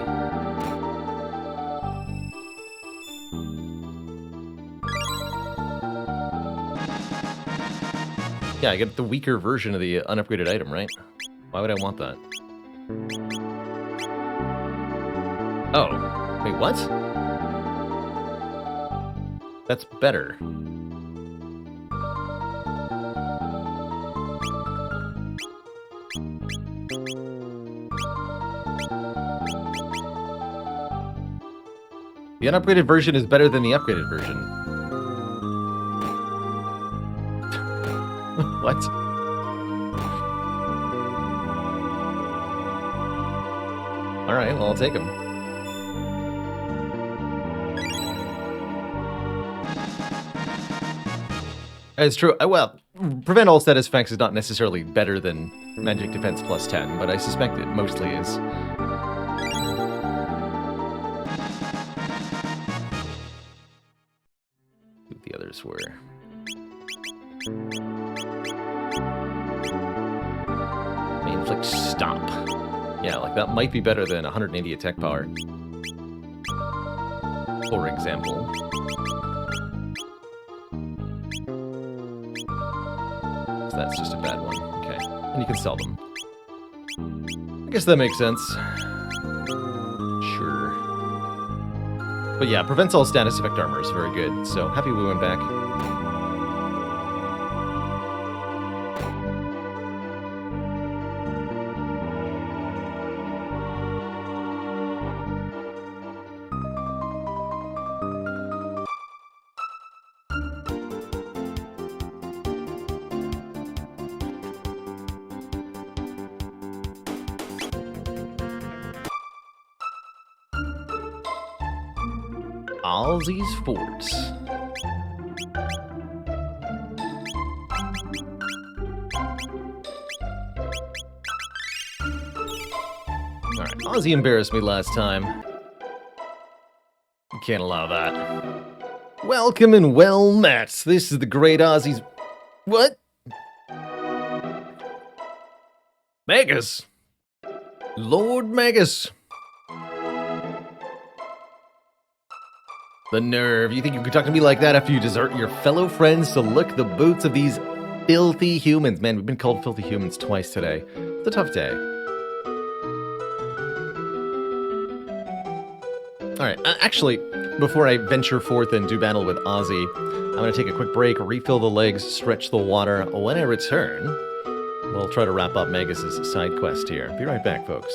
Yeah, I get the weaker version of the unupgraded item, right? Why would I want that? Oh. Wait, what? That's better. The unupgraded version is better than the upgraded version. What? Alright, well, I'll take him. It's true. Well, prevent all status effects is not necessarily better than magic defense plus 10, but I suspect it mostly is. The others were. Inflict stop. Yeah, like that might be better than 180 attack power. For example. So that's just a bad one. Okay. And you can sell them. I guess that makes sense. Sure. But yeah, prevents all status effect armor is very good, so happy we went back. Ozzy's Fort. Alright, Ozzy embarrassed me last time. Can't allow that. Welcome and well met. This is the great Ozzy's... What? Magus! Lord Magus! The nerve. You think you could talk to me like that after you desert your fellow friends to lick the boots of these filthy humans? Man, we've been called filthy humans twice today. It's a tough day. Alright, actually, before I venture forth and do battle with Ozzy, I'm going to take a quick break, refill the legs, stretch the water. When I return, we'll try to wrap up Magus' side quest here. Be right back, folks.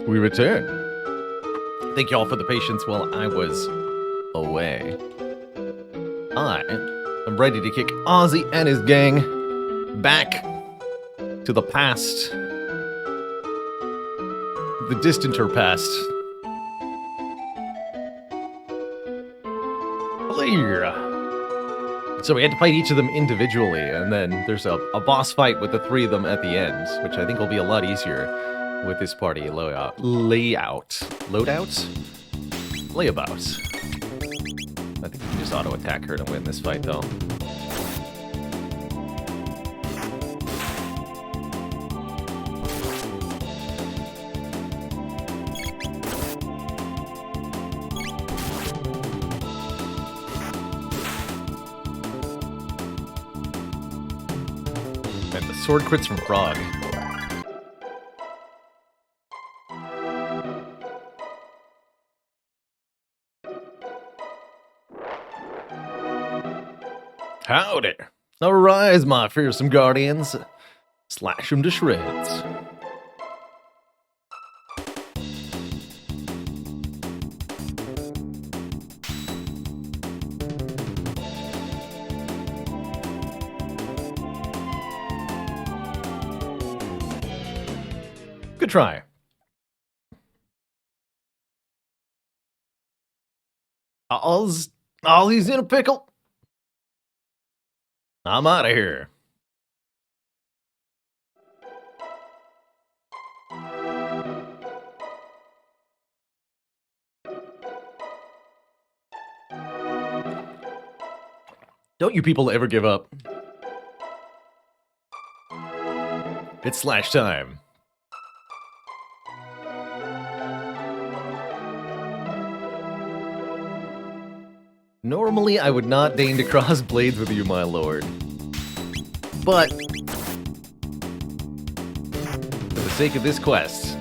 we return. Thank you all for the patience while I was away. I am ready to kick Ozzy and his gang back to the past. The distanter past. So we had to fight each of them individually, and then there's a boss fight with the three of them at the end, which I think will be a lot easier with this party layout. Loadout? Layabout. I think we can just auto-attack her to win this fight, though. And the sword crits from Frog. Howdy! Arise, my fearsome guardians! Slash them to shreds. Good try. Ollie's in a pickle. I'm out of here. Don't you people ever give up. It's slash time. Normally, I would not deign to cross blades with you, my lord. But, for the sake of this quest,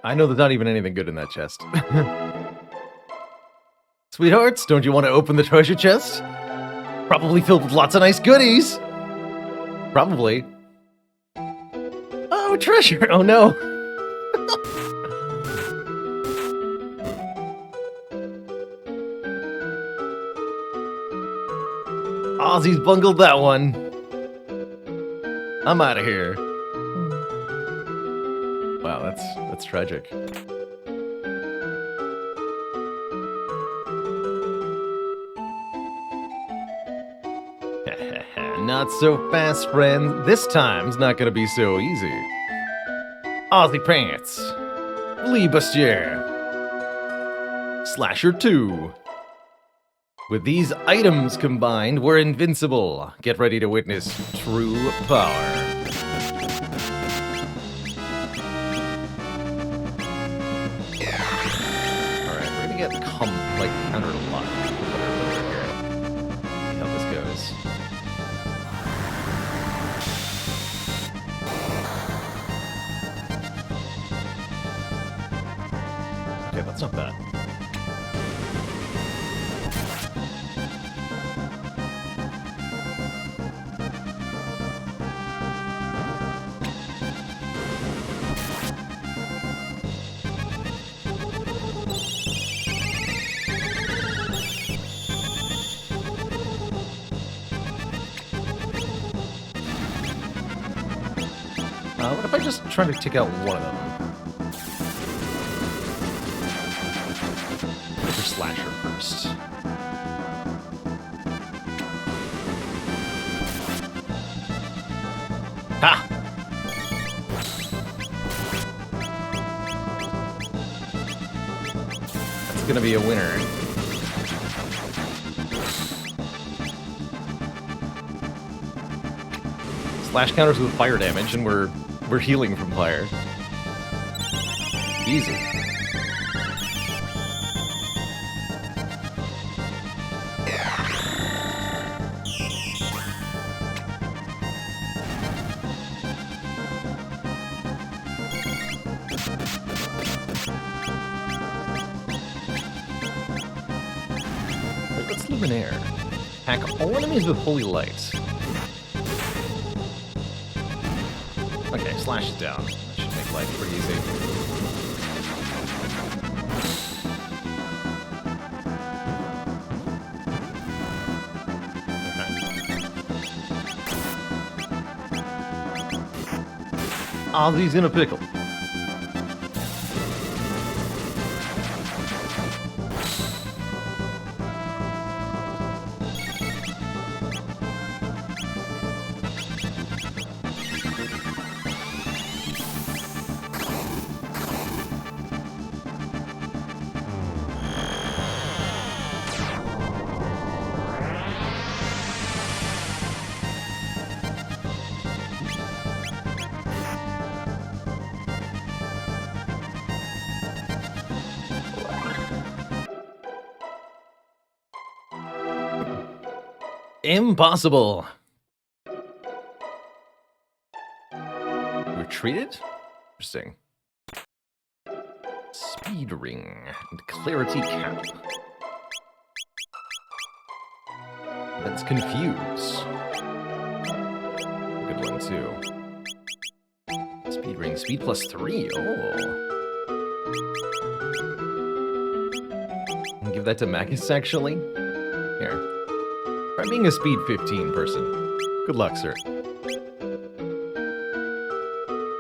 I know there's not even anything good in that chest. Sweethearts, don't you want to open the treasure chest? Probably filled with lots of nice goodies. Probably. Oh, treasure! Oh no! Ozzy's bungled that one. I'm out of here. Wow, that's tragic. Not so fast, friend. This time's not gonna be so easy. Ozzy Pants. Liebestier. Slasher 2. With these items combined, we're invincible. Get ready to witness true power. Countered a lot. See how this goes. Okay, that's not bad. What if I just try to take out one of them? Mr. Slasher first. Ha! That's gonna be a winner. Slash counters with fire damage, and we're healing from fire. Easy. Lance Luminaire. Hack all enemies with holy light. Okay, slash is down. That should make life pretty easy. Okay. Ozzy's in a pickle. Impossible. Retreated? Interesting. Speed ring and clarity cap. Let's confuse. Good one too. Speed ring, speed plus 3. Oh. I'll give that to Magus actually. Here. Try being a speed 15 person. Good luck, sir.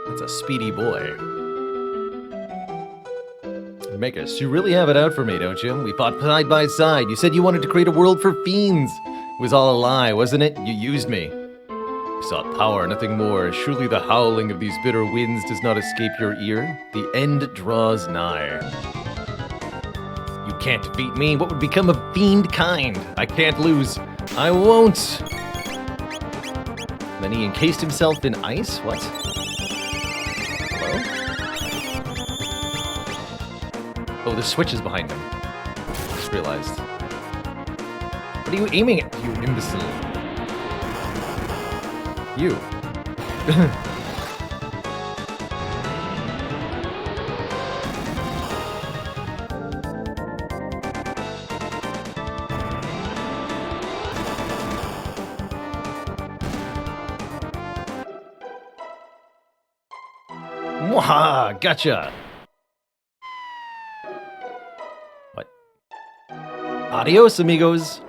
That's a speedy boy. Magus, you really have it out for me, don't you? We fought side by side. You said you wanted to create a world for fiends. It was all a lie, wasn't it? You used me. You sought power, nothing more. Surely the howling of these bitter winds does not escape your ear. The end draws nigh. You can't defeat me. What would become of fiend kind? I can't lose. I won't. Then he encased himself in ice? What? Hello? Oh, the switch is behind him. Just realized. What are you aiming at, you imbecile? You. Mwaha! Gotcha! What? Adios, amigos!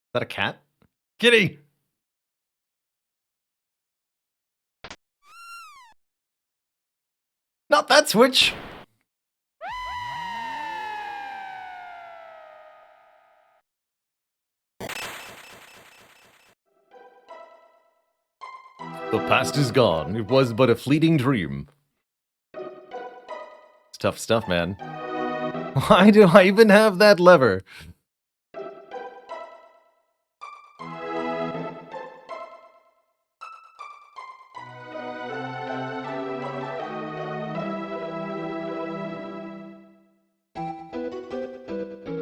Is that a cat? Kitty! Not that switch! The past is gone. It was but a fleeting dream. It's tough stuff, man. Why do I even have that lever?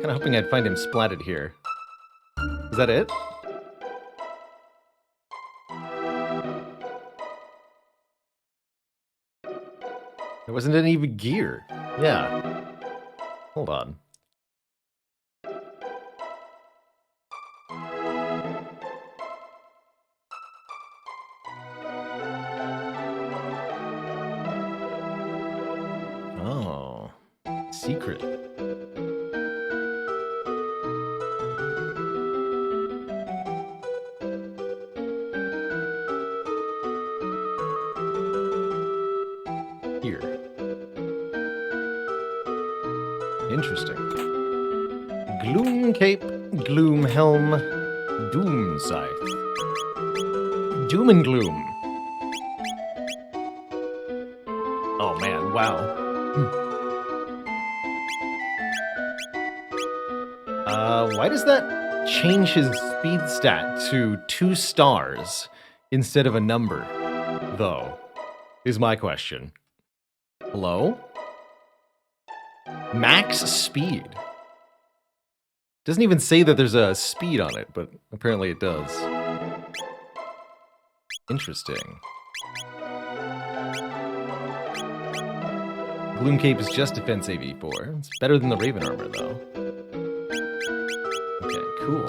Kinda hoping I'd find him splatted here. Is that it? There wasn't any gear. Yeah. Hold on. Oh. Secret. Here. Interesting. Gloom Cape, Gloom Helm, Doom Scythe. Doom and Gloom. Oh man, wow. Why does that change his speed stat to 2 stars instead of a number, though? Is my question. Hello? Max speed. Doesn't even say that there's a speed on it, but apparently it does. Interesting. Gloom Cape is just defense AV4. It's better than the Raven armor, though. Okay, cool.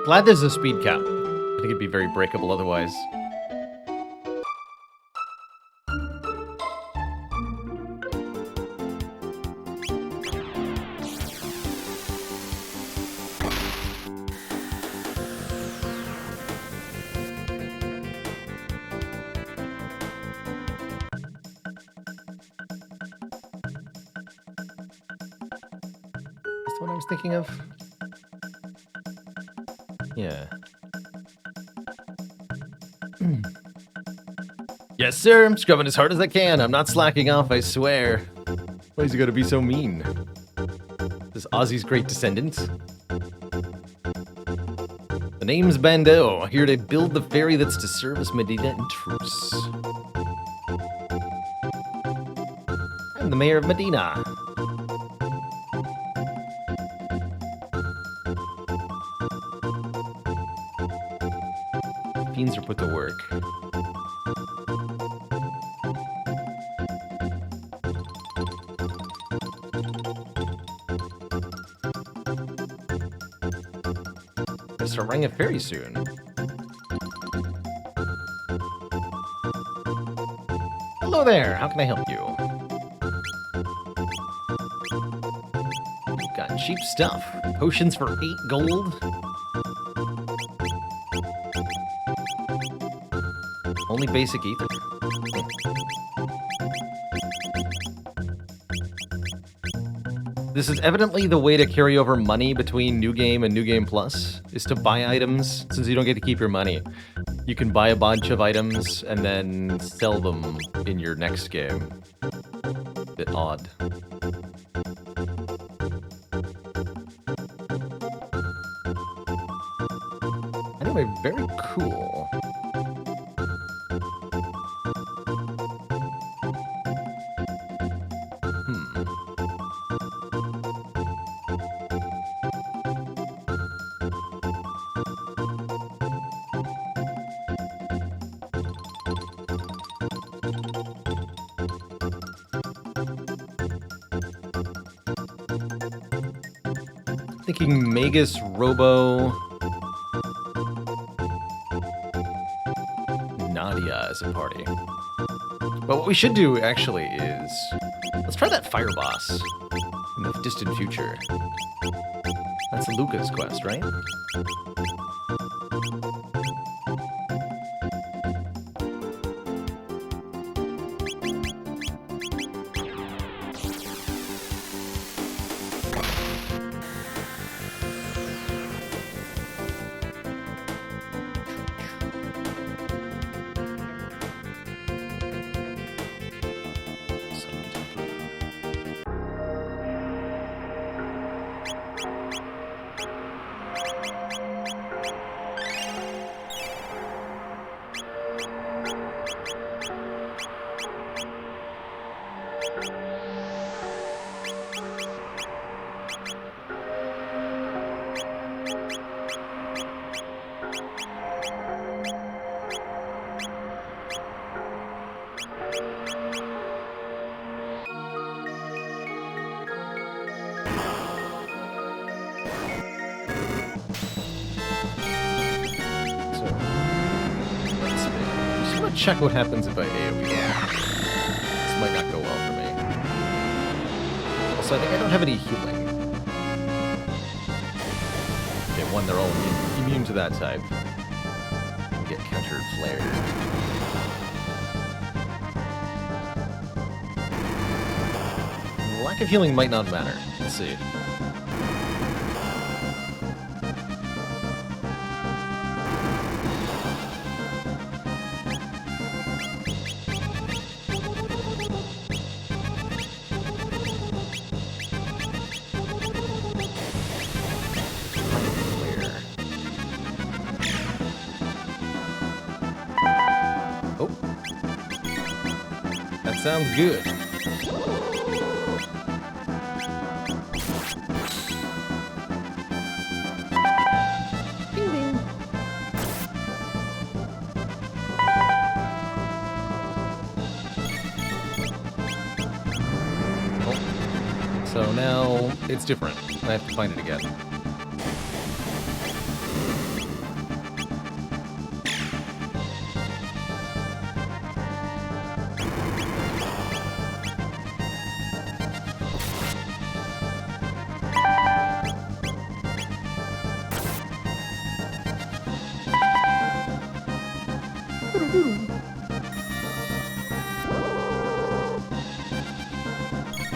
Glad there's a speed cap. I think it'd be very breakable otherwise. That's what I was thinking of. Yeah. Yes, sir. I'm scrubbing as hard as I can. I'm not slacking off, I swear. Why is he gonna be so mean? This Ozzy's great descendant. The name's Bando, here to build the ferry that's to service Medina in truce. I'm the mayor of Medina. Fiends are put to work. Gonna start running a ferry soon. Hello there, how can I help you? Got cheap stuff. Potions for 8 gold. Only basic ether. This is evidently the way to carry over money between New Game and New Game Plus, is to buy items, since you don't get to keep your money. You can buy a bunch of items and then sell them in your next game. Bit odd. Anyway, very cool. Thinking Magus, Robo, Nadia as a party. But what we should do, actually, is... let's try that fire boss in the distant future. That's Luca's quest, right? Check what happens if I AoE. This might not go well for me. Also, I think I don't have any healing. Okay, one, they're all immune to that type. Get countered flared. Lack of healing might not matter. Let's see. Sounds good. Ding ding. Oh. So now it's different. I have to find it again.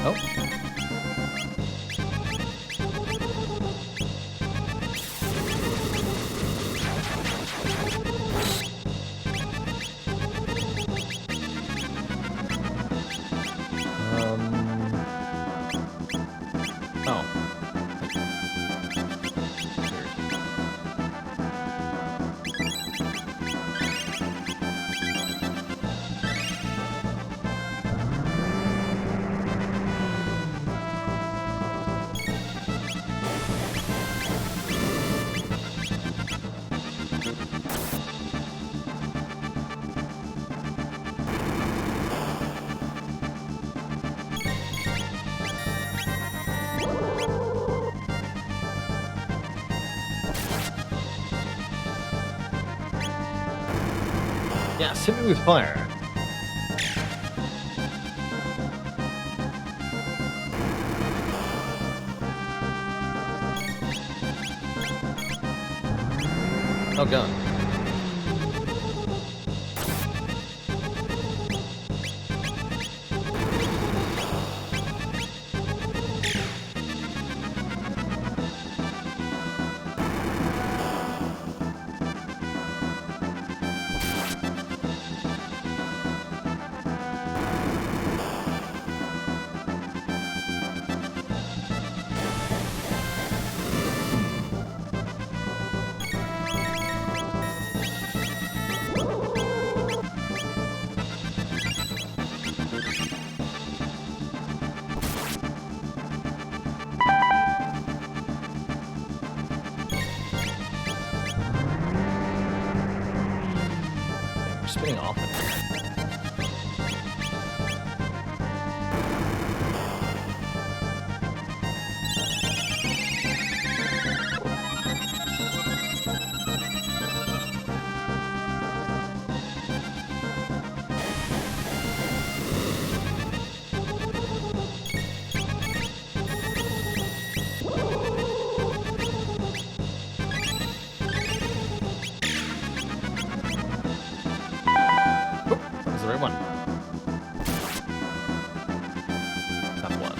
Oh. Oh. Yes, hit me with fire. Oh god. We're spinning off it. That was the right one. That one.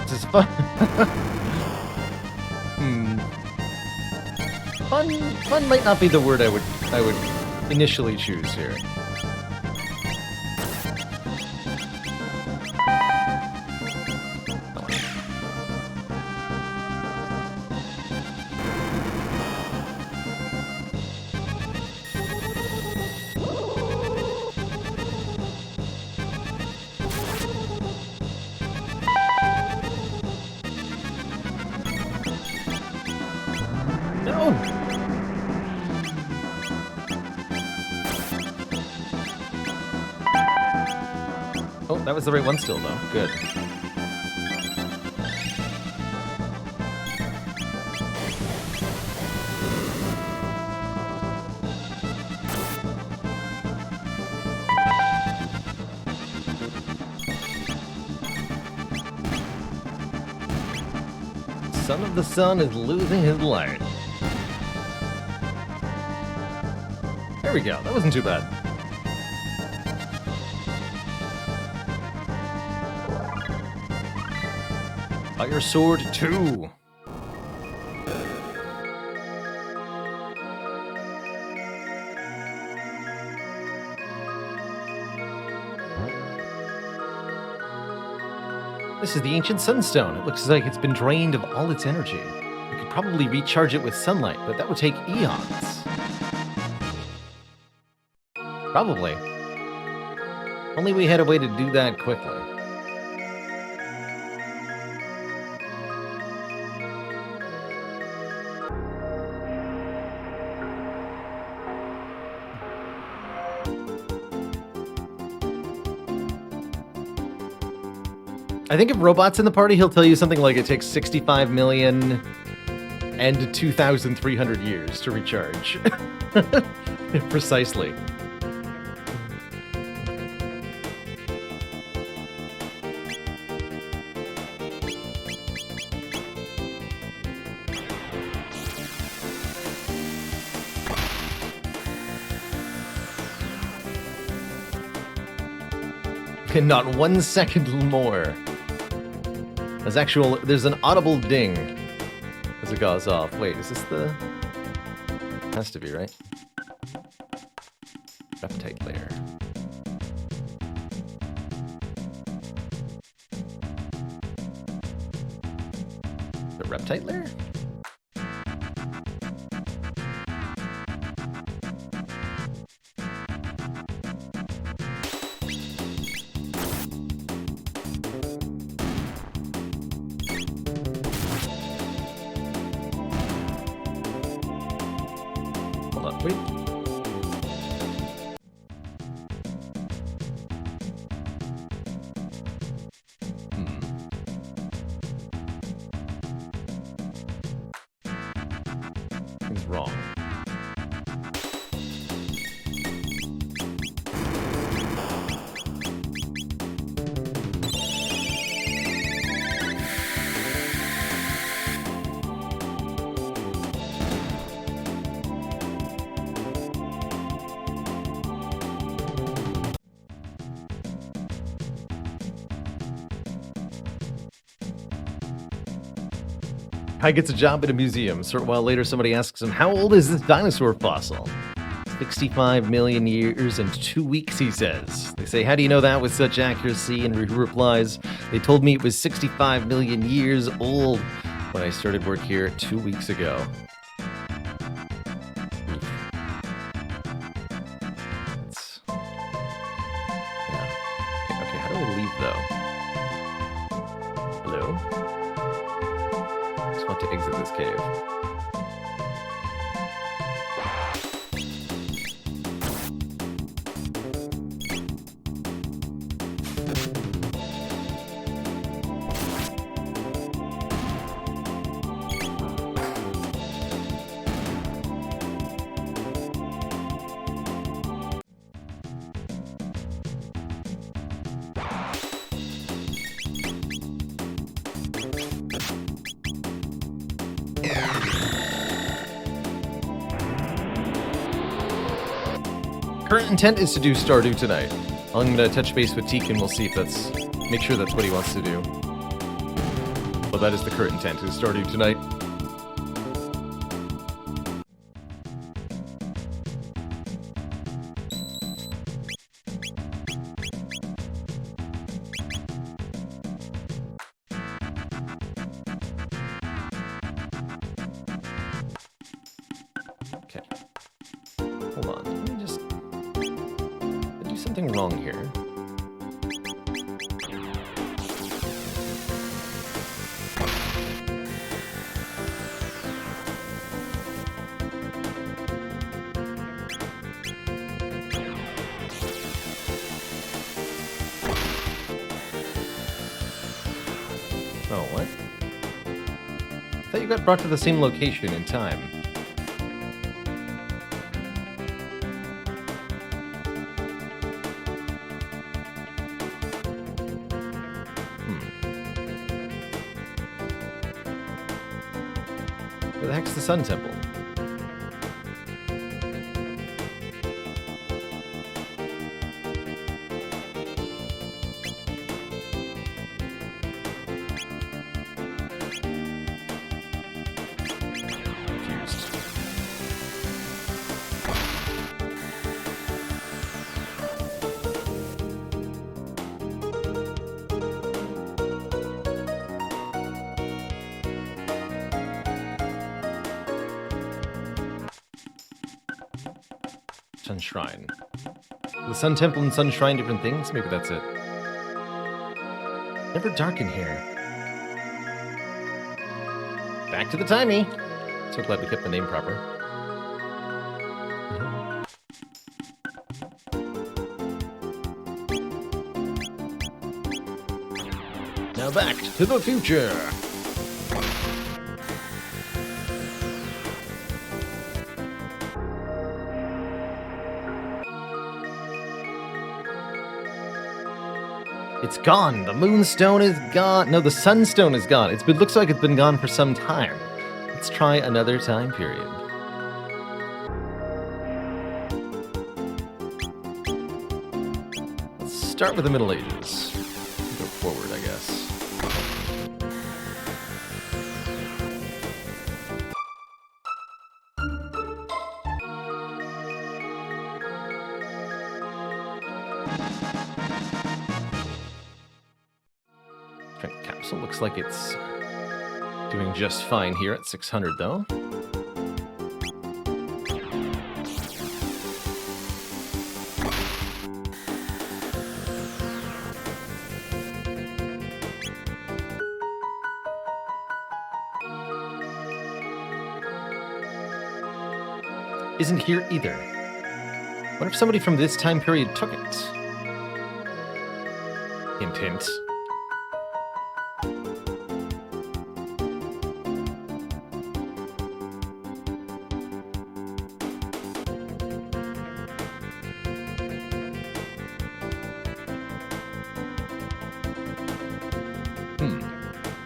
This is fun. Fun might not be the word I would initially choose here. No! Oh, that was the right one still, though. Good. Son of the Sun is losing his light. There we go. That wasn't too bad. Fire Sword 2. This is the ancient sunstone. It looks like it's been drained of all its energy. We could probably recharge it with sunlight, but that would take eons. Probably. Only we had a way to do that quickly. I think if Robot's in the party, he'll tell you something like it takes 65 million and 2,300 years to recharge. Precisely. And not 1 second more. There's an audible ding as it goes off. Wait, is this the... Has to be, right? Reptite layer. The reptite layer? Wait. Something's wrong. Guy gets a job at a museum. A short while later, somebody asks him, how old is this dinosaur fossil? 65 million years and 2 weeks, he says. They say, how do you know that with such accuracy? And he replies, they told me it was 65 million years old when I started work here 2 weeks ago. Okay, how do I leave, though? Hello? I just want to exit this cave. Current intent is to do Stardew tonight. I'm gonna touch base with Teak and we'll see if make sure that's what he wants to do. But that is the current intent, is Stardew tonight. Okay. Hold on. Let me just do something wrong here. Oh, what? I thought you got brought to the same location in time. Where the heck's the Sun Temple? Sun Shrine. The Sun Temple and Sun Shrine, different things? Maybe that's it. Never dark in here. Back to the timey. So glad we kept the name proper. Now back to the future. It's gone. The Moonstone is gone. No, the Sunstone is gone. Looks like it's been gone for some time. Let's try another time period. Let's start with the Middle Ages. Go forward, I guess. Strength capsule looks like it's doing just fine here at 600, though. Isn't here either. What if somebody from this time period took it? Hint, hint.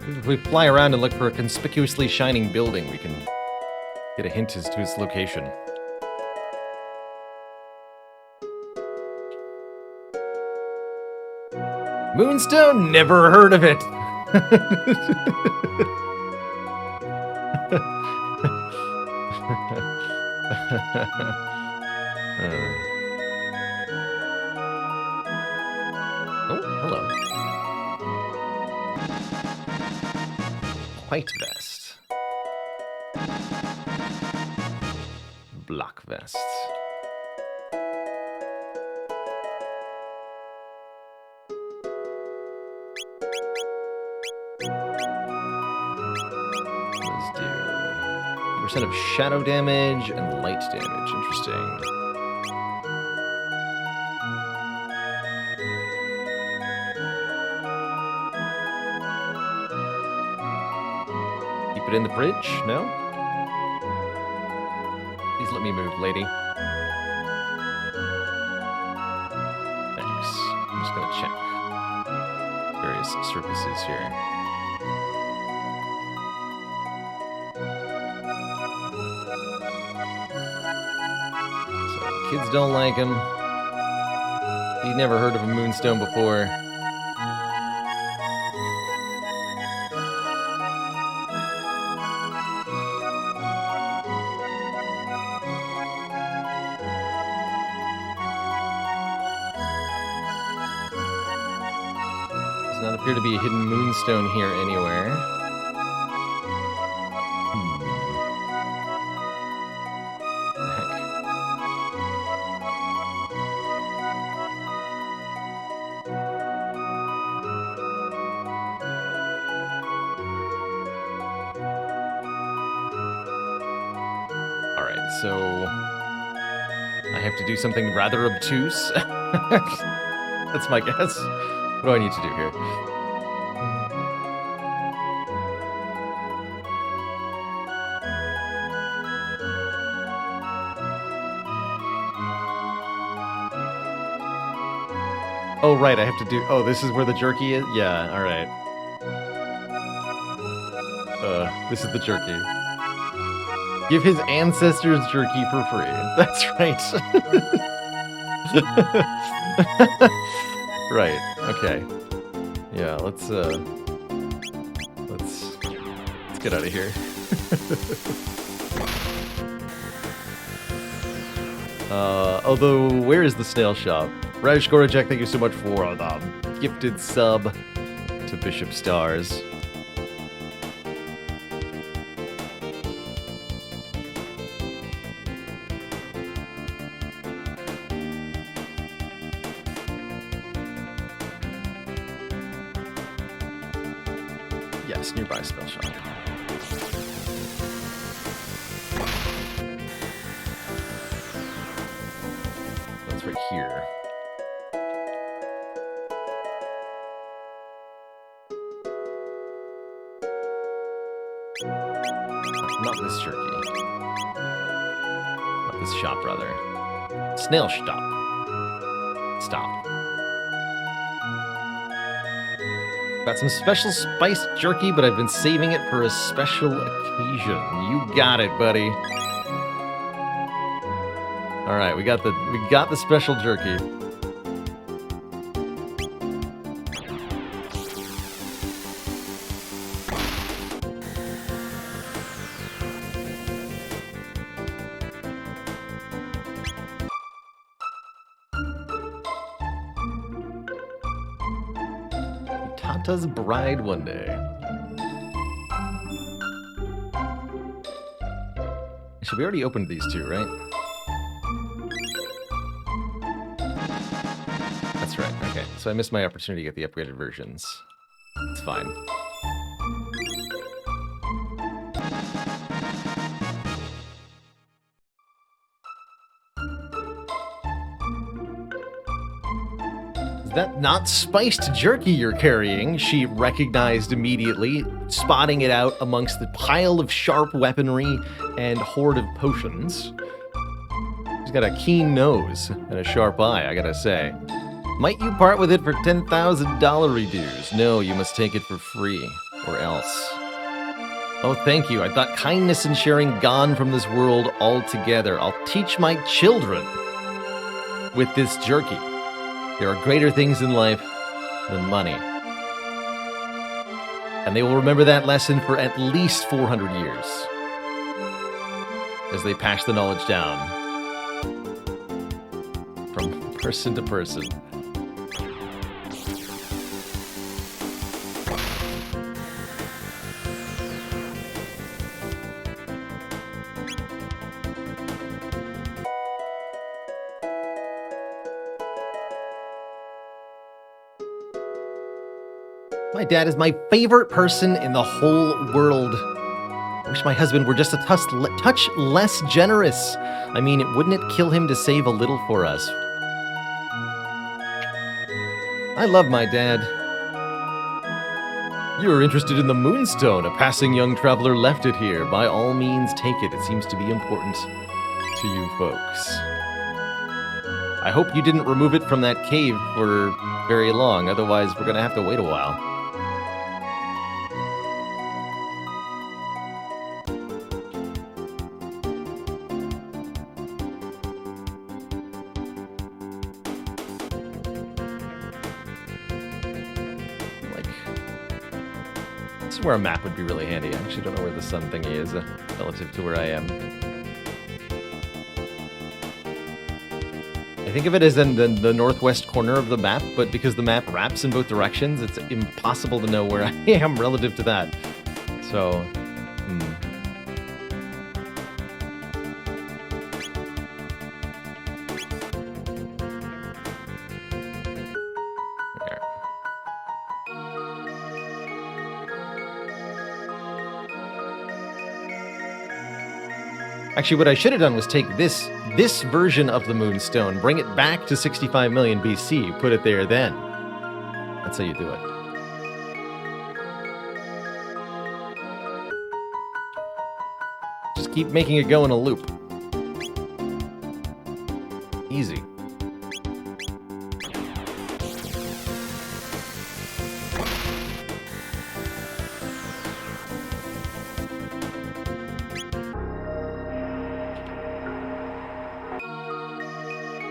If we fly around and look for a conspicuously shining building, we can get a hint as to its location. Moonstone? Never heard of it! Oh, hello. White vest. Black vest. Let's do 50% of shadow damage and light damage. Interesting. Keep it in the fridge? No? Please let me move, lady. Thanks. I'm just gonna check various surfaces here. So, kids don't like him. He'd never heard of a moonstone before. Does not appear to be a hidden moonstone here anywhere. The heck? Alright, so I have to do something rather obtuse. That's my guess. What do I need to do here? Oh, right, I have to do... Oh, this is where the jerky is? Yeah, alright. This is the jerky. Give his ancestors jerky for free. That's right. Right, okay. Yeah, let's get out of here. Although, where is the snail shop? Raj Gorajek, thank you so much for the gifted sub to Bishop Stars. Yes, nearby spell shop. That's right here. Not this jerky. Not this shop, rather. Snail stop. Stop. Got some special spiced jerky, but I've been saving it for a special occasion. You got it, buddy. All right, we got the special jerky. Tata's bride one day. So we already opened these two, right? That's right, okay. So I missed my opportunity to get the upgraded versions. It's fine. Is that not spiced jerky you're carrying? She recognized immediately, spotting it out amongst the pile of sharp weaponry and hoard of potions. She's got a keen nose and a sharp eye, I gotta say. Might you part with it for $10,000 dues? No, you must take it for free, or else. Oh, thank you. I thought kindness and sharing gone from this world altogether. I'll teach my children with this jerky. There are greater things in life than money. And they will remember that lesson for at least 400 years as they pass the knowledge down from person to person. My dad is my favorite person in the whole world. I wish my husband were just a touch less generous. I mean, wouldn't it kill him to save a little for us? I love my dad. You are interested in the Moonstone. A passing young traveler left it here. By all means, take it. It seems to be important to you folks. I hope you didn't remove it from that cave for very long. Otherwise, we're going to have to wait a while. Where a map would be really handy. I actually don't know where the sun thingy is relative to where I am. I think of it as in the northwest corner of the map, but because the map wraps in both directions, it's impossible to know where I am relative to that. So, Actually, what I should have done was take this version of the Moonstone, bring it back to 65 million BC, put it there then. That's how you do it. Just keep making it go in a loop. Easy.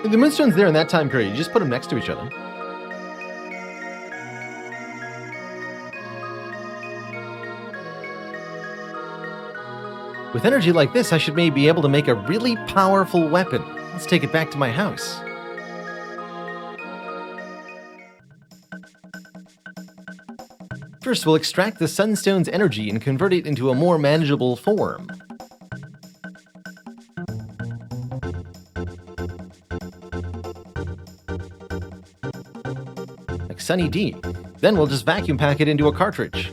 The Moonstone's there in that time period. You just put them next to each other. With energy like this, I should maybe be able to make a really powerful weapon. Let's take it back to my house. First, we'll extract the Sunstone's energy and convert it into a more manageable form. Sunny D. Then we'll just vacuum pack it into a cartridge.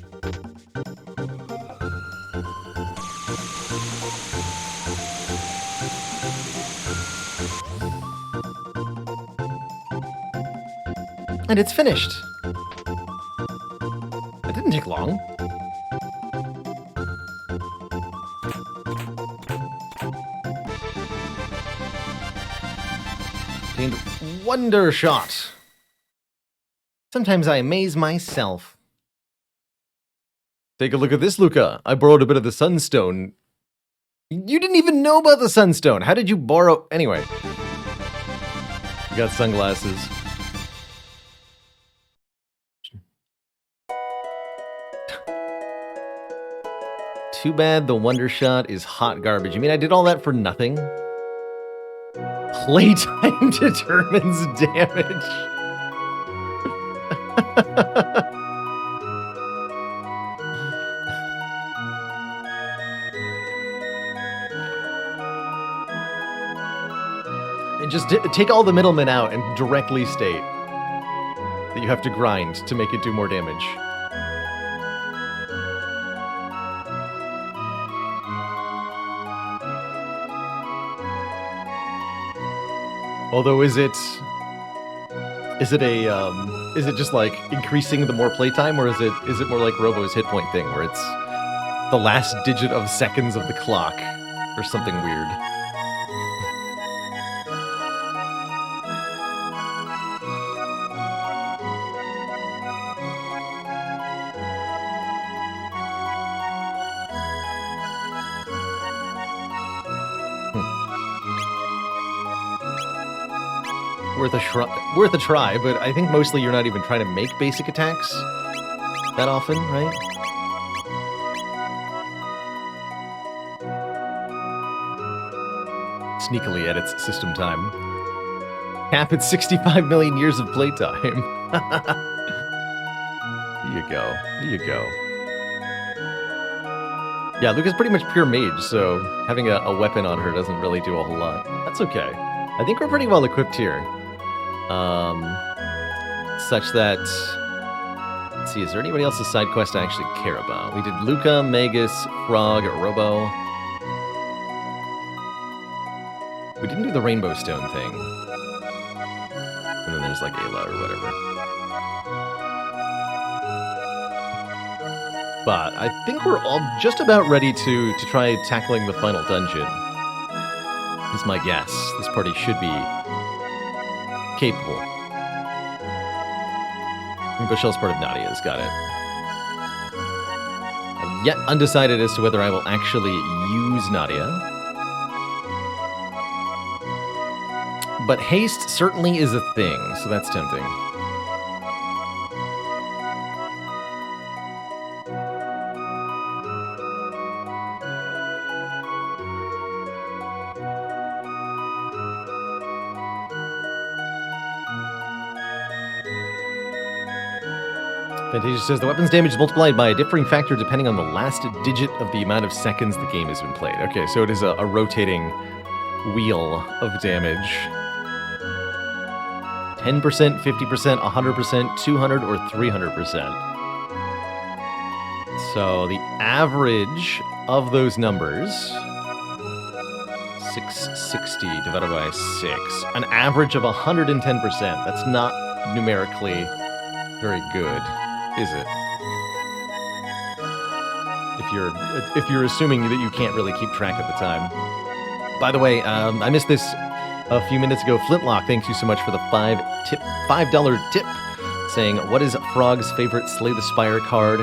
And it's finished. It didn't take long. Obtained Wonder Shot. Sometimes I amaze myself. Take a look at this, Luca. I borrowed a bit of the Sunstone. You didn't even know about the Sunstone. How did you borrow? Anyway. You got sunglasses. Too bad the Wonder Shot is hot garbage. You mean I did all that for nothing? Playtime determines damage. And just take all the middlemen out and directly state that you have to grind to make it do more damage. Although, is it just like increasing the more playtime, or is it more like Robo's hit point thing, where it's the last digit of seconds of the clock, or something weird? Worth a try, but I think mostly you're not even trying to make basic attacks that often, right? Sneakily edits system time. Cap at 65 million years of playtime. Here you go. Here you go. Yeah, Luca's pretty much pure mage, so having a weapon on her doesn't really do a whole lot. That's okay. I think we're pretty well equipped here. Such that, let's see, is there anybody else's side quest I actually care about? We did Luca, Magus, Frog, Robo. We didn't do the Rainbow Stone thing. And then there's like Ayla or whatever. But I think we're all just about ready to try tackling the final dungeon. Is my guess. This party should be capable. Rainbow Shell's part of Nadia's, got it. I'm yet undecided as to whether I will actually use Nadia. But haste certainly is a thing, so that's tempting. Fantasia says the weapon's damage is multiplied by a differing factor depending on the last digit of the amount of seconds the game has been played. Okay, so it is a rotating wheel of damage. 10%, 50%, 100%, 200, or 300%. So the average of those numbers, 660 divided by 6, an average of 110%. That's not numerically very good, is it? If you're assuming that you can't really keep track at the time. By the way, I missed this a few minutes ago. Flintlock, thank you so much for the $5 tip, saying, what is Frog's favorite Slay the Spire card?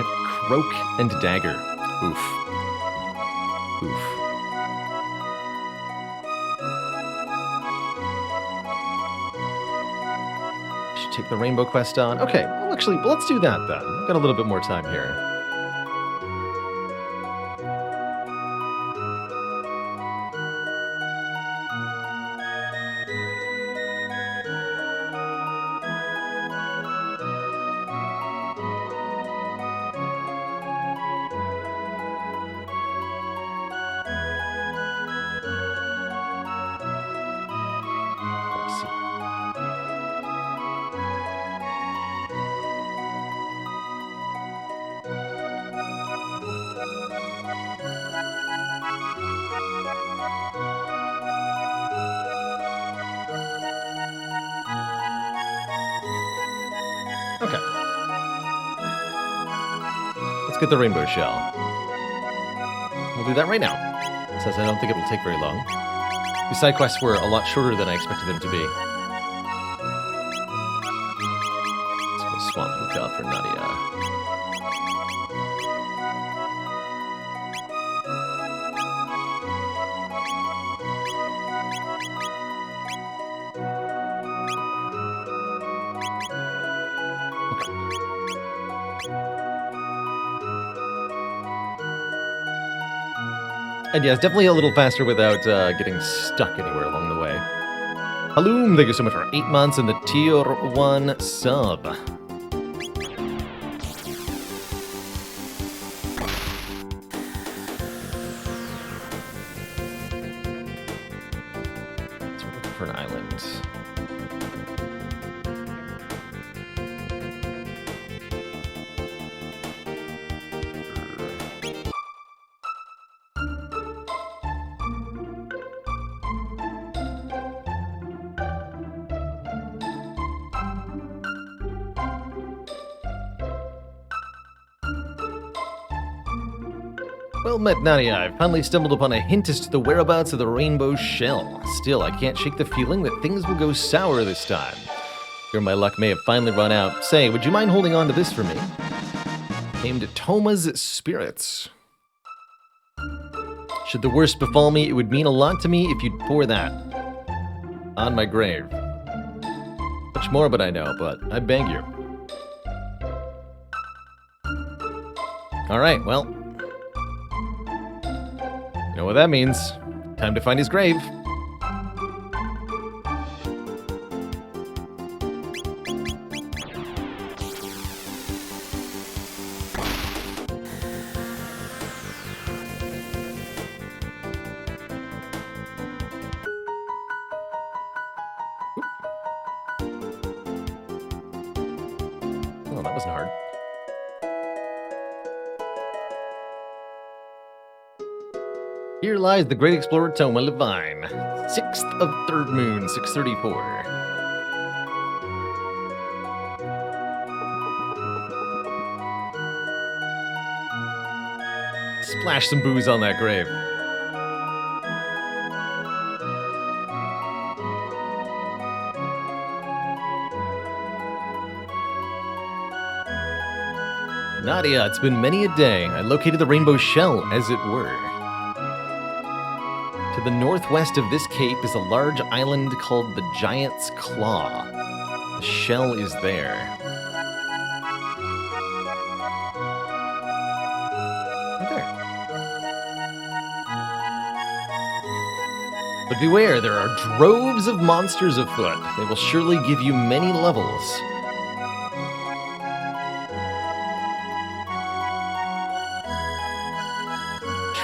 Croak and Dagger. Oof. Oof. Should take the Rainbow Quest on. Okay, well, actually, let's do that then. I've got a little bit more time here. Let's get the rainbow shell. We'll do that right now, since I don't think it will take very long. These side quests were a lot shorter than I expected them to be. Let's go swamp lookout for Nadia. And yeah, it's definitely a little faster without getting stuck anywhere along the way. Halloum, thank you so much for 8 months and the tier 1 sub. So we're looking for an island. Well met, Nadia. I've finally stumbled upon a hint as to the whereabouts of the rainbow shell. Still, I can't shake the feeling that things will go sour this time. Fear my luck may have finally run out. Say, would you mind holding on to this for me? Aimed at Toma's spirits. Should the worst befall me, it would mean a lot to me if you'd pour that on my grave. Much more but I know, but I beg you. Alright, well. You know what that means. Time to find his grave. Oh, that wasn't hard. Here lies the great explorer Toma Levine, 6th of 3rd moon, 634. Splash some booze on that grave. Nadia, it's been many a day. I located the rainbow shell, as it were. To the northwest of this cape is a large island called the Giant's Claw. The shell is there. Right there. But beware, there are droves of monsters afoot. They will surely give you many levels.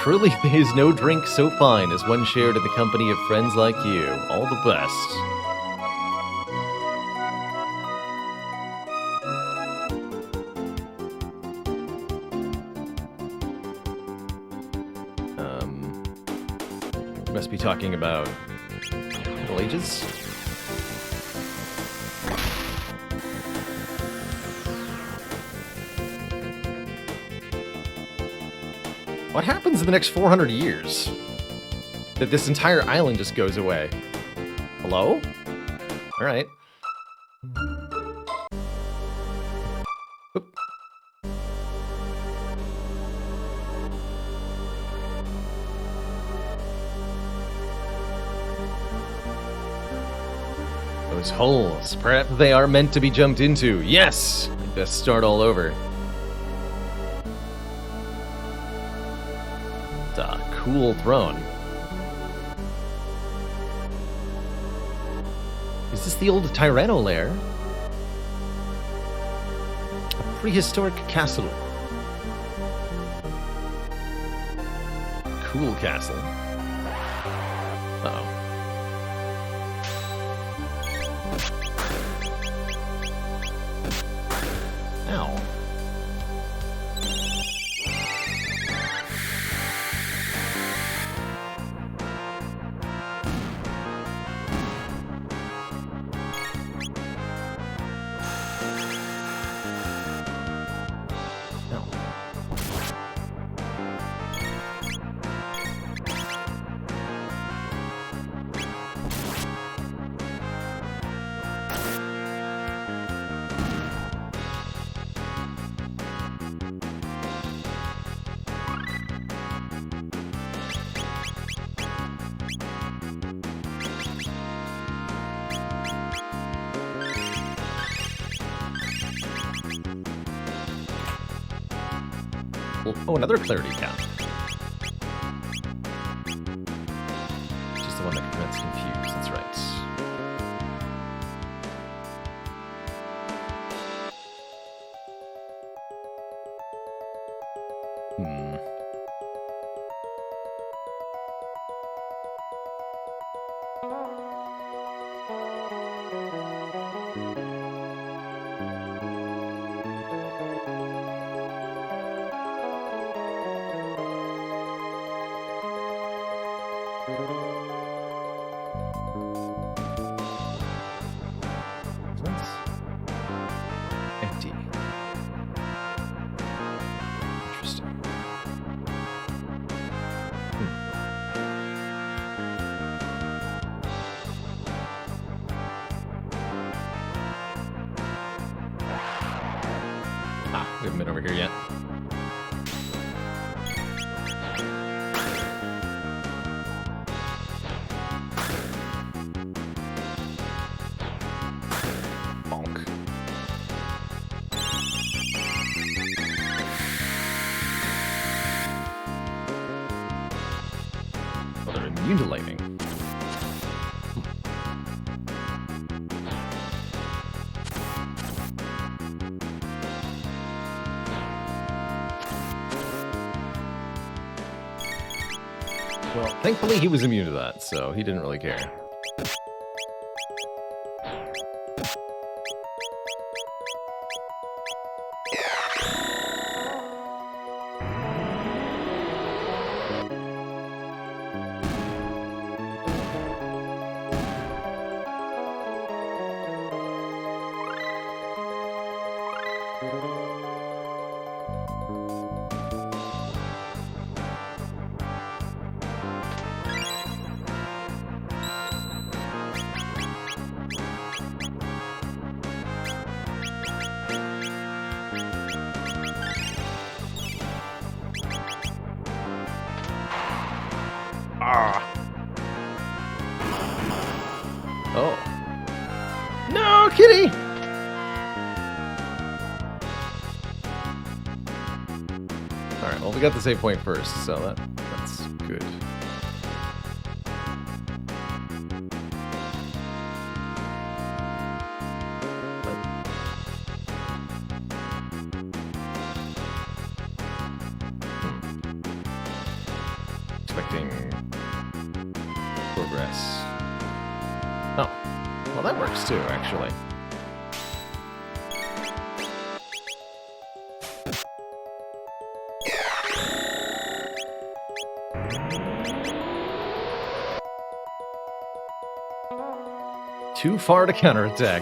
Truly, there is no drink so fine as one shared in the company of friends like you. All the best. Must be talking about Middle Ages? What happens in the next 400 years? That this entire island just goes away. Hello? Alright. Oop. Those holes. Perhaps they are meant to be jumped into. Yes! I'd best start all over. Cool throne. Is this the old Tyranno lair? A prehistoric castle. Cool castle. Uh-oh. Ow. Oh, another clarity cap. Just the one that prevents confuse, that's right. Empty. Interesting. We haven't been over here yet. Bonk. Well, they're immune to lightning. Well, thankfully he was immune to that, so he didn't really care. Oh. No, kitty! Alright, well, we got the save point first, so that's good. Expecting progress. Oh, well, that works too, actually. Too far to counterattack.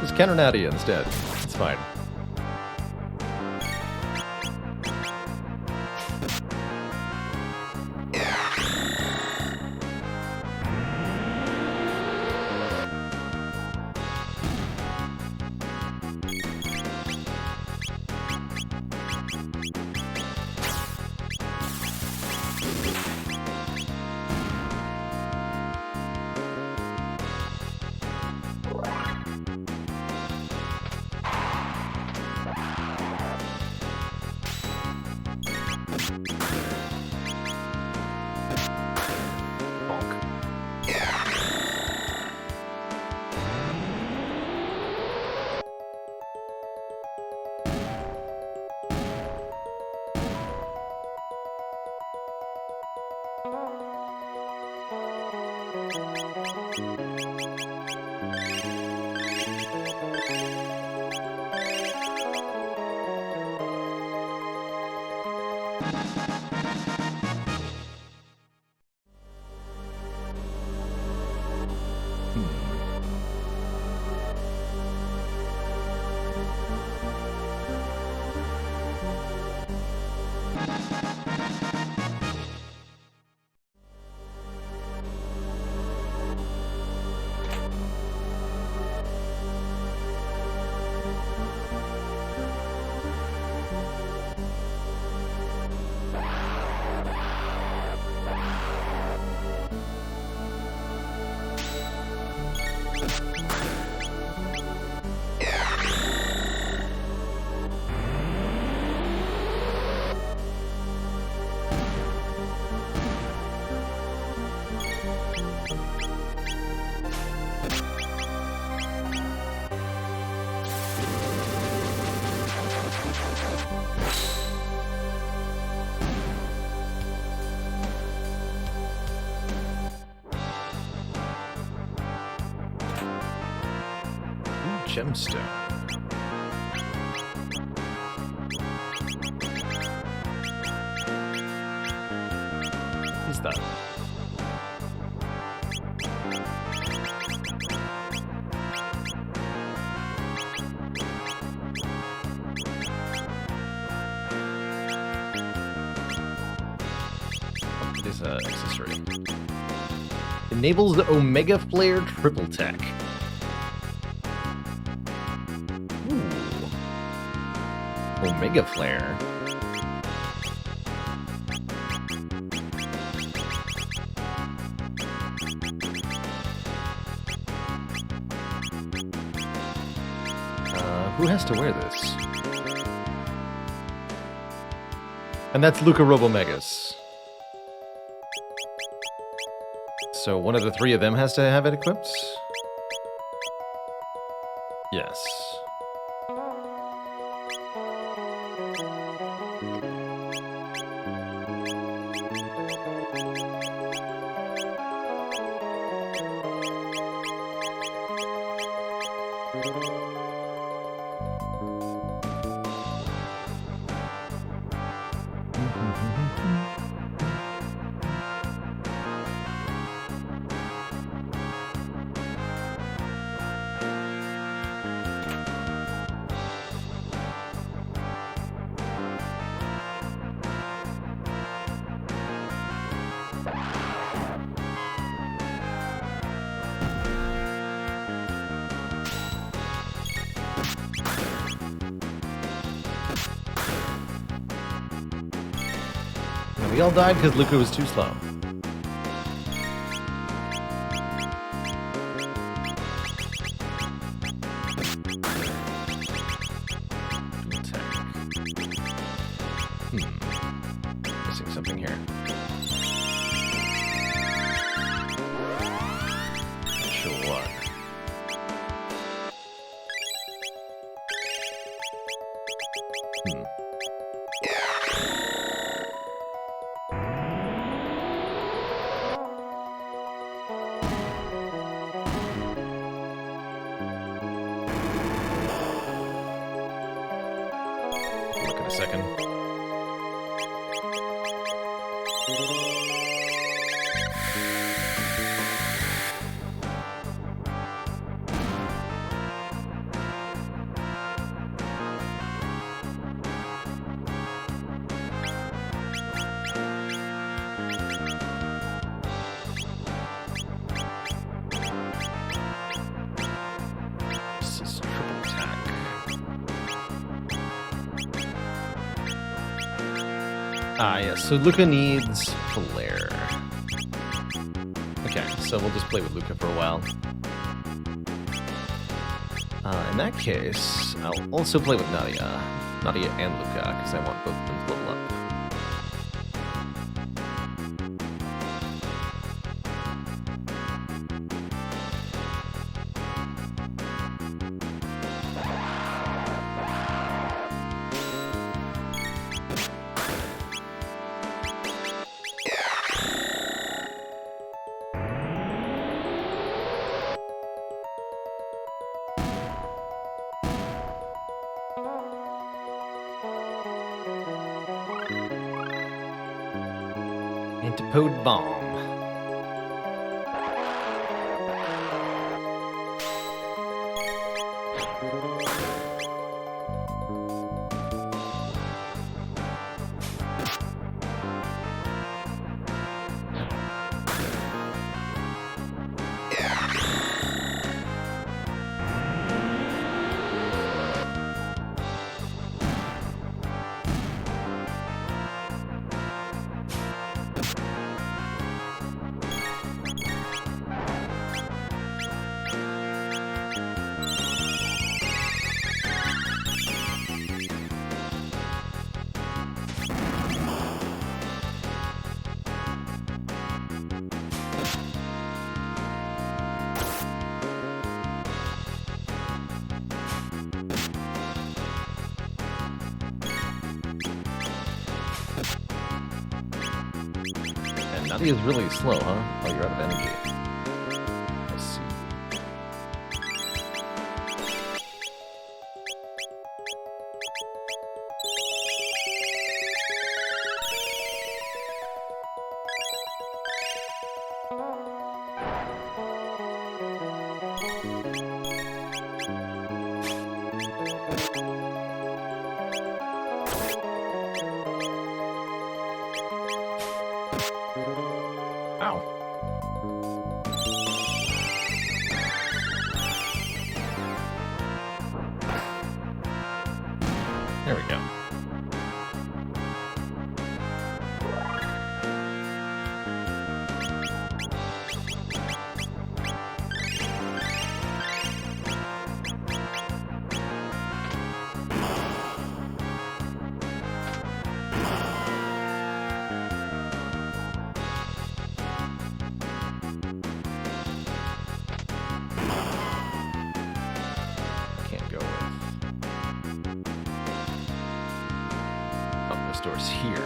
Just counter Nadia instead. It's fine. gemstone. What is that? It is an accessory. Enables the Omega Flare Triple Tech. Ooh. Omega Flare. Who has to wear this? And that's Luca Robomegas. So one of the three of them has to have it equipped? Yes. We all died because Luca was too slow. Missing something here. Not sure what. Look in a second. This is triple attack. Ah, yes. So Luca needs Flare. Okay, so we'll just play with Luca for a while. In that case, I'll also play with Nadia. Nadia and Luca, because I want both of them to level up. Antipode Bomb. Nadia is really slow, huh? Oh, you're out of energy. Let's see. There we go. Can't go with. Oh, this door's here.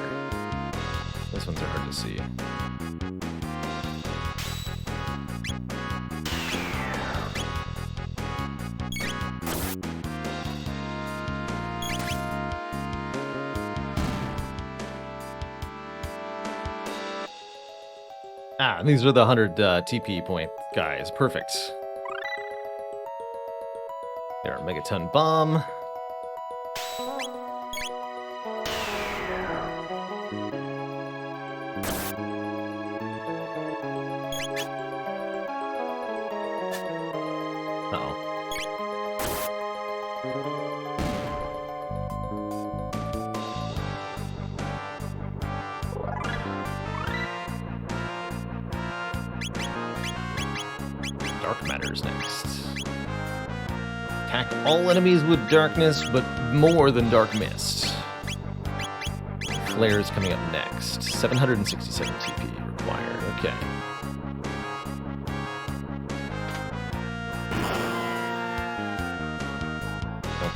Those ones are hard to see. Ah, these are the 100 TP point guys. Perfect. There, Megaton Bomb. Uh-oh. Dark Matter's next. Attack all enemies with darkness, but more than Dark Mist. Flare's coming up next. 767 TP required. Okay.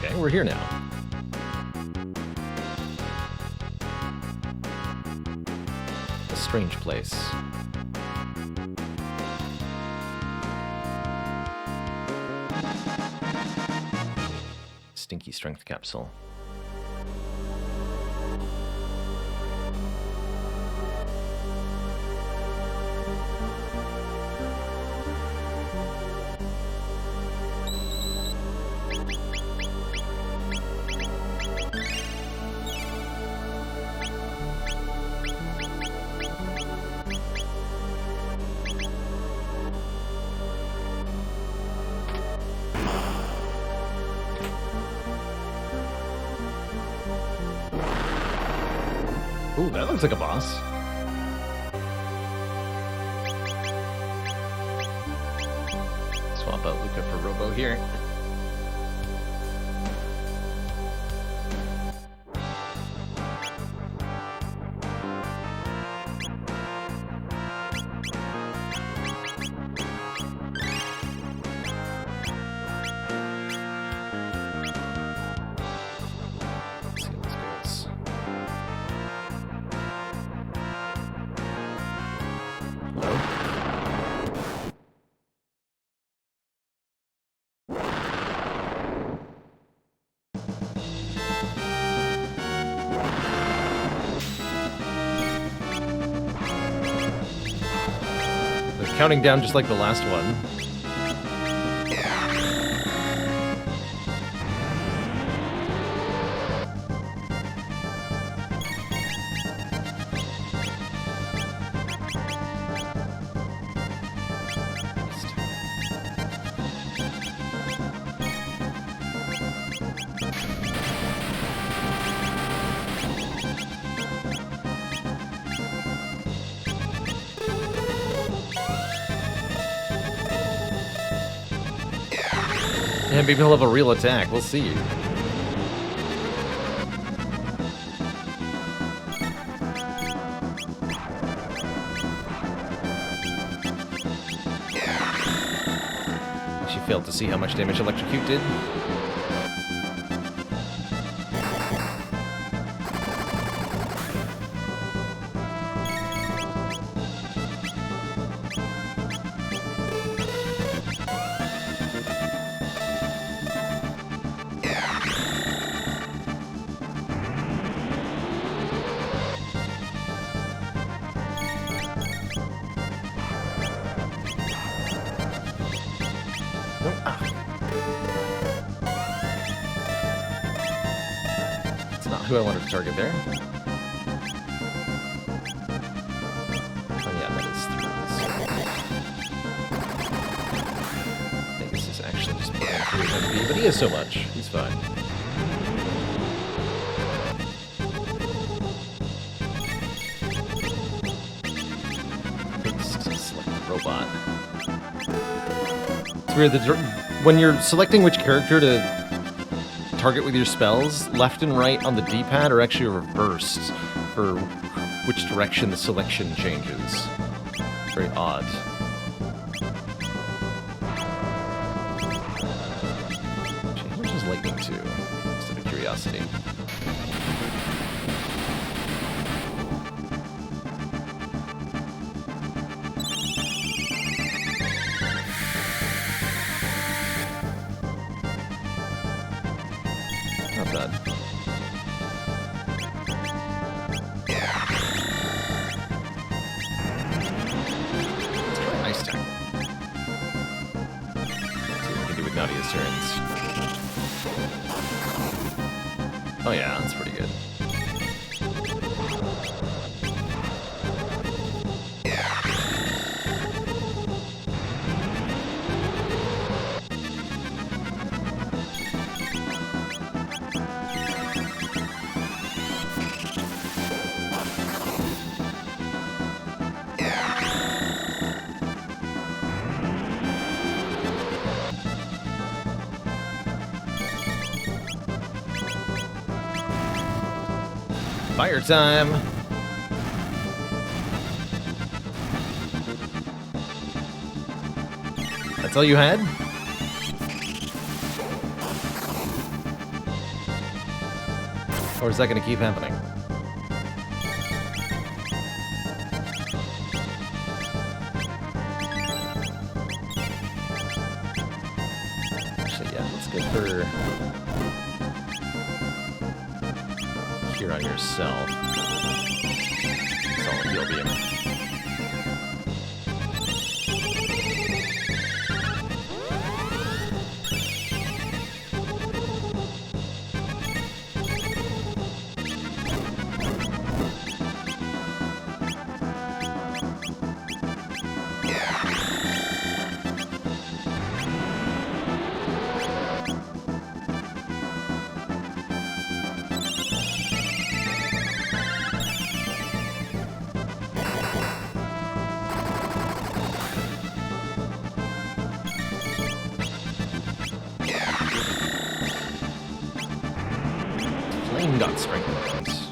Okay, we're here now. A strange place. Stinky strength capsule. Ooh, that looks like a boss. Swap out Luca for Robo here. Let's see how this goes. They're counting down just like the last one. And maybe he'll have a real attack. We'll see. She failed to see how much damage Electrocute did. Who I wanted to target there. Oh yeah, that is through. I think this is actually just playing through MP, but he is so much. He's fine. It's weird that when you're selecting which character to target with your spells, left and right on the D-pad are actually reversed for which direction the selection changes. Very odd. How much is lightning to? Just out of curiosity. Not bad. Let's try Ice Tech. See what we can do with Nadia's turns. Oh yeah, that's pretty good. Fire time! That's all you had? Or is that gonna keep happening? Actually, yeah, let's go for... here on yourself. Solid heal beam. Flame got strength points.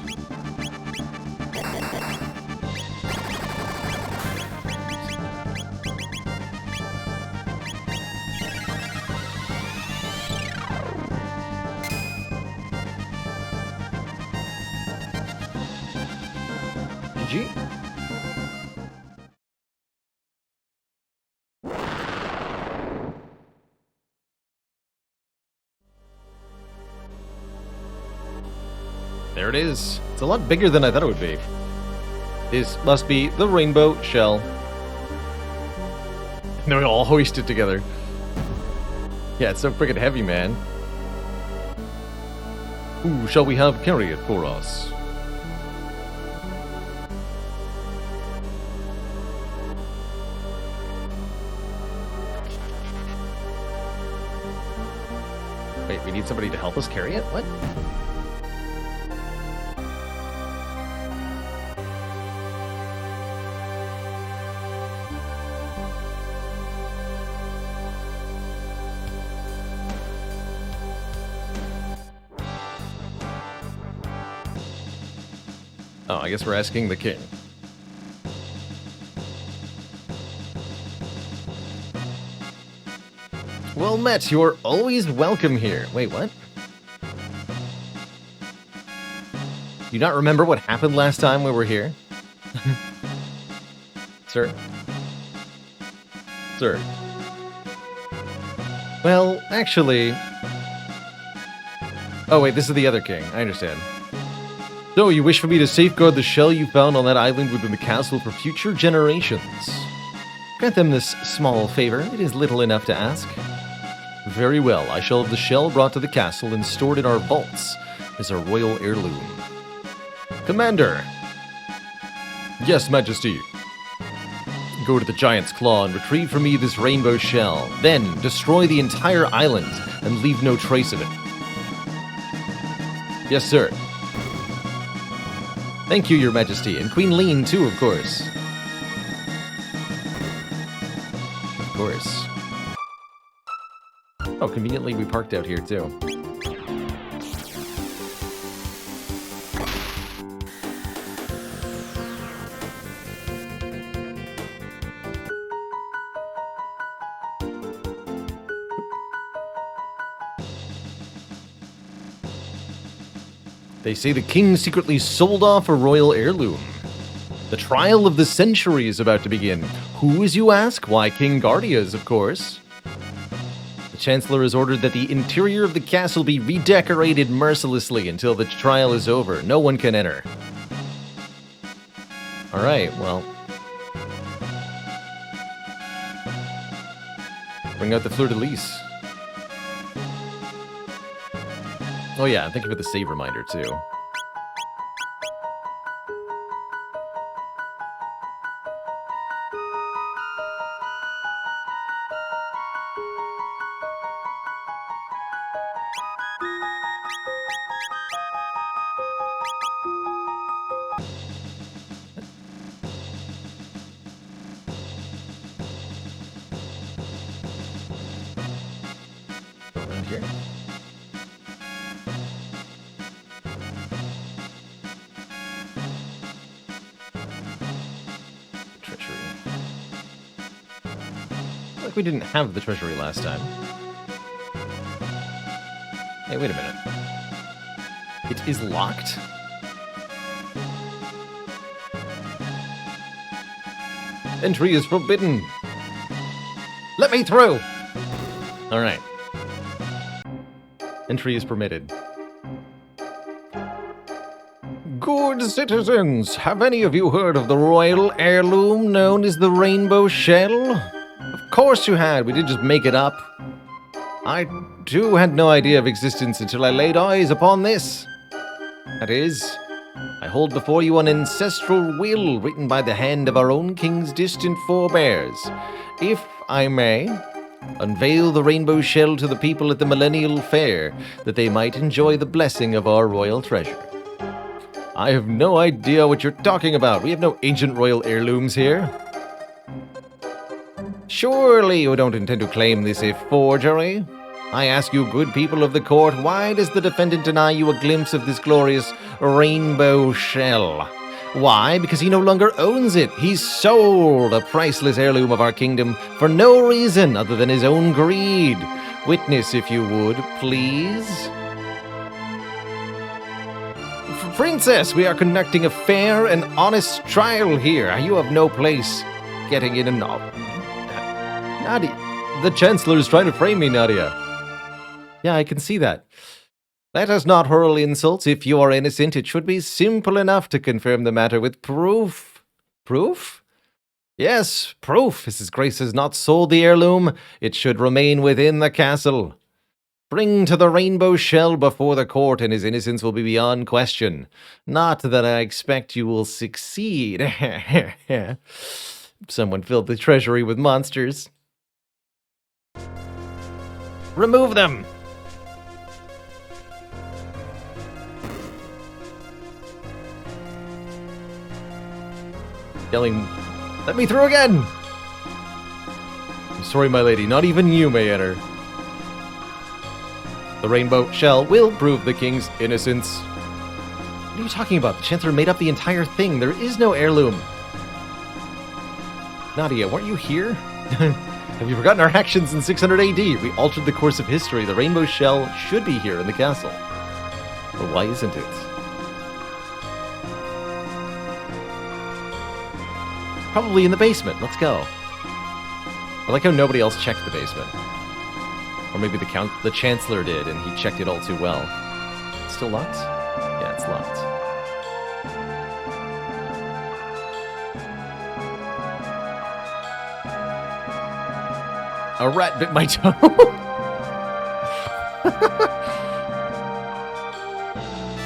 GG. There it is. It's a lot bigger than I thought it would be. This must be the rainbow shell. And we all hoist it together. Yeah, it's so freaking heavy, man. Who shall we have carry it for us? Wait, we need somebody to help us carry it? What? Oh, I guess we're asking the king. Well met, you're always welcome here. Wait, what? You not remember what happened last time we were here? Sir? Sir? Well, actually... Oh wait, this is the other king. I understand. So, you wish for me to safeguard the shell you found on that island within the castle for future generations. Grant them this small favor. It is little enough to ask. Very well. I shall have the shell brought to the castle and stored in our vaults as a royal heirloom. Commander! Yes, Majesty. Go to the Giant's Claw and retrieve for me this rainbow shell. Then, destroy the entire island and leave no trace of it. Yes, sir. Thank you, Your Majesty, and Queen Lean, too, of course. Of course. Oh, conveniently we parked out here too. They say the king secretly sold off a royal heirloom. The trial of the century is about to begin. Who, as you ask? Why, King Guardias, of course. The Chancellor has ordered that the interior of the castle be redecorated mercilessly until the trial is over. No one can enter. Alright, well. Bring out the fleur-de-lis. Oh yeah, thank you for the save reminder, too. Go around here. Treasury. Like we didn't have the treasury last time. Hey, wait a minute. It is locked? Entry is forbidden. Let me through! Alright. Entry is permitted. Good citizens, have any of you heard of the royal heirloom known as the rainbow shell? Of course you had, we did just make it up. I, too, had no idea of existence until I laid eyes upon this. That is, I hold before you an ancestral will written by the hand of our own king's distant forebears. If I may, unveil the rainbow shell to the people at the Millennial Fair, that they might enjoy the blessing of our royal treasure. I have no idea what you're talking about. We have no ancient royal heirlooms here. Surely you don't intend to claim this a forgery? I ask you, good people of the court, why does the defendant deny you a glimpse of this glorious rainbow shell? Why? Because he no longer owns it. He sold a priceless heirloom of our kingdom for no reason other than his own greed. Witness, if you would, please. Princess, we are conducting a fair and honest trial here. You have no place getting in and Nadia, the Chancellor is trying to frame me, Nadia. Yeah, I can see that. Let us not hurl insults. If you are innocent, it should be simple enough to confirm the matter with proof. Proof? Yes, proof. His Grace has not sold the heirloom. It should remain within the castle. Bring to the rainbow shell before the court, and his innocence will be beyond question. Not that I expect you will succeed. Someone filled the treasury with monsters. Remove them! Yelling, let me through again! I'm sorry, my lady, not even you may enter. The rainbow shell will prove the king's innocence. What are you talking about? The Chancellor made up the entire thing. There is no heirloom. Nadia, weren't you here? Have you forgotten our actions in 600 AD? We altered the course of history. The rainbow shell should be here in the castle. But why isn't it? Probably in the basement. Let's go. I like how nobody else checked the basement. Or maybe the Chancellor did, and he checked it all too well. It's still locked? Yeah, it's locked. A rat bit my toe.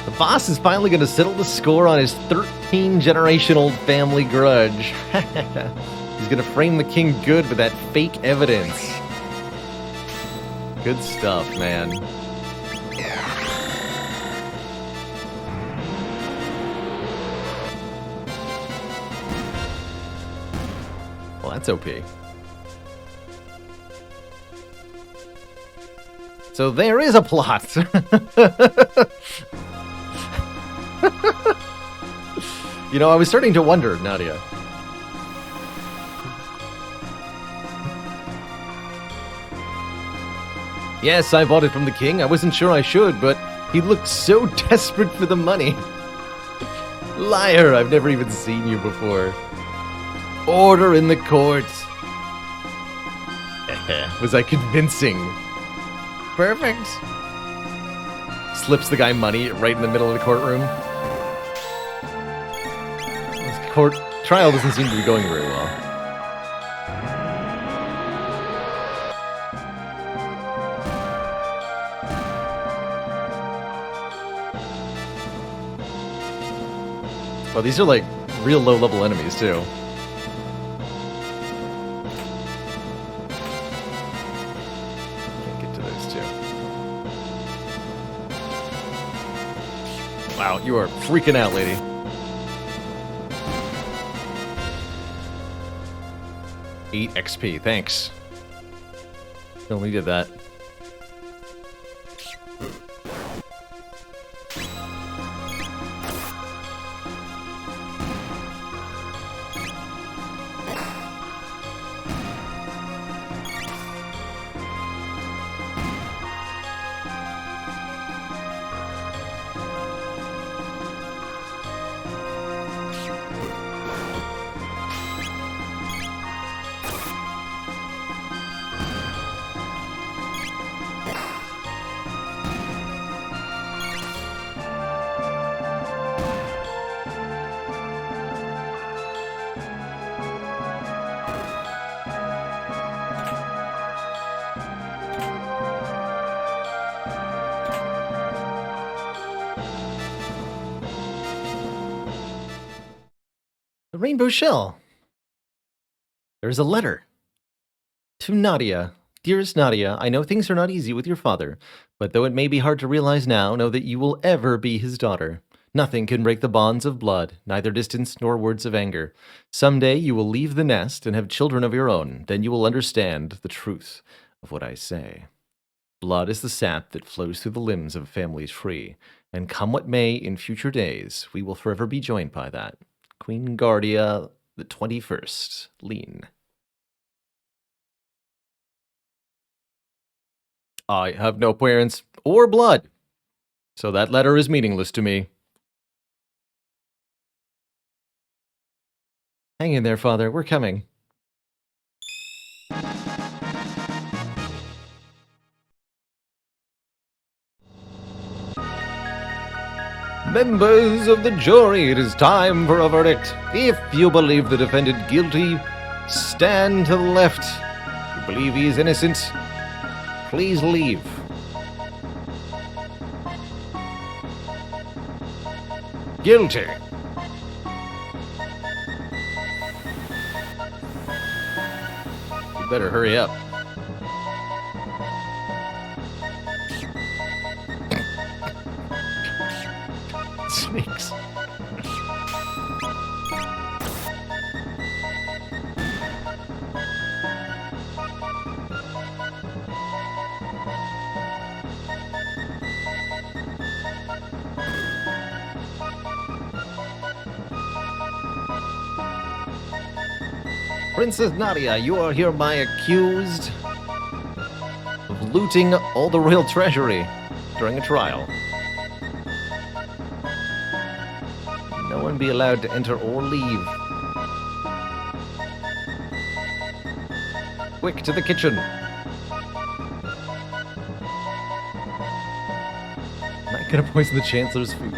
The boss is finally going to settle the score on his 13-generation-old family grudge. He's going to frame the king good with that fake evidence. Good stuff, man. Well, that's OP. So there is a plot. You know, I was starting to wonder, Nadia. Yes, I bought it from the king. I wasn't sure I should, but he looked so desperate for the money. Liar, I've never even seen you before. Order in the court. Was I convincing? Perfect. Slips the guy money right in the middle of the courtroom. This court trial doesn't seem to be going very well. Well, these are like real low-level enemies too. Can't get to those two. Wow, you are freaking out, lady. Eight XP, thanks. Only did that. The rainbow shell. There's a letter. To Nadia. Dearest Nadia, I know things are not easy with your father, but though it may be hard to realize now, know that you will ever be his daughter. Nothing can break the bonds of blood, neither distance nor words of anger. Someday you will leave the nest and have children of your own. Then you will understand the truth of what I say. Blood is the sap that flows through the limbs of a family tree, and come what may in future days, we will forever be joined by that. Queen Guardia, the 21st, Lean. I have no parents or blood, so that letter is meaningless to me. Hang in there, Father. We're coming. Members of the jury, it is time for a verdict. If you believe the defendant guilty, stand to the left. If you believe he is innocent, please leave. Guilty. You better hurry up. Snakes. Princess Nadia, you are hereby accused of looting all the royal treasury during a trial. No one be allowed to enter or leave. Quick, to the kitchen. Not gonna poison the Chancellor's food.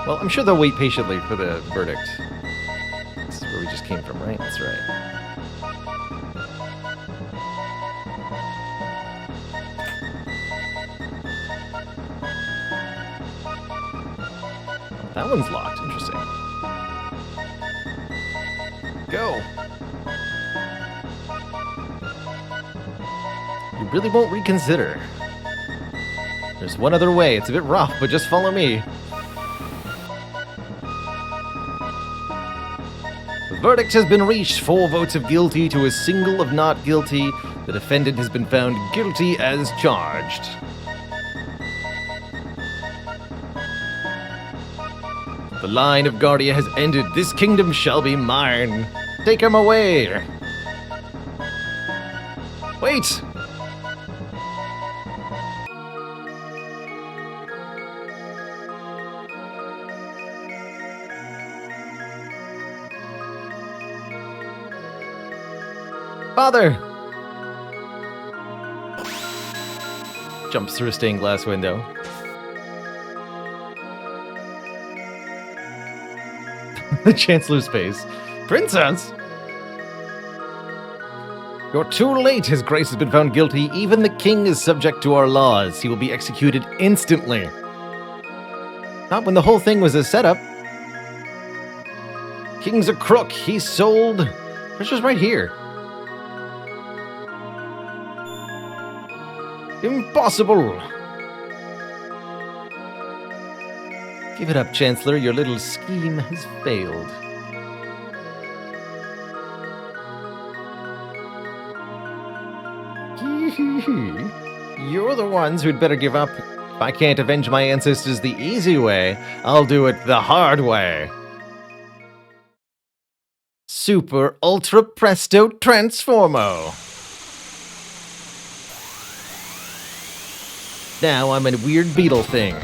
Well, I'm sure they'll wait patiently for the verdict. This is where we just came from, right? That's right. That one's locked. Interesting. Go. You really won't reconsider. There's one other way. It's a bit rough, but just follow me. verdict has been reached. 4 votes of guilty to a single of not guilty. The defendant has been found guilty as charged. The line of Guardia has ended. This kingdom shall be mine. Take him away. Wait! Father! Jumps through a stained glass window. The Chancellor's face. Princess! You're too late. His Grace has been found guilty. Even the king is subject to our laws. He will be executed instantly. Not when the whole thing was a setup. King's a crook. He sold... Treasure's right here. Impossible! Give it up, Chancellor. Your little scheme has failed. You're the ones who'd better give up. If I can't avenge my ancestors the easy way, I'll do it the hard way. Super Ultra Presto Transformo. Now I'm a weird beetle thing.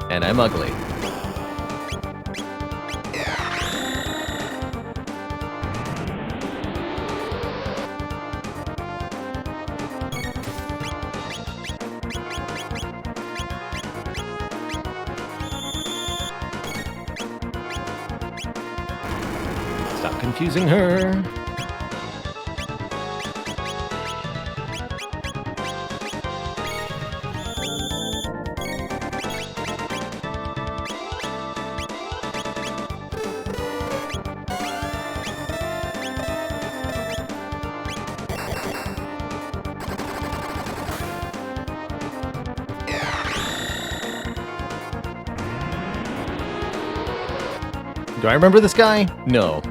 And I'm ugly. Stop confusing her. Do I remember this guy? No.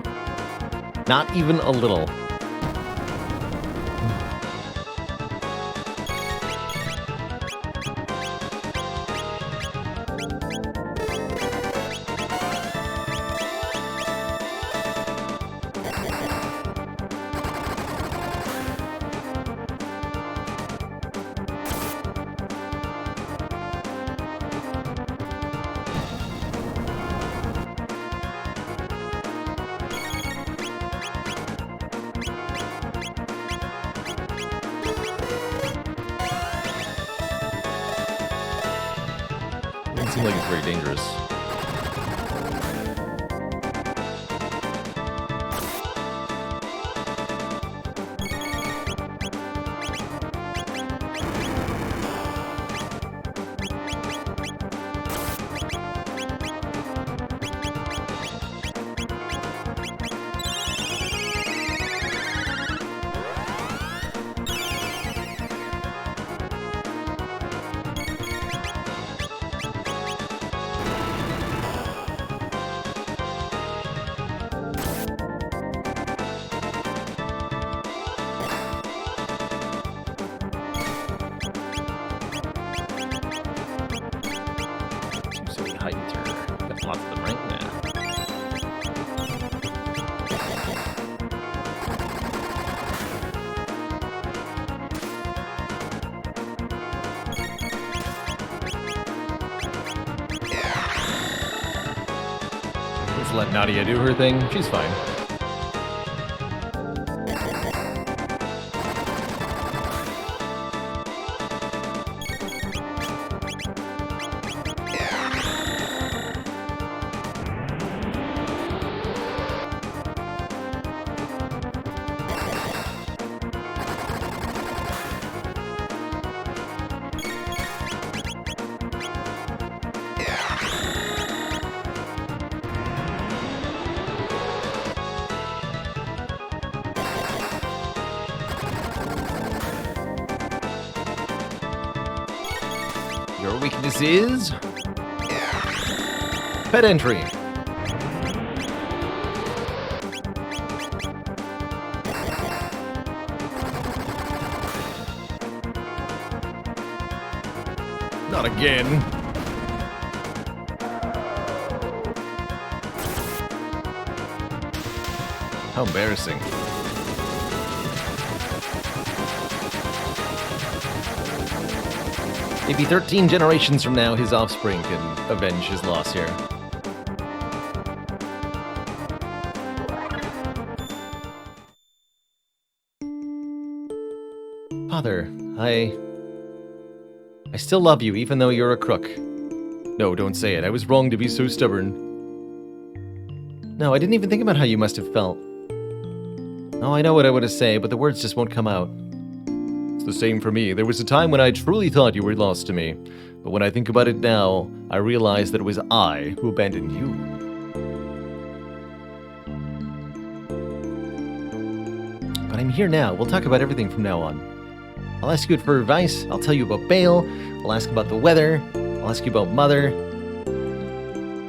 Not even a little. Doesn't seem like it's very dangerous. Got lots of them, right? Yeah. Let's let Nadia do her thing. She's fine. Your weakness is... Pet entry. Not again. How embarrassing. Maybe 13 generations from now, his offspring can avenge his loss here. Father, I still love you, even though you're a crook. No, don't say it. I was wrong to be so stubborn. No, I didn't even think about how you must have felt. Oh, I know what I want to say, but the words just won't come out. It's the same for me. There was a time when I truly thought you were lost to me. But when I think about it now, I realize that it was I who abandoned you. But I'm here now. We'll talk about everything from now on. I'll ask you for advice. I'll tell you about Bale. I'll ask about the weather. I'll ask you about Mother.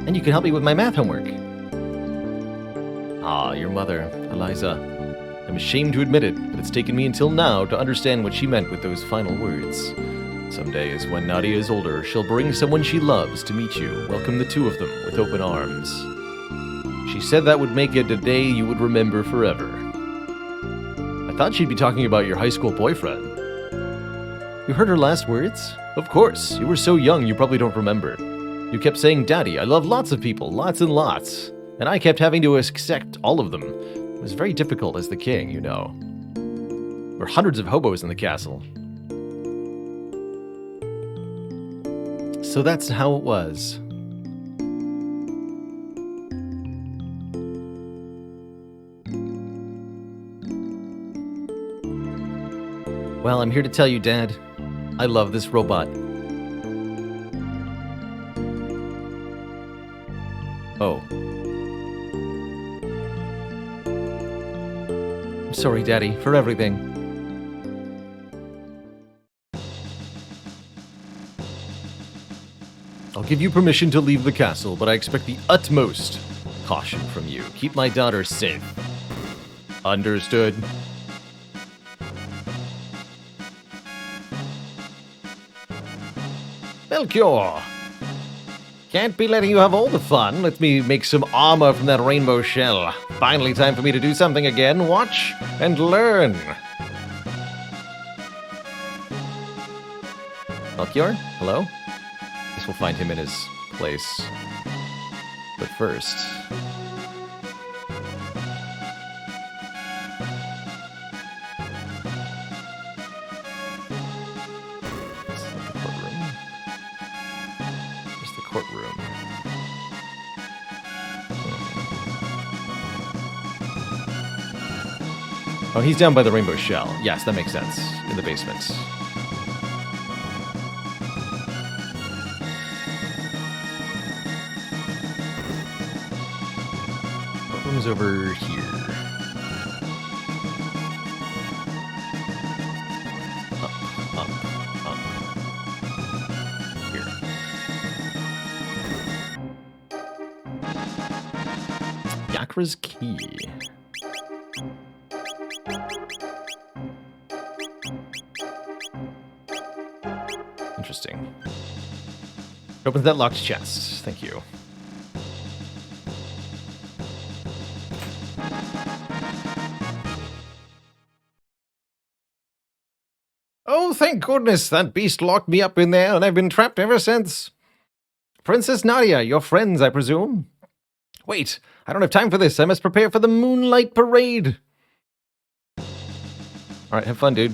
And you can help me with my math homework. Ah, your mother, Eliza. I'm ashamed to admit it, but it's taken me until now to understand what she meant with those final words. Some days, when Nadia is older, she'll bring someone she loves to meet you, welcome the two of them with open arms. She said that would make it a day you would remember forever. I thought she'd be talking about your high school boyfriend. You heard her last words? Of course, you were so young you probably don't remember. You kept saying, Daddy, I love lots of people, lots and lots. And I kept having to accept all of them. It was very difficult as the king, you know. There were hundreds of hobos in the castle. So that's how it was. Well, I'm here to tell you, Dad, I love this robot. Oh. I'm sorry, Daddy, for everything. I'll give you permission to leave the castle, but I expect the utmost caution from you. Keep my daughter safe. Understood. Melchior! Can't be letting you have all the fun. Let me make some armor from that rainbow shell. Finally time for me to do something again. Watch and learn. Melchior? Hello? Guess we'll find him in his place. But first... courtroom. Oh, he's down by the rainbow shell. Yes, that makes sense. In the basement. Courtroom's over here. Up. Here. Yakra's key. Interesting. Opens that locked chest. Thank you. Oh, thank goodness that beast locked me up in there, and I've been trapped ever since. Princess Nadia, your friends, I presume? Wait, I don't have time for this. I must prepare for the Moonlight Parade. Alright, have fun, dude.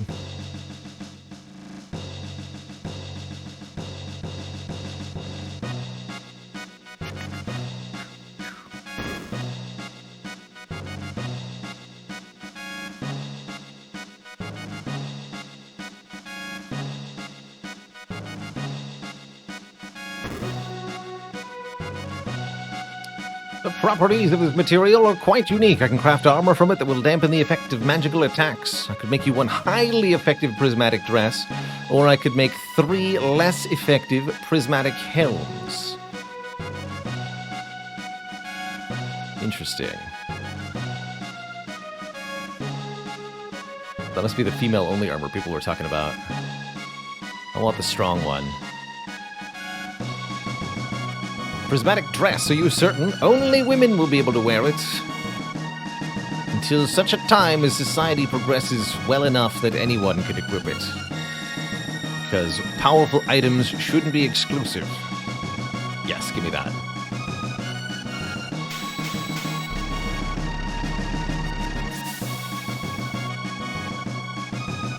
The properties of this material are quite unique. I can craft armor from it that will dampen the effect of magical attacks. I could make you one highly effective prismatic dress, or I could make 3 less effective prismatic helms. Interesting. That must be the female-only armor people were talking about. I want the strong one. Prismatic dress, are you certain? Only women will be able to wear it. Until such a time as society progresses well enough that anyone can equip it. Because powerful items shouldn't be exclusive. Yes, give me that.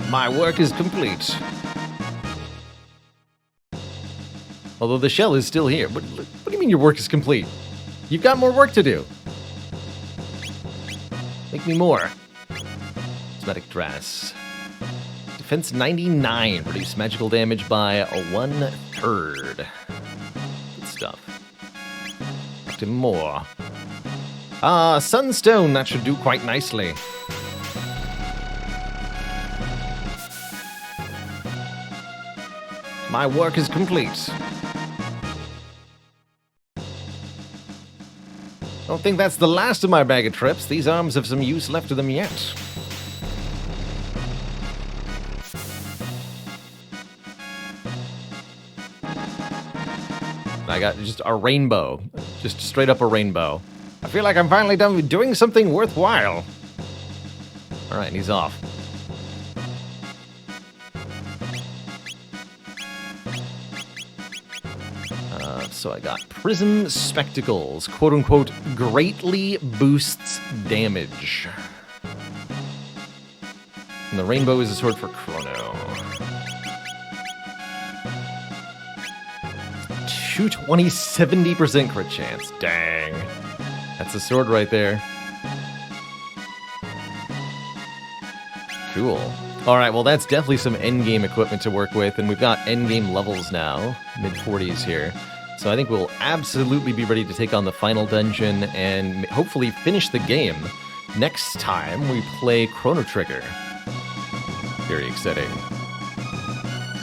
My work is complete. Although the shell is still here. What do you mean your work is complete? You've got more work to do. Make me more. Cosmetic dress. Defense 99. Reduce magical damage by 1/3. Good stuff. Active more. Sunstone. That should do quite nicely. My work is complete. Don't think that's the last of my bag of trips. These arms have some use left to them yet. I got just a rainbow. Just straight up a rainbow. I feel like I'm finally done with doing something worthwhile. Alright, and he's off. So I got Prism Spectacles, quote-unquote, greatly boosts damage. And the rainbow is a sword for Chrono. 220, 70% crit chance. Dang. That's a sword right there. Cool. Alright, well that's definitely some endgame equipment to work with, and we've got endgame levels now. Mid-40s here. So I think we'll absolutely be ready to take on the final dungeon and hopefully finish the game next time we play Chrono Trigger. Very exciting.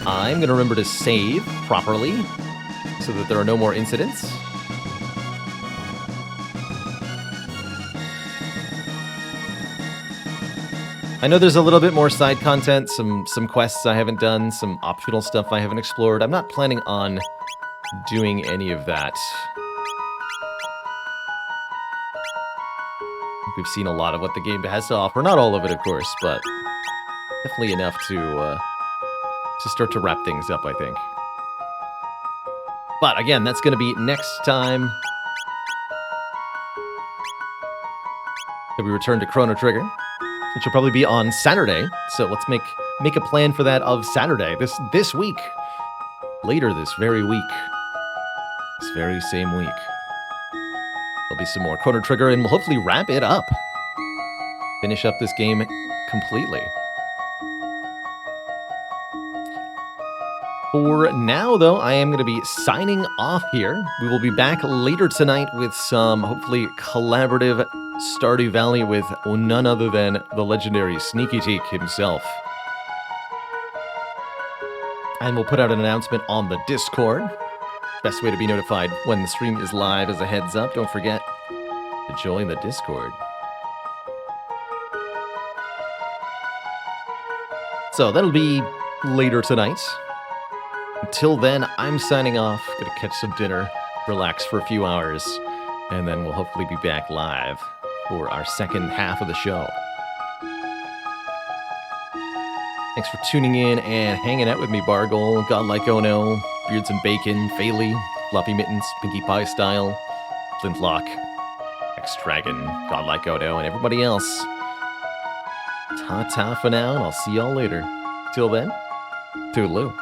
I'm going to remember to save properly so that there are no more incidents. I know there's a little bit more side content, some quests I haven't done, some optional stuff I haven't explored. I'm not planning on doing any of that. We've seen a lot of what the game has to offer. Not all of it, of course, but definitely enough to start to wrap things up, I think. But again, that's going to be next time that we return to Chrono Trigger, which will probably be on Saturday. So let's make a plan for that of Saturday, this week. Later this very week. This very same week. There'll be some more Chrono Trigger, and we'll hopefully wrap it up. Finish up this game completely. For now, though, I am going to be signing off here. We will be back later tonight with some, hopefully, collaborative Stardew Valley with none other than the legendary Sneaky Teak himself. And we'll put out an announcement on the Discord. Best way to be notified when the stream is live as a heads up. Don't forget to join the Discord. So that'll be later tonight. Until then, I'm signing off. Gonna catch some dinner, relax for a few hours, and then we'll hopefully be back live for our second half of the show. Thanks for tuning in and hanging out with me, Bargol, Godlike Ono, Beards and Bacon, Fayley, Floppy Mittens, Pinkie Pie Style, Flintlock, X-Dragon, Godlike Ono, and everybody else. Ta-ta for now, and I'll see y'all later. Till then, toodaloo.